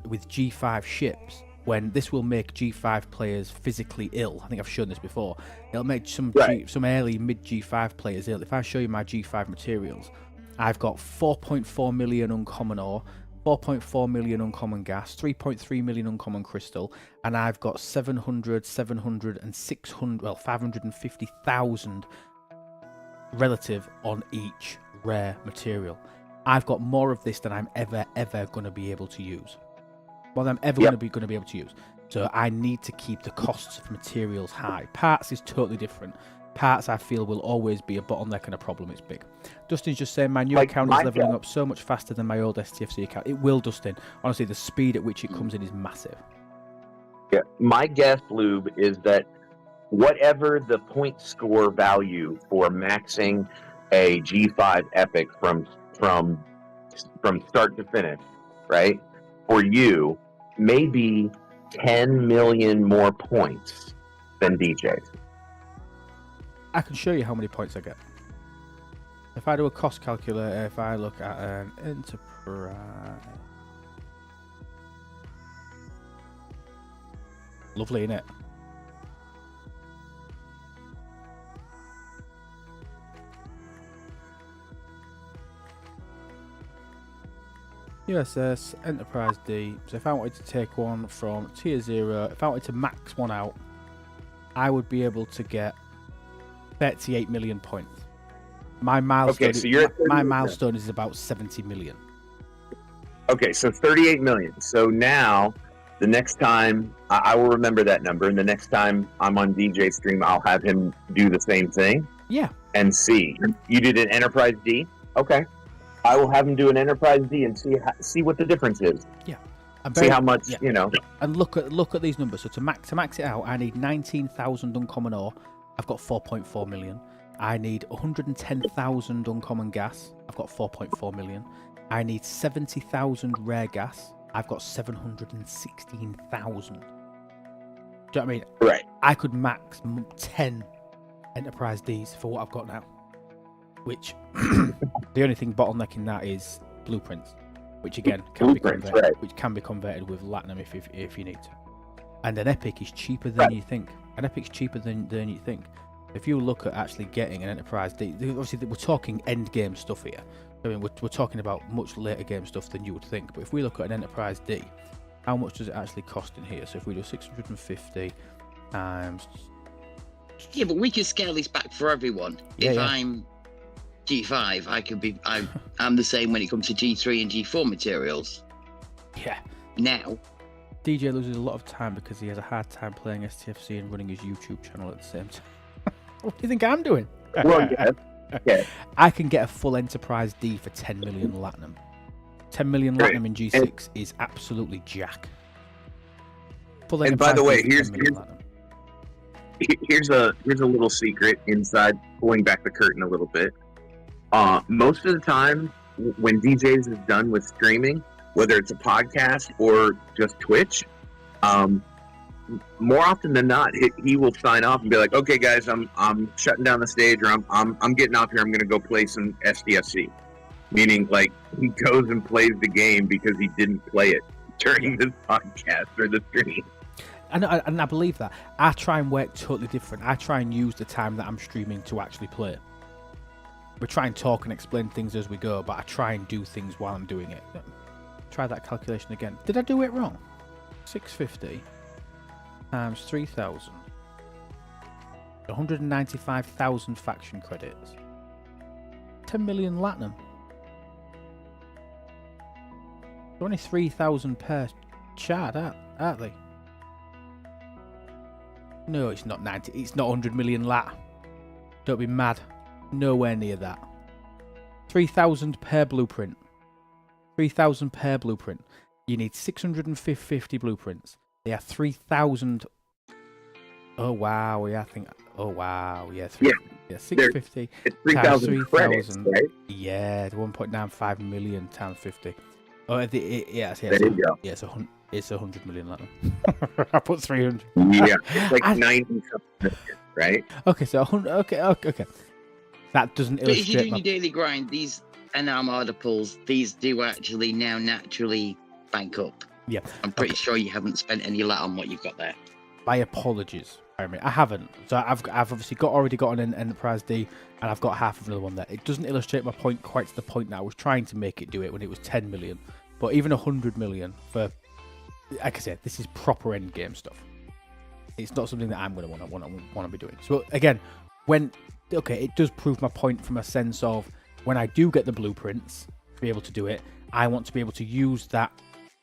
with G5 ships, when this will make G5 players physically ill. I think I've shown this before. It'll make some early mid G5 players ill. If I show you my G5 materials, I've got 4.4 million uncommon ore, 4.4 million uncommon gas, 3.3 million uncommon crystal, and I've got 700, and 600, 550,000 relative on each rare material. I've got more of this than I'm ever going to be able to use. More than I'm ever going to be able to use. So I need to keep the costs of materials high. Parts is totally different. Parts, I feel, will always be a bottleneck and a problem. It's big. Dustin's just saying my new account is leveling up so much faster than my old STFC account. It will, Dustin. Honestly, the speed at which it comes in is massive. Yeah, my guess, Lube, is that whatever the point score value for maxing a G5 epic from start to finish, right, for you, may be 10 million more points than DJ's. I can show you how many points I get. If I do a cost calculator, if I look at an enterprise... Lovely, innit? USS, Enterprise D. So if I wanted to take one from tier 0, if I wanted to max one out, I would be able to get 38 million points. My milestone, my milestone is about 70 million. Okay, so 38 million. So now, the next time, I will remember that number, and the next time I'm on DJ stream, I'll have him do the same thing. Yeah. And see. You did an Enterprise D? Okay. I will have him do an Enterprise D and see what the difference is. Yeah. See how much, you know. And look at these numbers. So to max it out, I need 19,000 uncommon ore. I've got 4.4 million. I need 110,000 uncommon gas. I've got 4.4 million. I need 70,000 rare gas. I've got 716,000. Do you know what I mean? Right. I could max 10 Enterprise Ds for what I've got now. Which, the only thing bottlenecking that is blueprints, which again can be converted with Latinum if you need to. And an epic is cheaper than you think. An epic's cheaper than you think. If you look at actually getting an Enterprise D, obviously we're talking end game stuff here. I mean, we're talking about much later game stuff than you would think. But if we look at an Enterprise D, how much does it actually cost in here? So if we do 650 times Yeah, but we can scale this back for everyone. Yeah, If yeah. I'm G5, I'm the same when it comes to G3 and G4 materials. Yeah. Now, DJ loses a lot of time because he has a hard time playing STFC and running his YouTube channel at the same time. What do you think I'm doing? Well, yeah. Yeah. I can get a full Enterprise D for 10 million Latinum. 10 million Right. Latinum in G6 is absolutely jack. Full And by the Enterprise way, D for 10 million Latinum. here's a little secret inside, pulling back the curtain a little bit. Most of the time, when DJs is done with streaming, whether it's a podcast or just Twitch, more often than not, he will sign off and be like, "Okay, guys, I'm shutting down the stage, or I'm getting off here. I'm going to go play some STFC." Meaning, like, he goes and plays the game because he didn't play it during this podcast or the stream. And I believe that. I try and work totally different. I try and use the time that I'm streaming to actually play. We try and talk and explain things as we go, but I try and do things while I'm doing it. Try that calculation again. Did I do it wrong? 650 times 3,000. 195,000 faction credits. 10 million Latinum. They're only 3,000 per chart, aren't they? No, it's not 90. It's not 100 million lat. Don't be mad. Nowhere near that. 3,000 per blueprint. 3,000 per blueprint. You need 650 blueprints. They are 3,000. Oh wow, yeah, I think. Oh wow, yeah, 650. It's 3,000 credits, right? Yeah, 1.95 million times 50. Oh, yeah, There you go. Yeah, it's 100 million Latin. I put 300. Yeah, it's like 90 something, right? Okay, so 100. Okay. That doesn't but if you're illustrate doing your daily grind, these and Armada pulls, these do actually now naturally bank up. Yeah, I'm pretty sure you haven't spent any lat on what you've got there. my apologies. I haven't. So I've obviously already got an Enterprise D, and I've got half of another one there. It doesn't illustrate my point quite to the point that I was trying to make it do it when it was 10 million. But even 100 million for, like I said, this is proper end game stuff. It's not something that I'm going to want to be doing. So again, it does prove my point from a sense of when I do get the blueprints to be able to do it, I want to be able to use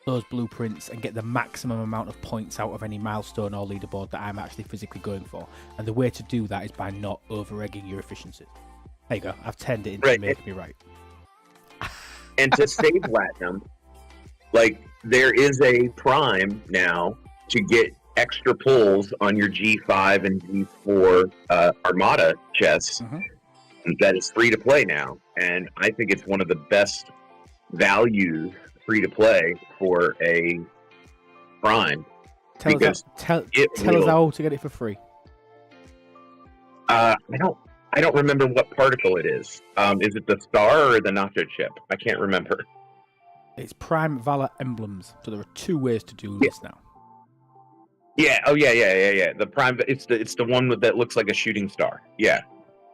those blueprints and get the maximum amount of points out of any milestone or leaderboard that I'm actually physically going for. And the way to do that is by not over-egging your efficiencies. There you go. I've turned it into Right. make me right. And to save platinum, like, there is a prime now to get extra pulls on your G5 and G4 Armada chests that is free to play now. And I think it's one of the best values free to play for a prime. Tell us how to get it for free. I don't remember what particle it is. Is it the star or the nacho chip? I can't remember. It's Prime Valor Emblems. So there are two ways to do this now. Yeah. Oh, yeah. The prime. It's the one that looks like a shooting star. Yeah.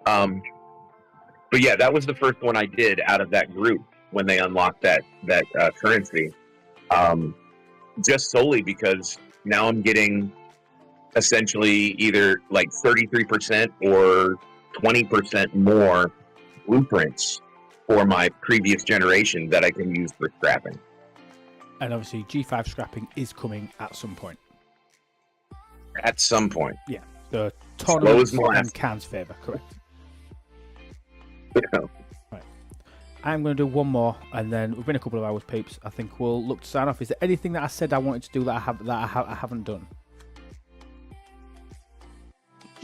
But yeah, that was the first one I did out of that group when they unlocked that currency. Just solely because now I'm getting essentially either like 33% or 20% more blueprints for my previous generation that I can use for scrapping. And obviously G5 scrapping is coming at some point. At some point. Yeah. So tournaments molasses. and cans favour, correct. Yeah. Right. I'm going to do one more, and then we've been a couple of hours, peeps. I think we'll look to sign off. Is there anything that I said I wanted to do that I haven't done?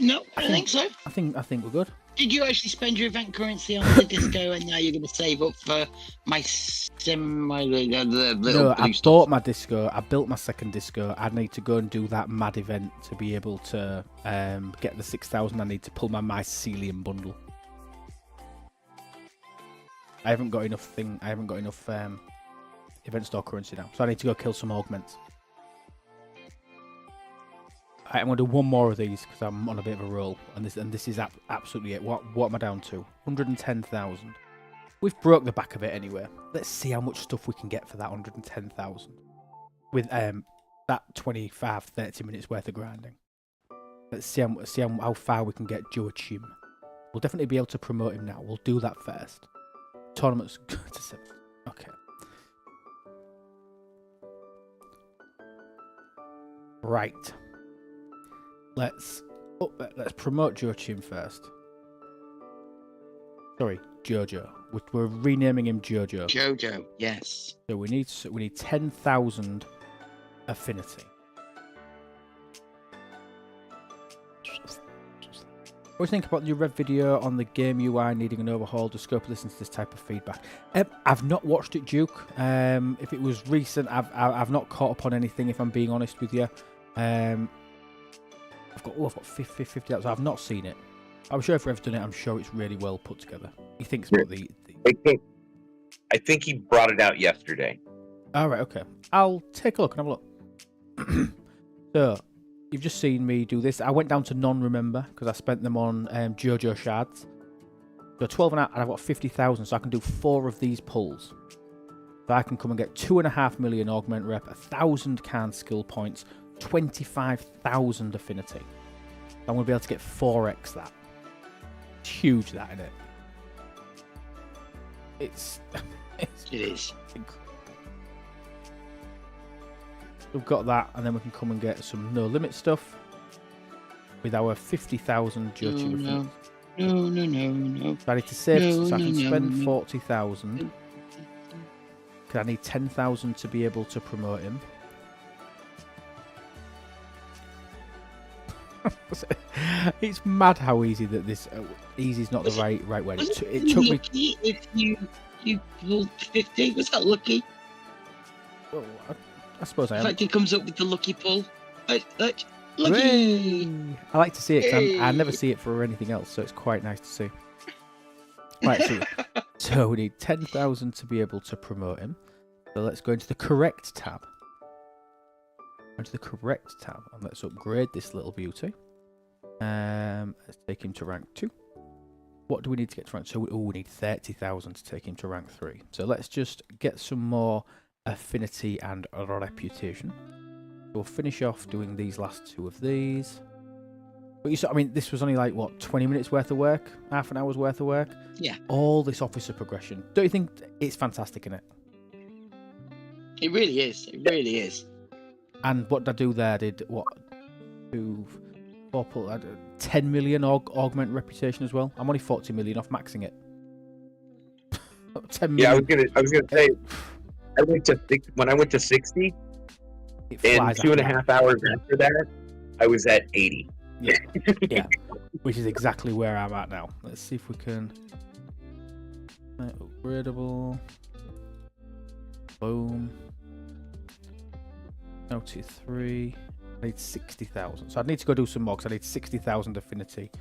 No, I don't think so. I think we're good. Did you actually spend your event currency on the disco, and now you're going to save up for my the little No, I blue stuff? bought my disco. I built my second disco. I need to go and do that mad event to be able to get the 6,000. I need to pull my mycelium bundle. I haven't got enough event store currency now, so I need to go kill some augments. I'm going to do one more of these because I'm on a bit of a roll, and this is absolutely it. What am I down to? 110,000. We've broke the back of it anyway. Let's see how much stuff we can get for that 110,000 with that 25-30 minutes worth of grinding. Let's see how far we can get Joachim. We'll definitely be able to promote him now. We'll do that first. Tournaments go to 7. Okay. Right. Let's promote Joachim first. Sorry, Jojo. We're renaming him Jojo. Jojo, yes. So we need 10,000 affinity. What do you think about your red video on the game UI needing an overhaul? The scope of listening to this type of feedback. I've not watched it, Duke. If it was recent, I've not caught up on anything. If I'm being honest with you, I've got 50 out, so I've not seen it. I'm sure if Rev's done it, I'm sure it's really well put together. He thinks about the... I think he brought it out yesterday. All right, okay. I'll take a look and have a look. So, you've just seen me do this. I went down to non-remember because I spent them on Jojo shards. So 12 and I've got 50,000, so I can do 4 of these pulls. So I can come and get 2.5 million augment rep, 1,000 can skill points, 25,000 affinity. I'm going to be able to get 4x that. It's huge, that, isn't it? It is. Incredible. We've got that, and then we can come and get some no limit stuff with our 50,000 Joachim. No. So I need to save, so I can spend 40,000. Because I need 10,000 to be able to promote him. It's mad how easy that this easy is not the right word. It took me. Lucky if you pulled 50. Was that lucky? Oh, I suppose I am. In fact, he comes up with the lucky pull. Lucky. Hooray! I like to see it. 'Cause I never see it for anything else, so it's quite nice to see. Right, so we need 10,000 to be able to promote him. So let's go into the correct tab. And let's upgrade this little beauty. Let's take him to rank 2. What do we need to get to rank 2? We need 30,000 to take him to rank 3. So let's just get some more affinity and reputation. We'll finish off doing these last 2 of these. But you saw, I mean, this was only like, what, 20 minutes worth of work? Half an hour's worth of work? Yeah. All this officer progression. Don't you think it's fantastic, innit? It really is. It really is. And what did I do there? Did, what, 10 million augment reputation as well? I'm only 40 million off maxing it. 10 million. Yeah, I was gonna say, when I went to 60, It in flies 2.5 hours after that, I was at 80. Yeah, which is exactly where I'm at now. Let's see if we can upgradable. Boom. 93. I need 60,000. So I'd need to go do some more because I need 60,000 affinity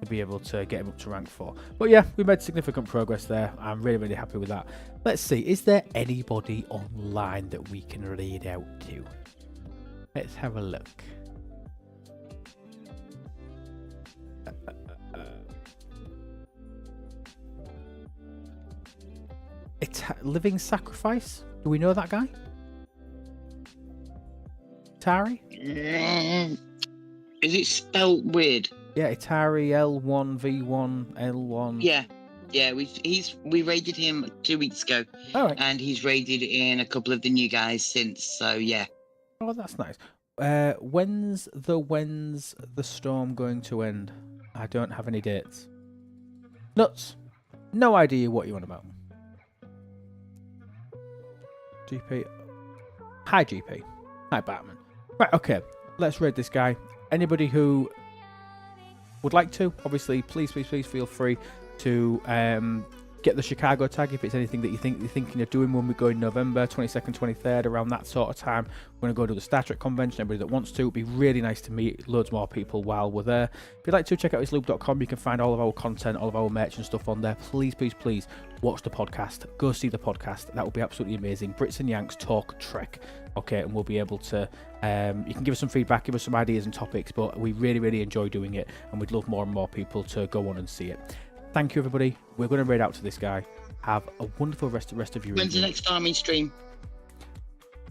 to be able to get him up to rank 4. But yeah, we made significant progress there. I'm really, really happy with that. Let's see. Is there anybody online that we can read out to? Let's have a look. Living Sacrifice? Do we know that guy? Atari? Is it spelled weird? Yeah, Atari L1V1L1. Yeah. We raided him 2 weeks ago, and he's raided in a couple of the new guys since. So yeah. Oh, that's nice. When's the storm going to end? I don't have any dates. Nuts. No idea what you want about. GP. Hi, GP. Hi, Batman. Right, okay. Let's raid this guy. Anybody who would like to, obviously, please feel free to get the Chicago tag if it's anything that you're thinking of doing when we go in November 22nd, 23rd, around that sort of time. We're going to go to the Star Trek convention. Everybody that wants to, it'd be really nice to meet loads more people while we're there. If you'd like to, check out islube.com. You can find all of our content, all of our merch and stuff on there. Please watch the podcast. Go see the podcast. That would be absolutely amazing. Brits and Yanks talk Trek. Okay, and we'll be able to, you can give us some feedback, give us some ideas and topics, but we really, really enjoy doing it, and we'd love more and more people to go on and see it. Thank you, everybody. We're going to raid out to this guy. Have a wonderful rest of your When's the next Armine stream?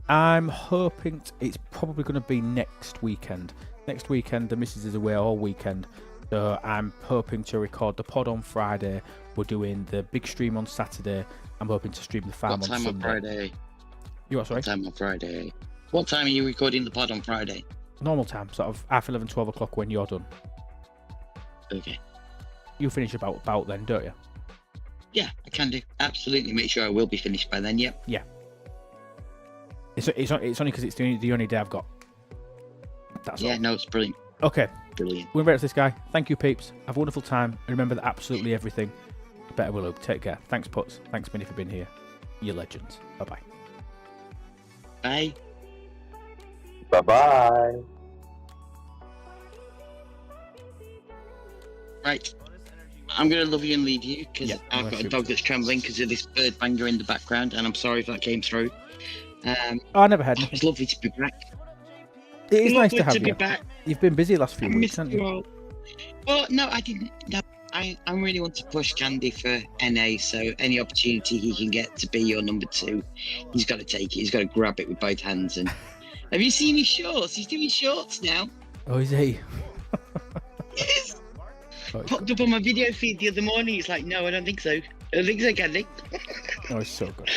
I'm hoping it's probably going to be next weekend. Next weekend, the missus is away all weekend, so I'm hoping to record the pod on Friday. We're doing the big stream on Saturday. I'm hoping to stream the farm What on time Sunday. on Friday? You what, sorry? What time on Friday? What time are you recording the pod on Friday? Normal time, sort of half 11, 12 o'clock when you're done. Okay. You finish about then, don't you? Yeah, I can do. Absolutely. Make sure I will be finished by then. Yep. Yeah. It's only because it's the only day I've got. That's Yeah, all. no, it's brilliant. Okay, Brilliant. we're ready to this guy. Thank you, peeps. Have a wonderful time. And remember that absolutely everything. Better will hope. Take care. Thanks, Putz. Thanks, Minnie, for being here. You legends. Bye-bye. Bye. Bye-bye. Right. I'm going to love you and leave you because Yeah, I've got a dog that's trembling because of this bird banger in the background, and I'm sorry if that came through. Oh, I never had anything. It's lovely to be back. It is nice Lovely to have be you. back. You've been busy the last few I weeks, missed haven't you you? all. Well, no, I didn't. No, I really want to push Candy for NA, so any opportunity he can get to be your number 2, he's got to take it. He's got to grab it with both hands. And have you seen his shorts? He's doing shorts now. Oh, is he? Yes. Oh, Popped up on my video feed the other morning. He's like, no, I don't think so. I don't think so, Candy. oh, it's so good.